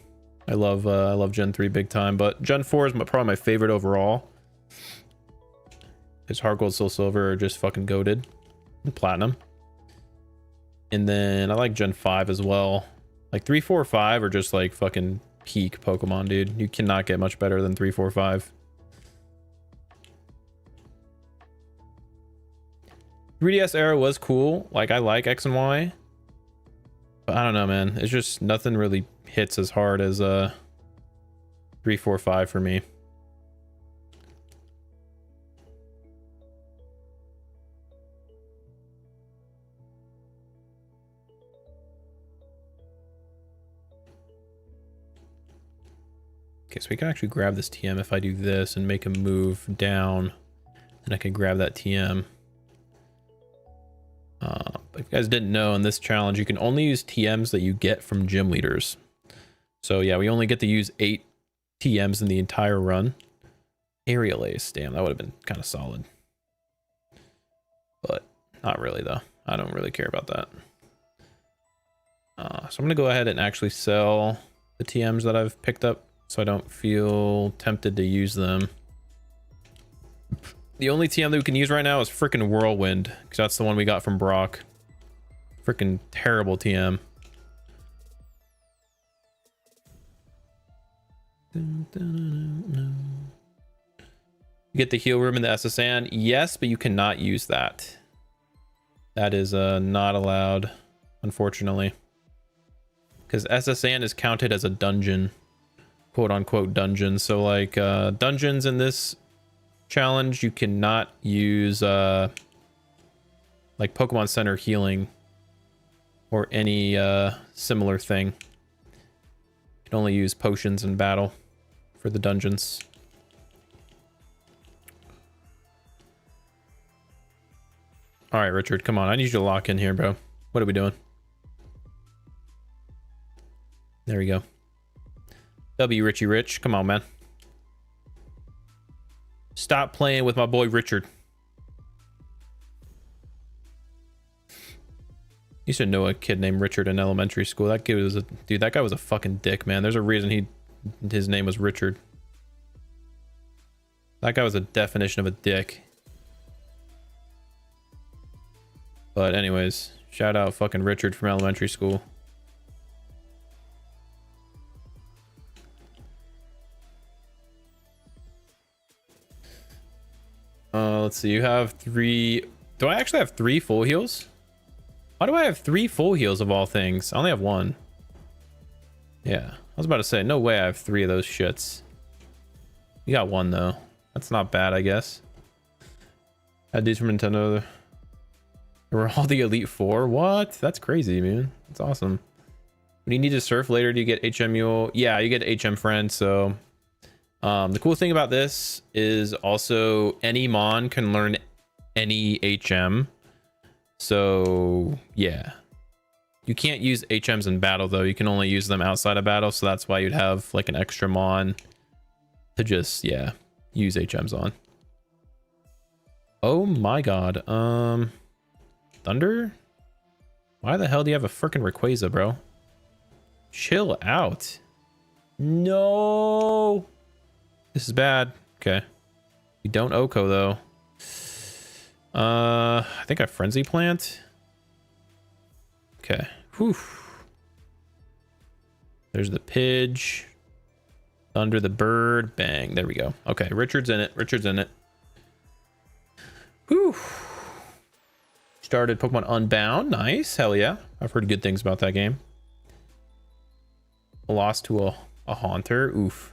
I love Gen 3 big time, but Gen 4 is probably my favorite overall. Because Heart Gold, Soul Silver are just fucking goated. And Platinum. And then I like Gen 5 as well. Like 3, 4, 5 are just like fucking peak Pokemon, dude. You cannot get much better than 3, 4, 5. 3DS era was cool. Like I like X and Y. But I don't know, man. It's just nothing really hits as hard as 3, 4, 5 for me. Okay, so we can actually grab this TM if I do this and make him move down. And I can grab that TM. If you guys didn't know, in this challenge, you can only use TMs that you get from gym leaders. So yeah, we only get to use 8 TMs in the entire run. Aerial Ace, damn, that would have been kind of solid. But not really, though. I don't really care about that. So I'm going to go ahead and actually sell the TMs that I've picked up so I don't feel tempted to use them. The only TM that we can use right now is freaking Whirlwind, because that's the one we got from Brock. Freaking terrible TM. You get the heal room in the SSN? Yes, but you cannot use that. That is not allowed, unfortunately. Because SSN is counted as a dungeon. Quote unquote dungeon. So like dungeons in this challenge, you cannot use like Pokemon Center healing or any similar thing. You can only use potions in battle for the dungeons. All right, Richard, come on. I need you to lock in here, bro. What are we doing? There we go. W Richie Rich. Come on, man. Stop playing with my boy Richard. You should know a kid named Richard in elementary school. That kid was a dude. That guy was a fucking dick, man. There's a reason his name was Richard. That guy was a definition of a dick. But anyways, shout out fucking Richard from elementary school. Let's see. You have 3. Do I actually have 3 full heals? Why do I have 3 full heals of all things? I only have 1. Yeah, I was about to say, no way I have 3 of those shits. You got 1 though. That's not bad, I guess. Had these from Nintendo. They were all the Elite 4. What? That's crazy, man. That's awesome. When you need to surf later, do you get HM Mule? Yeah, you get HM Friend. So the cool thing about this is also any Mon can learn any HM. So yeah, you can't use HMs in battle though. You can only use them outside of battle. So that's why you'd have like an extra Mon to just, yeah, use HMs on. Oh my God. Thunder? Why the hell do you have a freaking Rayquaza, bro? Chill out. No. This is bad. Okay. We don't Oko though. I think I Frenzy Plant. Okay. Whew. There's the Pidge. Thunder the Bird. Bang. There we go. Okay, Richard's in it. Richard's in it. Whew. Started Pokemon Unbound. Nice. Hell yeah. I've heard good things about that game. Lost to a Haunter. Oof.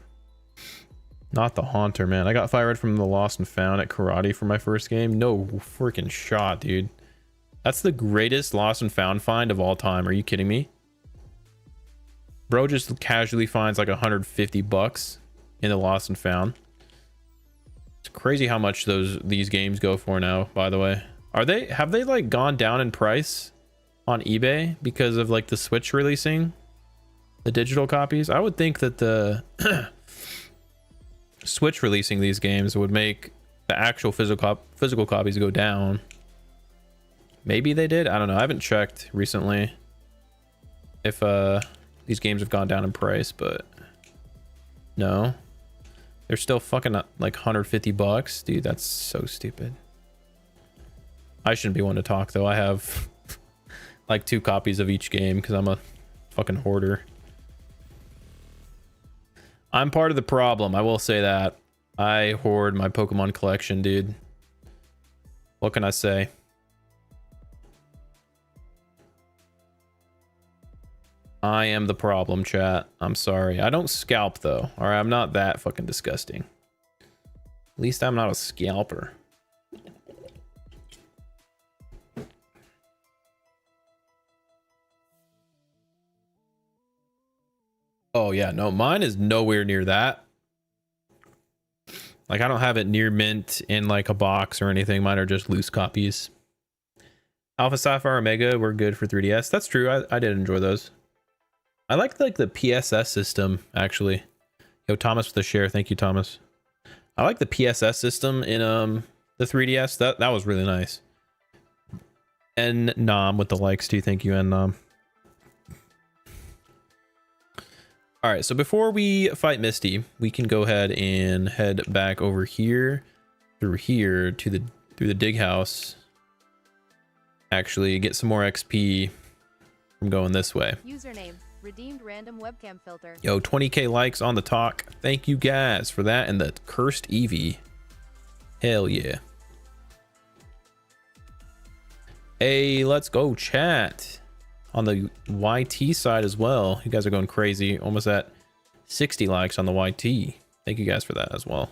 Not the Haunter, man. I got FireRed from the Lost and Found at Karate for my first game. No freaking shot, dude. That's the greatest Lost and Found find of all time. Are you kidding me? Bro just casually finds like 150 bucks in the Lost and Found. It's crazy how much these games go for now, by the way. Have they like gone down in price on eBay because of like the Switch releasing the digital copies? I would think that the Switch releasing these games would make the actual physical copies go down. Maybe they did. I don't know. I haven't checked recently if these games have gone down in price, but no, they're still fucking like 150 bucks, dude. That's so stupid. I shouldn't be one to talk though. I have like 2 copies of each game because I'm a fucking hoarder. I'm part of the problem, I will say that. I hoard my Pokemon collection, dude. What can I say? I am the problem, chat. I'm sorry. I don't scalp though. All right, I'm not that fucking disgusting. At least I'm not a scalper. Oh yeah, no, mine is nowhere near that. Like I don't have it near mint in like a box or anything. Mine are just loose copies. Alpha Sapphire Omega were good for 3DS. That's true. I did enjoy those. I like the PSS system actually. Yo, Thomas with the share. Thank you, Thomas. I like the PSS system in the 3DS. That was really nice. And Nom with the likes too. Thank you, and Nom. All right, so before we fight Misty, we can go ahead and head back over here, through here to the dig house. Actually, get some more XP from going this way. Username, redeemed random webcam filter. Yo, 20k likes on the talk. Thank you guys for that and the cursed Eevee. Hell yeah. Hey, let's go chat. On the YT side as well. You guys are going crazy. Almost at 60 likes on the YT. Thank you guys for that as well.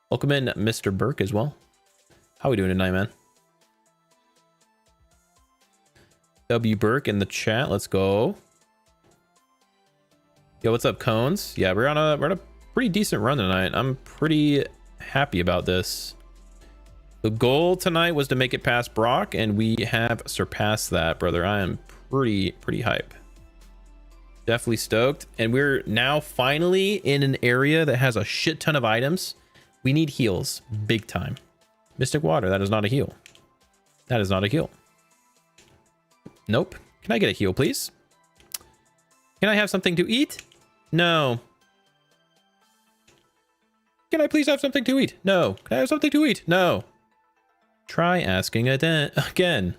Welcome in Mr. Burke as well. How we doing tonight, man? W Burke in the chat. Let's go. Yo, what's up, Cones? Yeah, we're on a pretty decent run tonight. I'm pretty happy about this. The goal tonight was to make it past Brock, and we have surpassed that, brother. I am pretty hype. Definitely stoked. And we're now finally in an area that has a shit ton of items. We need heals big time. Mystic Water, that is not a heal. That is not a heal. Nope. Can I get a heal, please? Can I have something to eat? No. Can I please have something to eat? No. Can I have something to eat? No. Try asking again.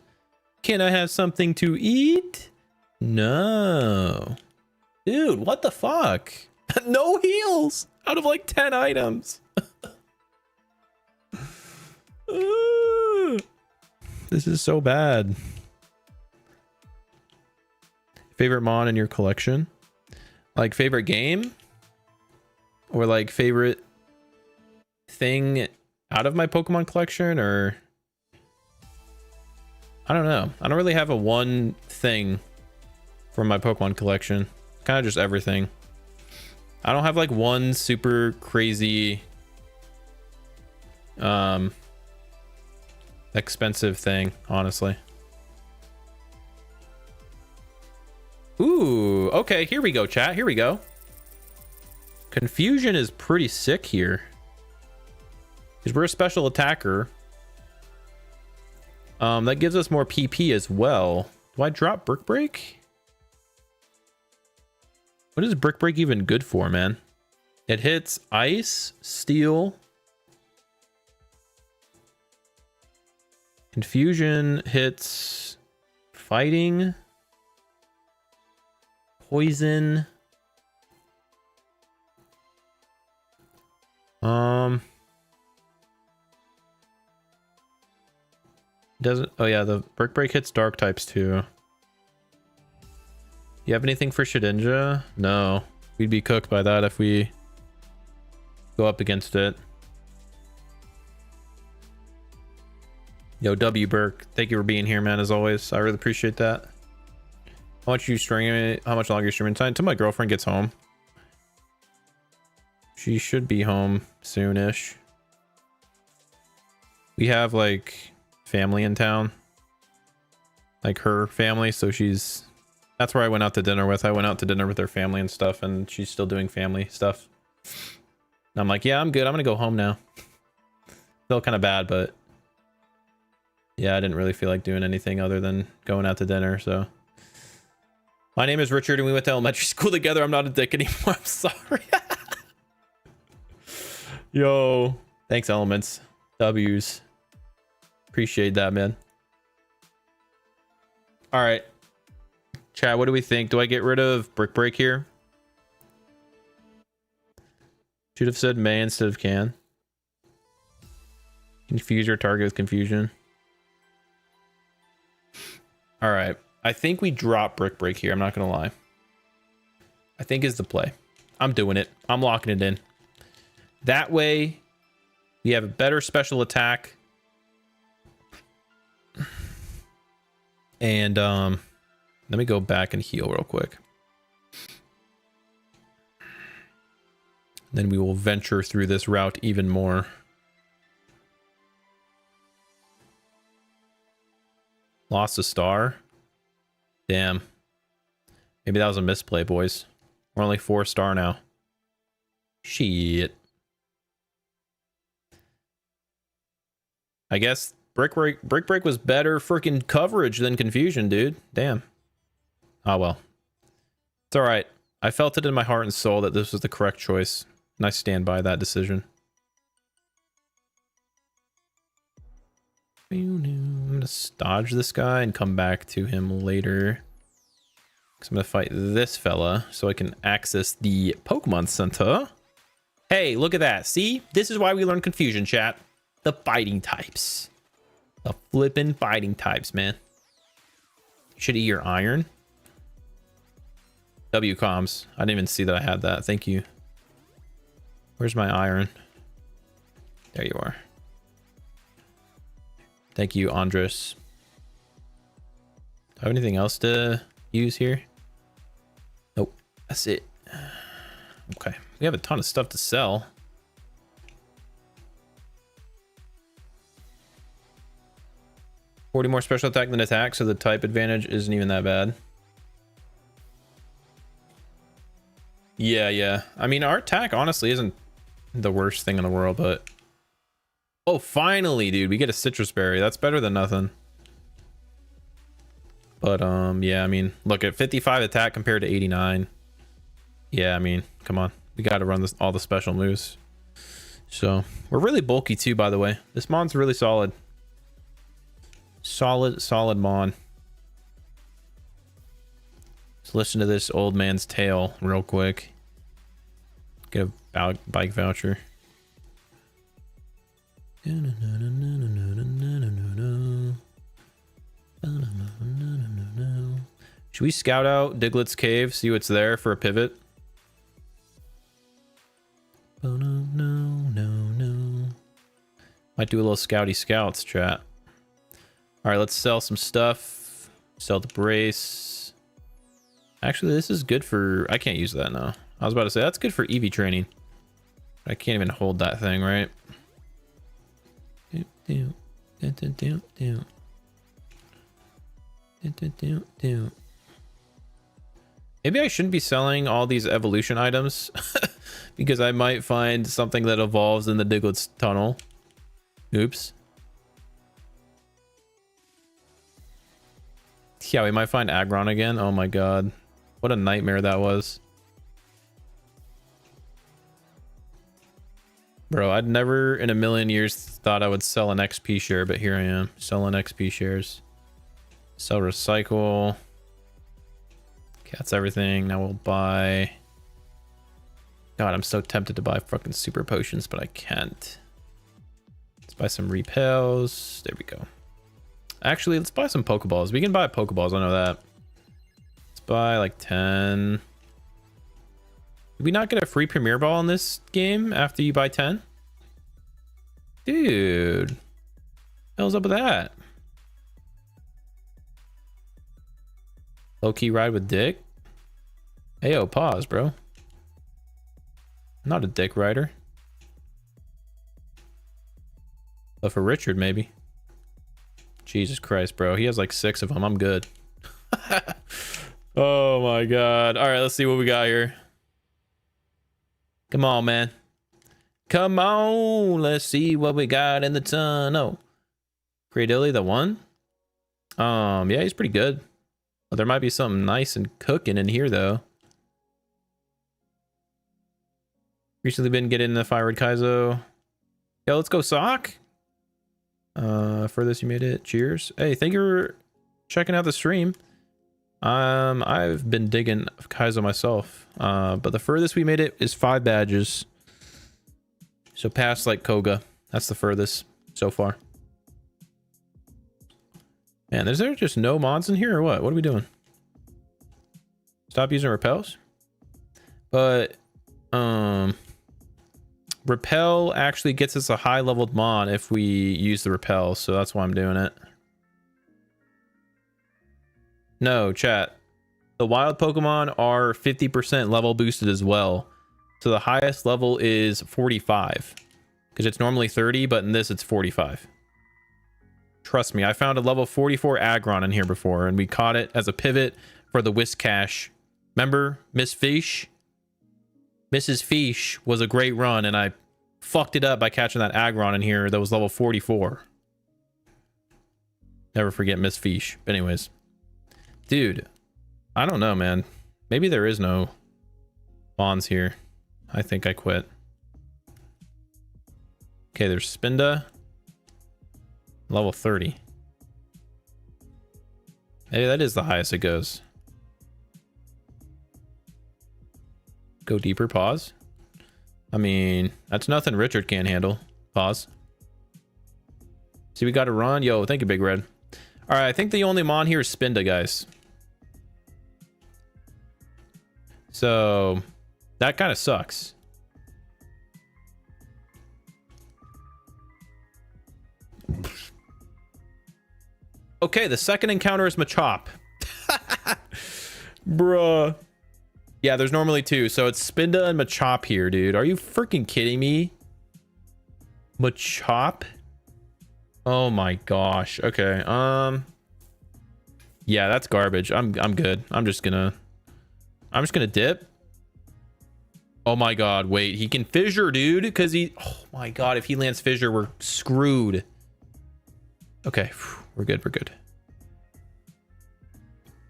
Can I have something to eat? No. Dude, what the fuck? No heals out of like 10 items. This is so bad. Favorite Mon in your collection? Like favorite game? Or like favorite thing out of my Pokemon collection? Or I don't know. I don't really have a one thing from my Pokemon collection. Kind of just everything. I don't have like one super crazy expensive thing, honestly. Ooh, okay, here we go, chat. Here we go. Confusion is pretty sick here. Because we're a special attacker. That gives us more PP as well. Do I drop Brick Break? What is Brick Break even good for, man? It hits ice, steel. Confusion hits fighting. poison. Doesn't. Oh yeah, the brick break hits dark types too. You have anything for Shedinja? No, we'd be cooked by that if we go up against it. Yo, W Burke, thank you for being here, man. As always, I really appreciate that. How much you streaming? How much longer you streaming? Until my girlfriend gets home. She should be home soonish. We have like family in town, like her family, so she's. That's where I went out to dinner with. I went out to dinner with her family and stuff, and she's still doing family stuff. And I'm like, yeah, I'm good. I'm gonna go home now. Felt kind of bad, but yeah, I didn't really feel like doing anything other than going out to dinner. So my name is Richard and we went to elementary school together. I'm not a dick anymore. I'm sorry. Yo, thanks, Elements. W's. Appreciate that, man. All right. Chat, what do we think? Do I get rid of Brick Break here? Should have said may instead of can. Confuse your target with confusion. All right. I think we drop Brick Break here. I'm not going to lie. I think is the play. I'm doing it. I'm locking it in. That way, we have a better special attack. And let me go back and heal real quick. Then we will venture through this route even more. Lost a star. Damn. Maybe that was a misplay, boys. We're only 4-star now. Shit. I guess Brick Break was better freaking coverage than confusion, dude. Damn. Oh well. It's alright. I felt it in my heart and soul that this was the correct choice. And I stand by that decision. I'm gonna dodge this guy and come back to him later. Because I'm gonna fight this fella so I can access the Pokemon Center. Hey, look at that. See? This is why we learn confusion, chat. The fighting types. The flippin' fighting types, man. You should eat your iron. W comms. I didn't even see that I had that. Thank you. Where's my iron? There you are. Thank you, Andres. Do I have anything else to use here? Nope. That's it. Okay. We have a ton of stuff to sell. $40 more special attack than attack, so the type advantage isn't even that bad. Yeah. I mean, our attack honestly isn't the worst thing in the world, but... Oh, finally, dude. We get a citrus berry. That's better than nothing. But, yeah, I mean, look at 55 attack compared to 89. Yeah, I mean, come on. We got to run this, all the special moves. So, we're really bulky too, by the way. This mon's really solid. Solid mon. Let's listen to this old man's tale real quick. Get a bike voucher. Should we scout out Diglett's cave, see what's there for a pivot? Oh no. Might do a little scouty scouts, chat. All right, let's sell some stuff. Sell the brace. Actually, this is good for... I can't use that now. I was about to say, that's good for EV training. I can't even hold that thing, right? Maybe I shouldn't be selling all these evolution items because I might find something that evolves in the Diglett's tunnel. Oops. Yeah, we might find Aggron again. Oh my god. What a nightmare that was. Bro, I'd never in a million years thought I would sell an XP share, but here I am, selling XP shares. Sell recycle. Okay, that's everything. Now we'll buy... God, I'm so tempted to buy fucking super potions, but I can't. Let's buy some repels. There we go. Actually, let's buy some Pokeballs. We can buy Pokeballs, I know that. Let's buy like 10. Did we not get a free Premier Ball in this game after you buy 10? Dude. What the hell's up with that? Low-key ride with Dick? Hey, yo, pause, bro. Not a dick rider. But for Richard, maybe. Jesus Christ, bro. He has like 6 of them. I'm good. Oh my God. All right, let's see what we got here. Come on, man. Come on. Let's see what we got in the tunnel. Cradilly, the one? Yeah, he's pretty good. Well, there might be something nice and cooking in here, though. Recently been getting the FireRed Kaizo. Yeah, let's go Sock. Furthest you made it. Cheers. Hey, thank you for checking out the stream. I've been digging Kaizo myself. But the furthest we made it is 5 badges. So past like Koga. That's the furthest so far. Man, is there just no mods in here or what? What are we doing? Stop using repels? But repel actually gets us a high leveled mod if we use the repel, so that's why I'm doing it. No, chat. The wild Pokemon are 50% level boosted as well. So the highest level is 45. Because it's normally 30, but in this it's 45. Trust me, I found a level 44 Aggron in here before, and we caught it as a pivot for the Whiscash. Remember Miss Fish? Mrs. Fish was a great run, and I fucked it up by catching that Aggron in here that was level 44. Never forget Miss Fish. But anyways. Dude, I don't know, man. Maybe there is no bonds here. I think I quit. Okay, there's Spinda. Level 30. Maybe that is the highest it goes. Go deeper, pause. I mean, that's nothing Richard can't handle. Pause. See, we got to run. Yo, thank you, Big Red. All right, I think the only mon here is Spinda, guys. So, that kind of sucks. Okay, the second encounter is Machop. Bruh. Yeah, there's normally 2, so it's Spinda and Machop here, dude. Are you freaking kidding me? Machop? Oh my gosh. Okay. Yeah, that's garbage. I'm good. I'm just gonna dip. Oh my god, wait. He can fissure, dude, because he... Oh my god, if he lands fissure, we're screwed. Okay, we're good, we're good.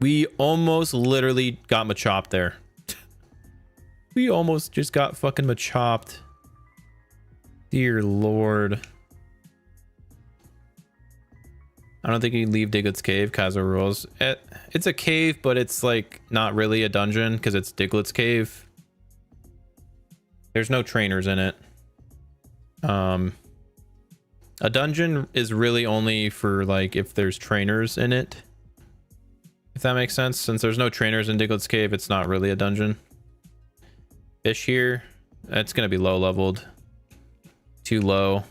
We almost literally got Machop there. We almost just got fucking Machopped. Dear lord. I don't think you can leave Diglett's cave. Kaizo rules. It's a cave, but it's like not really a dungeon because it's Diglett's cave. There's no trainers in it. A dungeon is really only for like if there's trainers in it. If that makes sense. Since there's no trainers in Diglett's cave, it's not really a dungeon. Fish here. It's gonna be low leveled. Too low.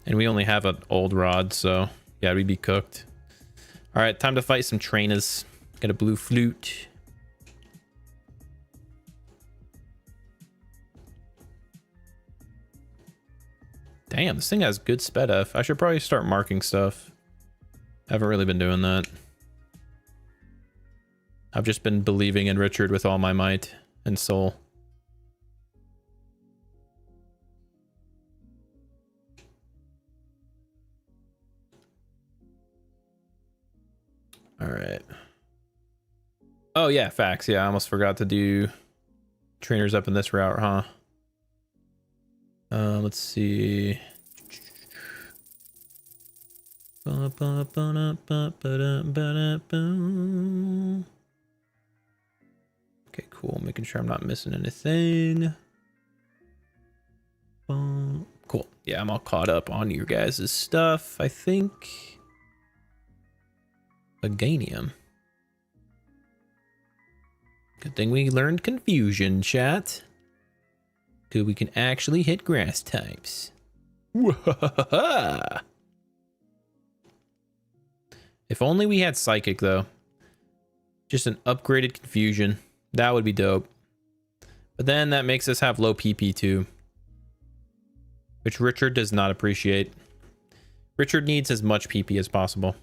And we only have an old rod, so yeah, we'd be cooked. All right, time to fight some trainers. Get a blue flute. Damn, this thing has good sped F. I should probably start marking stuff. I haven't really been doing that. I've just been believing in Richard with all my might and soul. All right. Oh yeah, facts. Yeah, I almost forgot to do trainers up in this route, huh? Let's see. Okay, cool. Making sure I'm not missing anything. Cool. Yeah, I'm all caught up on your guys' stuff, I think. Aganium. Good thing we learned confusion, chat. Good, we can actually hit grass types. If only we had psychic, though. Just an upgraded confusion. That would be dope. But then that makes us have low PP too, which Richard does not appreciate. Richard needs as much PP as possible.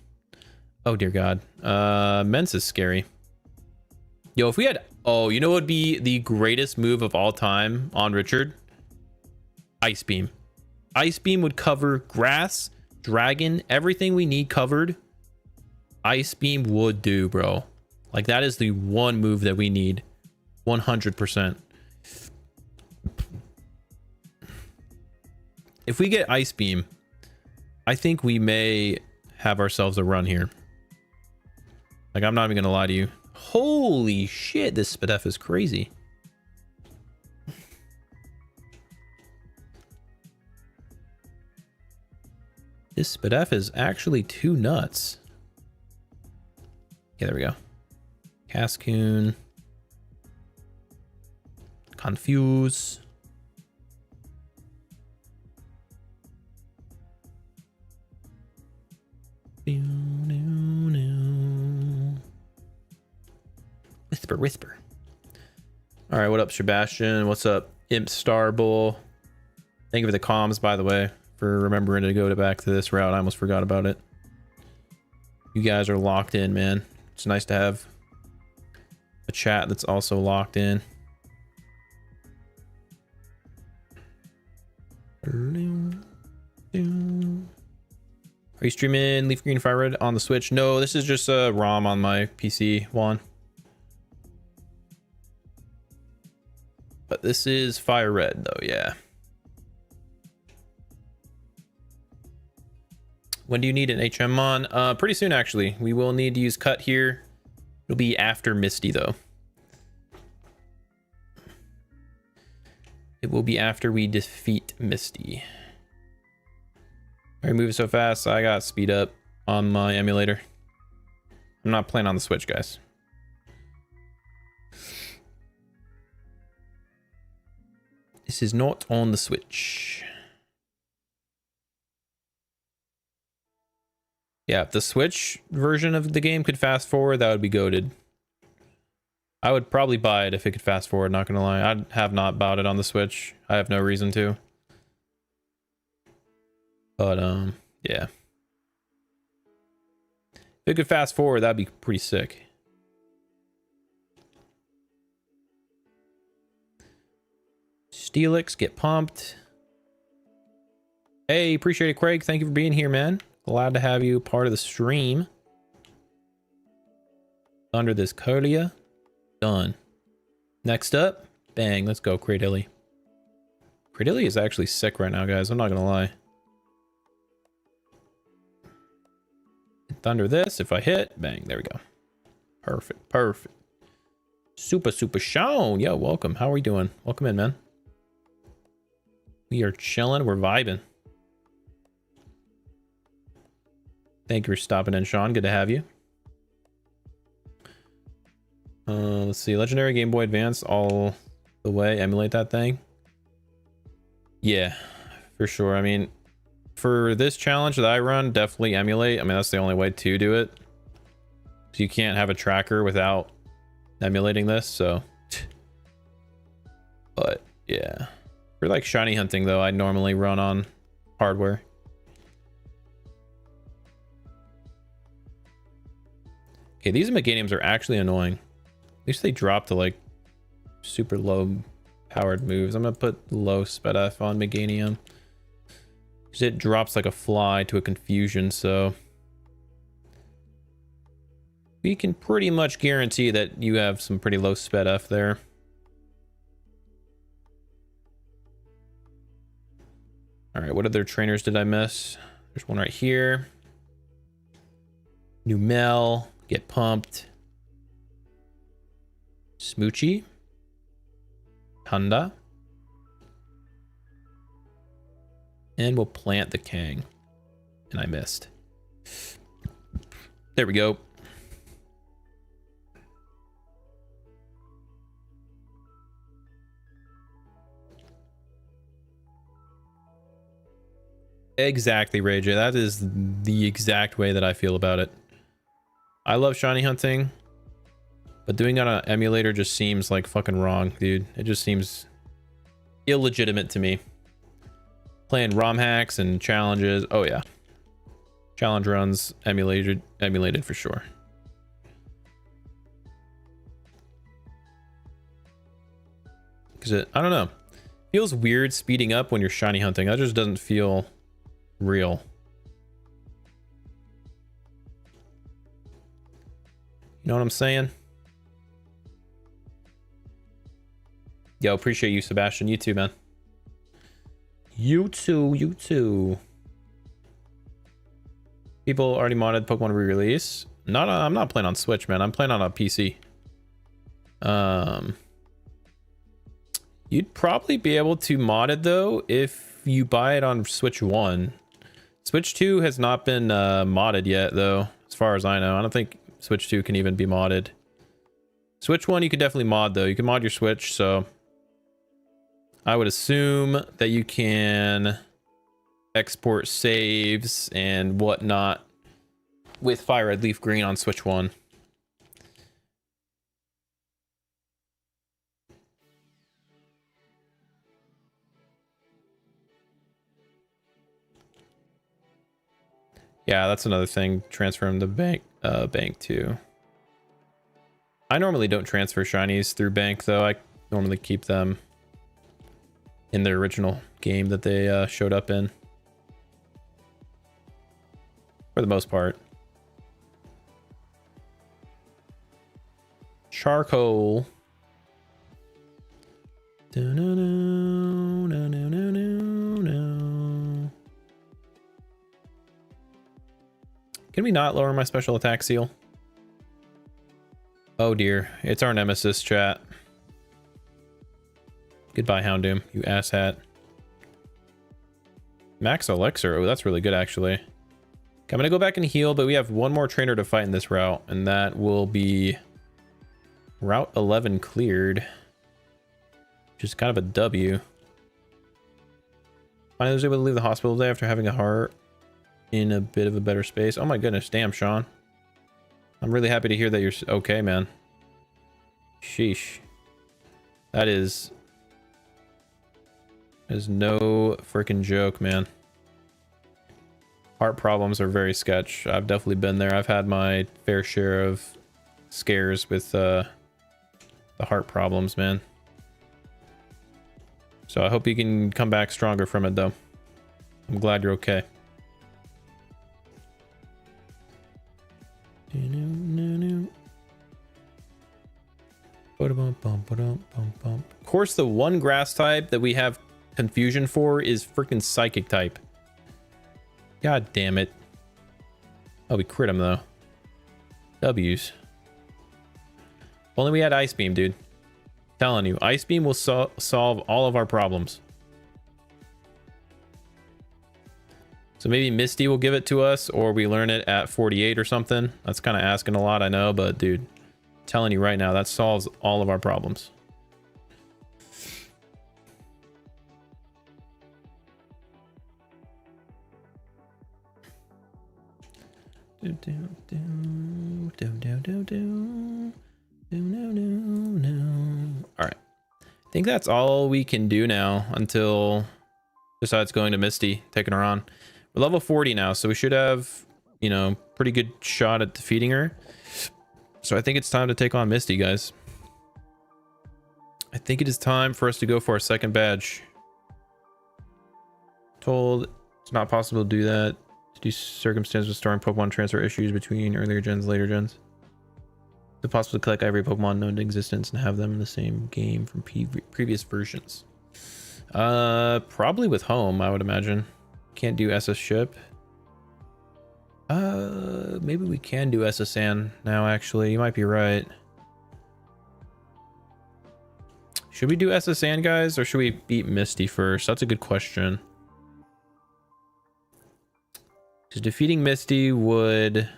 Oh dear God. Mence is scary. Yo, if we had, oh, you know what would be the greatest move of all time on Richard? Ice Beam. Ice Beam would cover grass, dragon, everything we need covered. Ice Beam would do, bro. Like, that is the one move that we need. 100%. If we get Ice Beam, I think we may have ourselves a run here. Like, I'm not even gonna lie to you. Holy shit, this Spadef is crazy. This Spadef is actually too nuts. Yeah, there we go. Cascoon. Confuse. Whisper, whisper. All right, what up, Sebastian? What's up, Imp Star Bull? Thank you for the comms, by the way, for remembering to go back to this route. I almost forgot about it. You guys are locked in, man. It's nice to have a chat that's also locked in. Are you streaming Leaf Green FireRed on the Switch? No, this is just a ROM on my PC, Juan. But this is FireRed, though, yeah. When do you need an HMMON? Pretty soon, actually. We will need to use cut here. It'll be after Misty, though. It will be after we defeat Misty. Are you moving so fast? I got speed up on my emulator. I'm not playing on the Switch, guys. This is not on the Switch. Yeah, if the Switch version of the game could fast forward, that would be goated. I would probably buy it if it could fast forward, not gonna lie. I have not bought it on the Switch. I have no reason to. But, yeah. If it could fast forward, that'd be pretty sick. Steelix, get pumped. Hey, appreciate it, Craig. Thank you for being here, man. Glad to have you part of the stream. Under this Colia. Done. Next up, bang, let's go, Cradilly. Cradilly is actually sick right now, guys. I'm not gonna lie. Thunder this. If I hit, bang, there we go. Perfect, perfect. Super, super Sean. Yo, welcome. How are we doing? Welcome in, man. We are chilling. We're vibing. Thank you for stopping in, Sean. Good to have you. Let's see. Legendary Game Boy Advance all the way. Emulate that thing. Yeah, for sure. I mean, for this challenge that I run, definitely emulate. I mean, that's the only way to do it. So you can't have a tracker without emulating this, so. But, yeah. For like shiny hunting, though, I normally run on hardware. Okay, these Meganiums are actually annoying. At least they drop to like super low powered moves. I'm gonna put low sped F on Meganium. Because it drops like a fly to a confusion, so we can pretty much guarantee that you have some pretty low sped F there. Alright, what other trainers did I miss? There's one right here. Numel, get pumped. Smoochie. Tunda. And we'll plant the Kang. And I missed. There we go. Exactly, Ray J. That is the exact way that I feel about it. I love shiny hunting, but doing it on an emulator just seems like fucking wrong, dude. It just seems illegitimate to me. Playing ROM hacks and challenges. Oh yeah. Challenge runs emulated for sure. Because I don't know. Feels weird speeding up when you're shiny hunting. That just doesn't feel real. You know what I'm saying? Yo, appreciate you, Sebastian. You too, man. You too, you too. People already modded Pokemon re-release. I'm not playing on Switch, man. I'm playing on a PC. You'd probably be able to mod it though if you buy it on Switch 1. Switch 2 has not been modded yet though, as far as I know. I don't think Switch 2 can even be modded. Switch 1 you could definitely mod though. You can mod your Switch, so I would assume that you can export saves and whatnot with FireRed Leaf Green on Switch 1. Yeah, that's another thing. Transfer them to bank too. I normally don't transfer shinies through bank though. I normally keep them in their original game that they showed up in. For the most part. Charcoal. Can we not lower my special attack seal? Oh dear, it's our nemesis, chat. Goodbye, Houndoom, you asshat. Max Elixir, oh that's really good actually. Okay, I'm gonna go back and heal, but we have one more trainer to fight in this route, and that will be Route 11 cleared. Which is kind of a W. Finally was able to leave the hospital today after having a heart in a bit of a better space. Oh my goodness, damn, Sean. I'm really happy to hear that you're okay, man. Sheesh. That is no freaking joke, man. Heart problems are very sketch. I've definitely been there. I've had my fair share of scares with the heart problems, man. So I hope you can come back stronger from it, though. I'm glad you're okay. Of course, the one grass type that we have confusion for is freaking psychic type. God damn it. Oh, we crit him though. W's. If only we had Ice Beam, dude. Telling you, Ice Beam will solve all of our problems. So maybe Misty will give it to us, or we learn it at 48 or something. That's kind of asking a lot, I know, but dude, telling you right now, that solves all of our problems. All right, I think that's all we can do now until, besides going to Misty, taking her on. We're level 40 now, so we should have, you know, pretty good shot at defeating her. So I think it's time to take on Misty, guys. I think it is time for us to go for our second badge. Told it's not possible to do that due to circumstances with storing Pokemon transfer issues between earlier gens and later gens. Is it possible to collect every Pokemon known to existence and have them in the same game from previous versions? Probably with home, I would imagine. Can't do SS ship. Maybe we can do SSN now, actually. You might be right. Should we do SSN, guys, or should we beat Misty first? That's a good question. Because defeating Misty would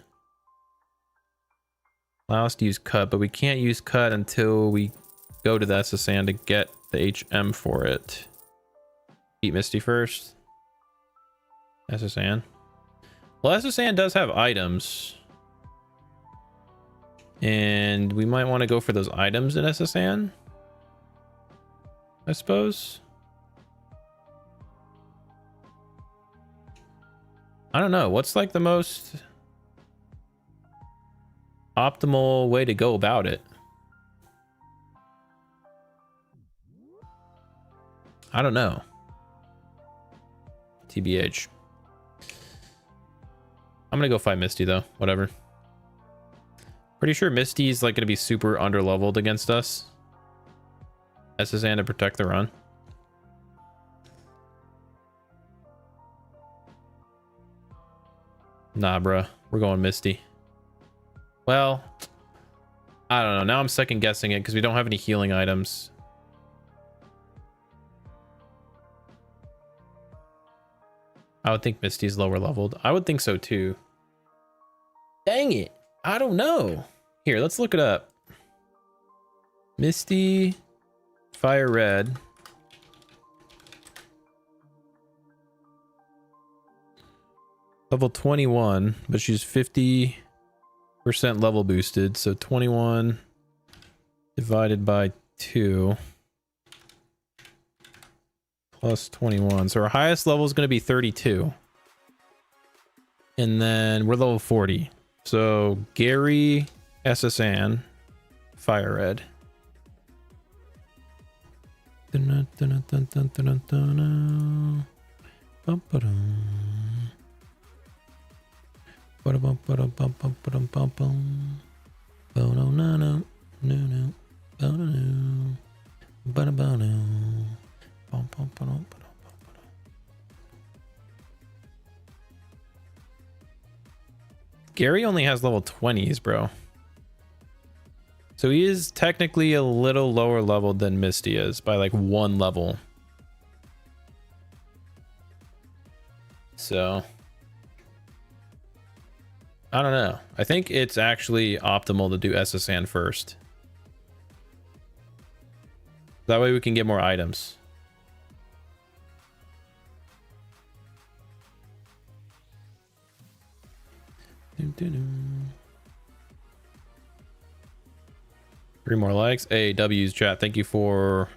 allow us to use cut, but we can't use cut until we go to the SSN to get the HM for it. Beat Misty first. SSN. Well, SSN does have items. And we might want to go for those items in SSN, I suppose. I don't know. What's like the most optimal way to go about it? I don't know. TBH. I'm gonna go fight Misty though. Whatever. Pretty sure Misty's like gonna be super under-leveled against us. SSN to protect the run. Nah, bruh. We're going Misty. Well, I don't know. Now I'm second guessing it because we don't have any healing items. I would think Misty's lower leveled. I would think so too. Dang it. I don't know. Here, let's look it up. Misty, FireRed. Level 21, but she's 50% level boosted. So 21 divided by 2 plus 21. So our highest level is going to be 32. And then we're level 40. So Gary, SSN, FireRed. Gary only has level 20s, bro. So he is technically a little lower level than Misty is by like 1 level. So I don't know. I think it's actually optimal to do SSN first. That way we can get more items. Three more likes. Hey, W's chat. Thank you for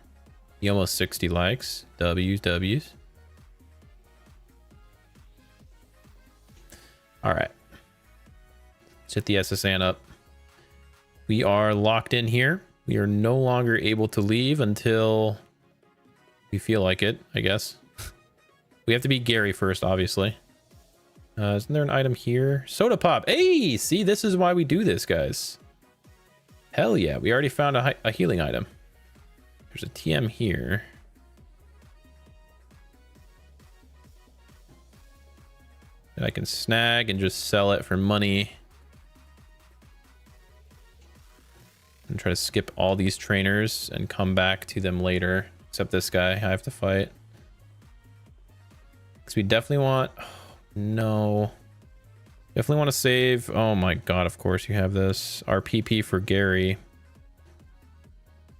the almost 60 likes. W's. All right. Let's hit the SSN up. We are locked in here. We are no longer able to leave until we feel like it, I guess. We have to beat Gary first, obviously. Isn't there an item here? Soda pop. Hey, see, this is why we do this, guys. Hell yeah, we already found a healing item. There's a TM here. That I can snag and just sell it for money. And try to skip all these trainers and come back to them later. Except this guy I have to fight. Because we definitely want... Oh, no. Definitely want to save... Oh my god, of course you have this. Our PP for Gary.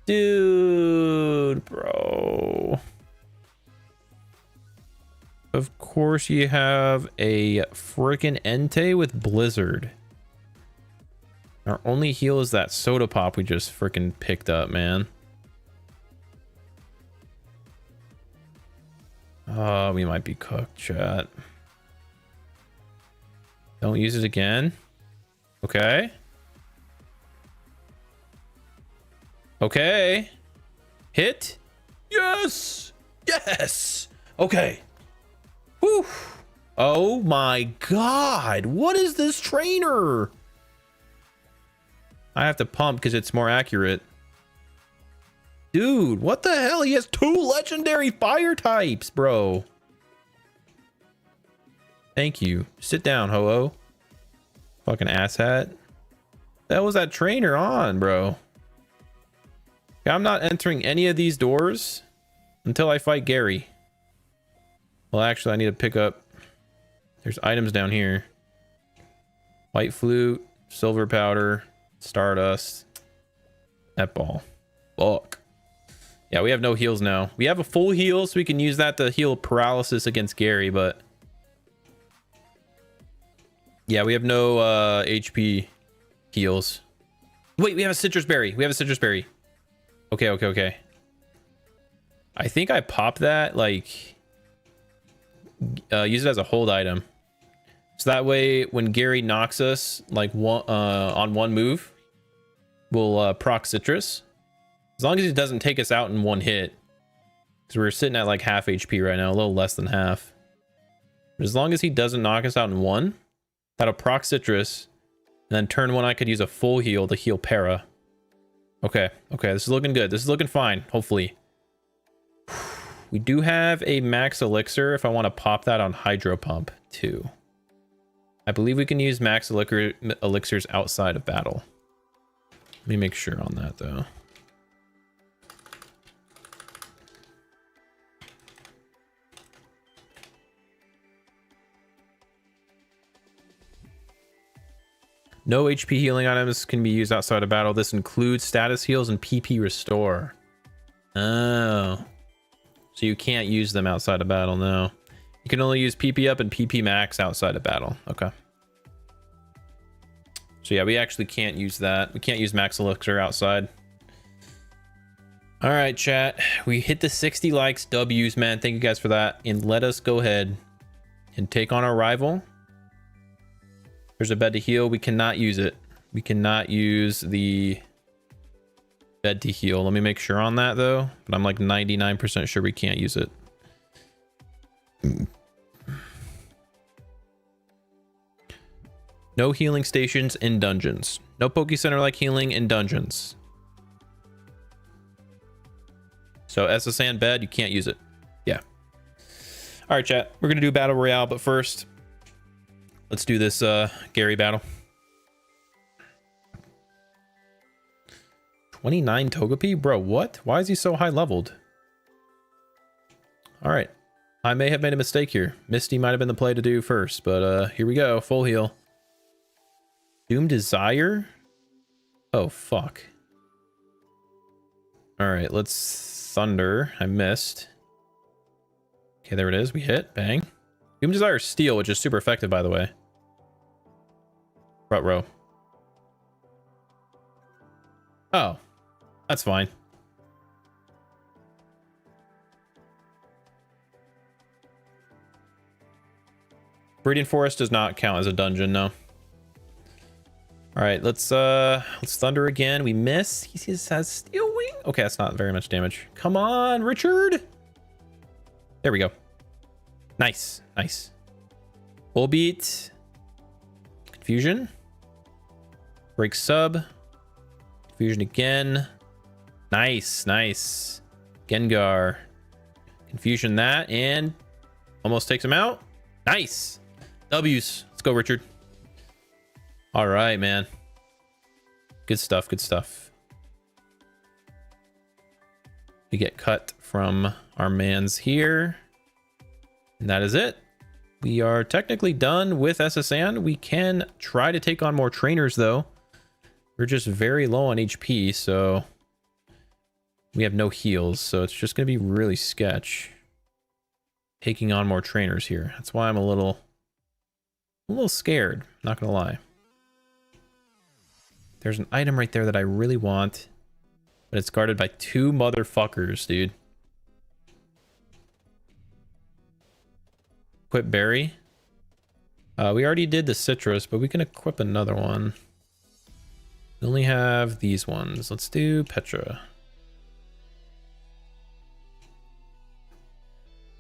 Dude, bro. Of course you have a freaking Entei with Blizzard. Our only heal is that soda pop we just freaking picked up, man. Oh, we might be cooked, chat. Don't use it again. Okay. Okay. Hit. Yes. Yes. Okay. Whew. Oh my god. What is this trainer? I have to pump because it's more accurate. Dude, what the hell? He has 2 legendary fire types, bro. Thank you. Sit down, ho-oh. Fucking asshat. The hell was that trainer on, bro? I'm not entering any of these doors until I fight Gary. Well, actually, I need to pick up... There's items down here. White flute, silver powder, stardust, net ball. Fuck. Yeah, we have no heals now. We have a full heal, so we can use that to heal paralysis against Gary, but... Yeah, we have no HP heals. Wait, we have a citrus berry. We have a citrus berry. Okay, okay, okay. I think I popped that, like... use it as a hold item. So that way, when Gary knocks us, like, on one move, we'll proc citrus. As long as he doesn't take us out in one hit. Because we're sitting at, like, half HP right now. A little less than half. But as long as he doesn't knock us out in one, that'll proc citrus. And then turn one, I could use a full heal to heal para. Okay, okay, this is looking good. This is looking fine, hopefully. We do have a max elixir if I want to pop that on hydro pump too. I believe we can use max elixirs outside of battle. Let me make sure on that though. No HP healing items can be used outside of battle. This includes status heals and PP restore. Oh. So you can't use them outside of battle, no. You can only use PP up and PP max outside of battle. Okay. So yeah, we actually can't use that. We can't use max elixir outside. All right, chat. We hit the 60 likes, W's, man. Thank you guys for that. And let us go ahead and take on our rival. There's a bed to heal. We cannot use it. We cannot use the bed to heal. Let me make sure on that though. But I'm like 99% sure we can't use it. No healing stations in dungeons. No Poke Center like healing in dungeons. So SSN bed, you can't use it. Yeah. All right, chat. We're gonna do battle royale, but first, let's do this Gary battle. 29 Togepi? Bro, what? Why is he so high leveled? All right. I may have made a mistake here. Misty might have been the play to do first, but here we go. Full heal. Doom Desire? Oh, fuck. All right, let's Thunder. I missed. Okay, there it is. We hit. Bang. Doom Desire Steel, which is super effective, by the way. Front row. Oh, that's fine. Breeding Forest does not count as a dungeon, no. All right, let's Thunder again. We miss. He has Steel Wing. Okay, that's not very much damage. Come on, Richard. There we go. Nice, nice. Full beat. Confusion. Break sub. Confusion again. Nice, nice. Gengar. Confusion that, and almost takes him out. Nice. W's. Let's go, Richard. All right, man. Good stuff, good stuff. We get cut from our mans here. And that is it. We are technically done with SSN. We can try to take on more trainers, though. We're just very low on HP, so we have no heals. So it's just going to be really sketch taking on more trainers here. That's why I'm a little scared, not going to lie. There's an item right there that I really want, but it's guarded by two motherfuckers, dude. Equip berry. We already did the citrus, but we can equip another one. We only have these ones. Let's do Petra.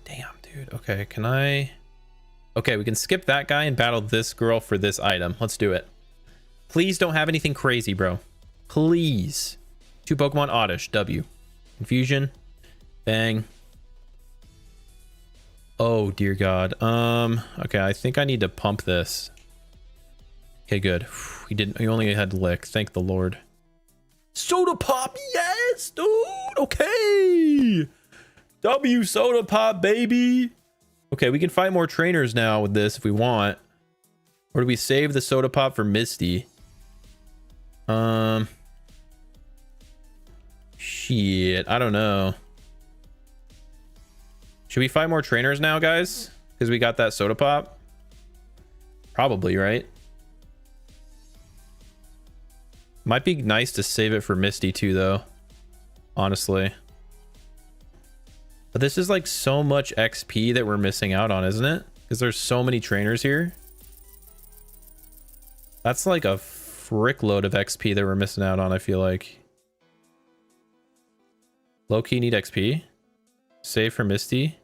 Damn, dude. Okay, can I... Okay, we can skip that guy and battle this girl for this item. Let's do it. Please don't have anything crazy, bro. Please. 2 Pokemon Oddish. W. Confusion. Bang. Oh, dear God. Okay, I think I need to pump this. Okay, good. He only had Lick. Thank the Lord. Soda Pop, yes! Yes, dude. Okay. W soda pop, baby. Okay, we can fight more trainers now with this if we want. Or do we save the soda pop for Misty? Shit, I don't know. Should we fight more trainers now, guys? Because we got that soda pop? Probably, right? Might be nice to save it for Misty too, though. Honestly. But this is like so much XP that we're missing out on, isn't it? Because there's so many trainers here. That's like a frick load of XP that we're missing out on, I feel like. Low-key need XP. Save for Misty.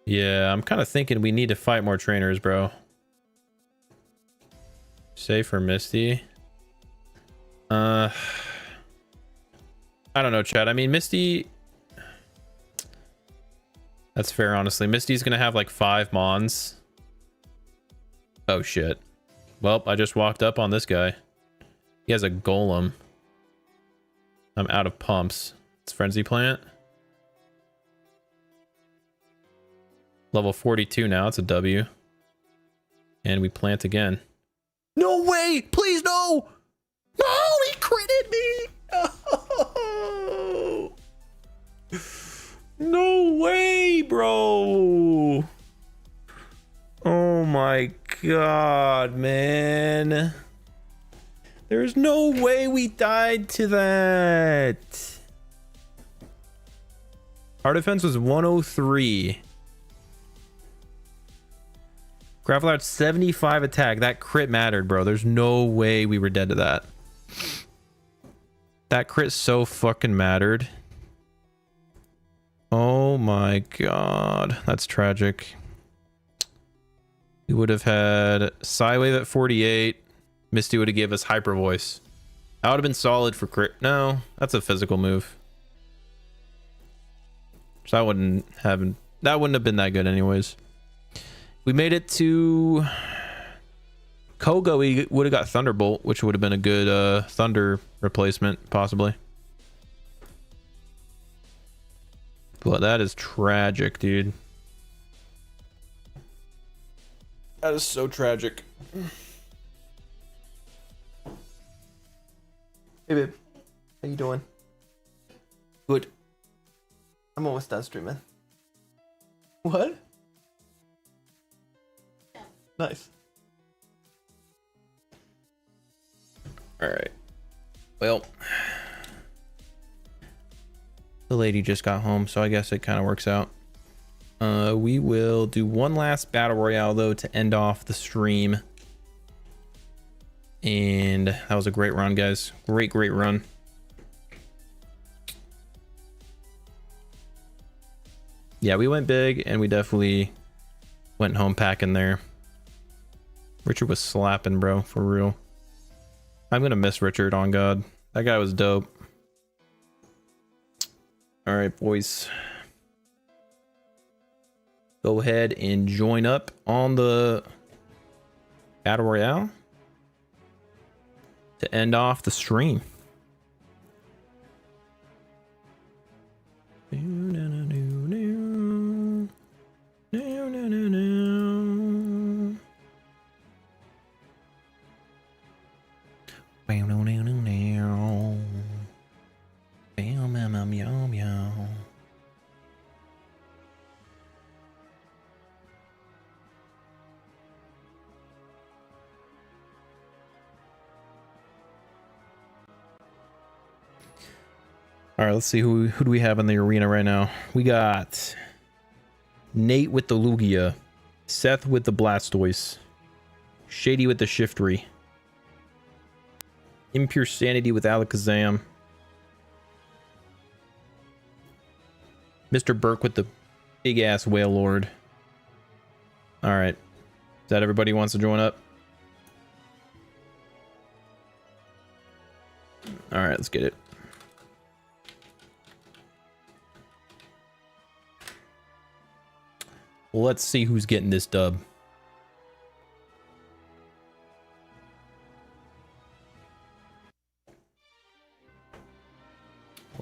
Yeah, I'm kind of thinking we need to fight more trainers, bro. Save for Misty. I don't know, Chad. I mean, Misty... That's fair, honestly. Misty's gonna have like 5 Mons. Oh, shit. Well, I just walked up on this guy. He has a golem. I'm out of pumps. It's Frenzy Plant. Level 42 now. It's a W. And we plant again. No way! Please, no! No! He critted me! Oh. No way, bro! Oh my god, man. There's no way we died to that. Our defense was 103. Gravel out 75 attack. That crit mattered, bro. There's no way we were dead to that. That crit so fucking mattered. Oh my god. That's tragic. We would have had Psywave at 48. Misty would have gave us Hyper Voice. That would have been solid for crit. No, that's a physical move. So that wouldn't have been that good anyways. We made it to Koga. We would have got Thunderbolt, which would have been a good Thunder replacement, possibly. But that is tragic, dude. That is so tragic. Hey, babe. How you doing? Good. I'm almost done streaming. What? Nice. All right. Well, the lady just got home, so I guess it kind of works out. We will do one last battle royale though to end off the stream. And that was a great run, guys. Great run. Yeah, we went big and we definitely went home packing there. Richard was slapping, bro, for real. I'm gonna miss Richard, on God. That guy was dope. All right, boys. Go ahead and join up on the Battle Royale to end off the stream. All right, let's see who do we have in the arena right now. We got Nate with the Lugia, Seth with the Blastoise, Shady with the Shiftry, Impure Sanity with Alakazam, Mr. Burke with the big ass Whale Lord. All right, is that everybody who wants to join up? All right, let's get it. Let's see who's getting this dub.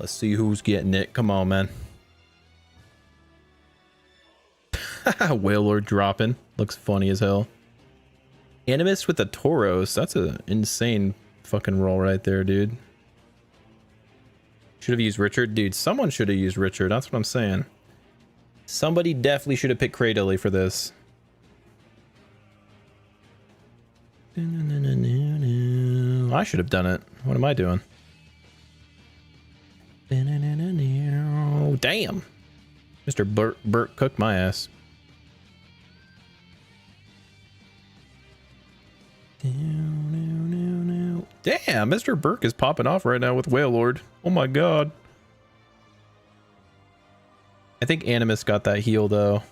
Let's see who's getting it. Come on, man. Whalelord dropping. Looks funny as hell. Animus with the Tauros. That's an insane fucking roll right there, dude. Should have used Richard. Dude, someone should have used Richard. That's what I'm saying. Somebody definitely should have picked Cradily for this. I should have done it. What am I doing? Damn. Mr. Burt cooked my ass. Damn, Mr. Burke is popping off right now with Whalelord. Oh my god. I think Animus got that heal though.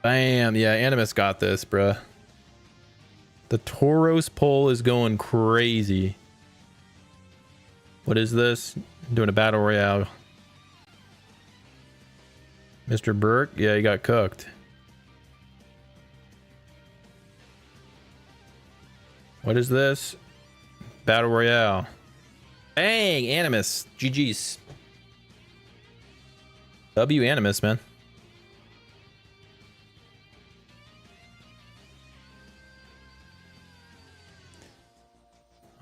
Bam, yeah, Animus got this, bruh. The Tauros poll is going crazy. What is this? Doing a battle royale. Mr. Burke, yeah, he got cooked. What is this? Battle royale. Bang, Animus. GG's. W Animus, man.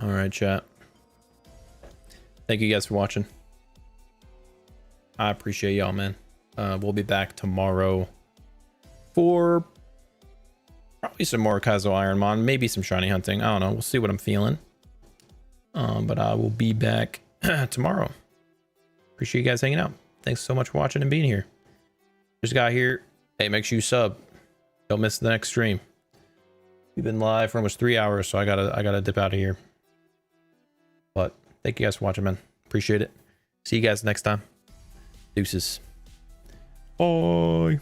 All right, chat. Thank you guys for watching. I appreciate y'all, man. We'll be back tomorrow for probably some more Kaizo IronMON, maybe some shiny hunting. I don't know. We'll see what I'm feeling. But I will be back tomorrow. Appreciate you guys hanging out. Thanks so much for watching and being here. Just got here. Hey, make sure you sub. Don't miss the next stream. We've been live for almost 3 hours, so I gotta dip out of here. But thank you guys for watching, man. Appreciate it. See you guys next time. Deuces. Bye.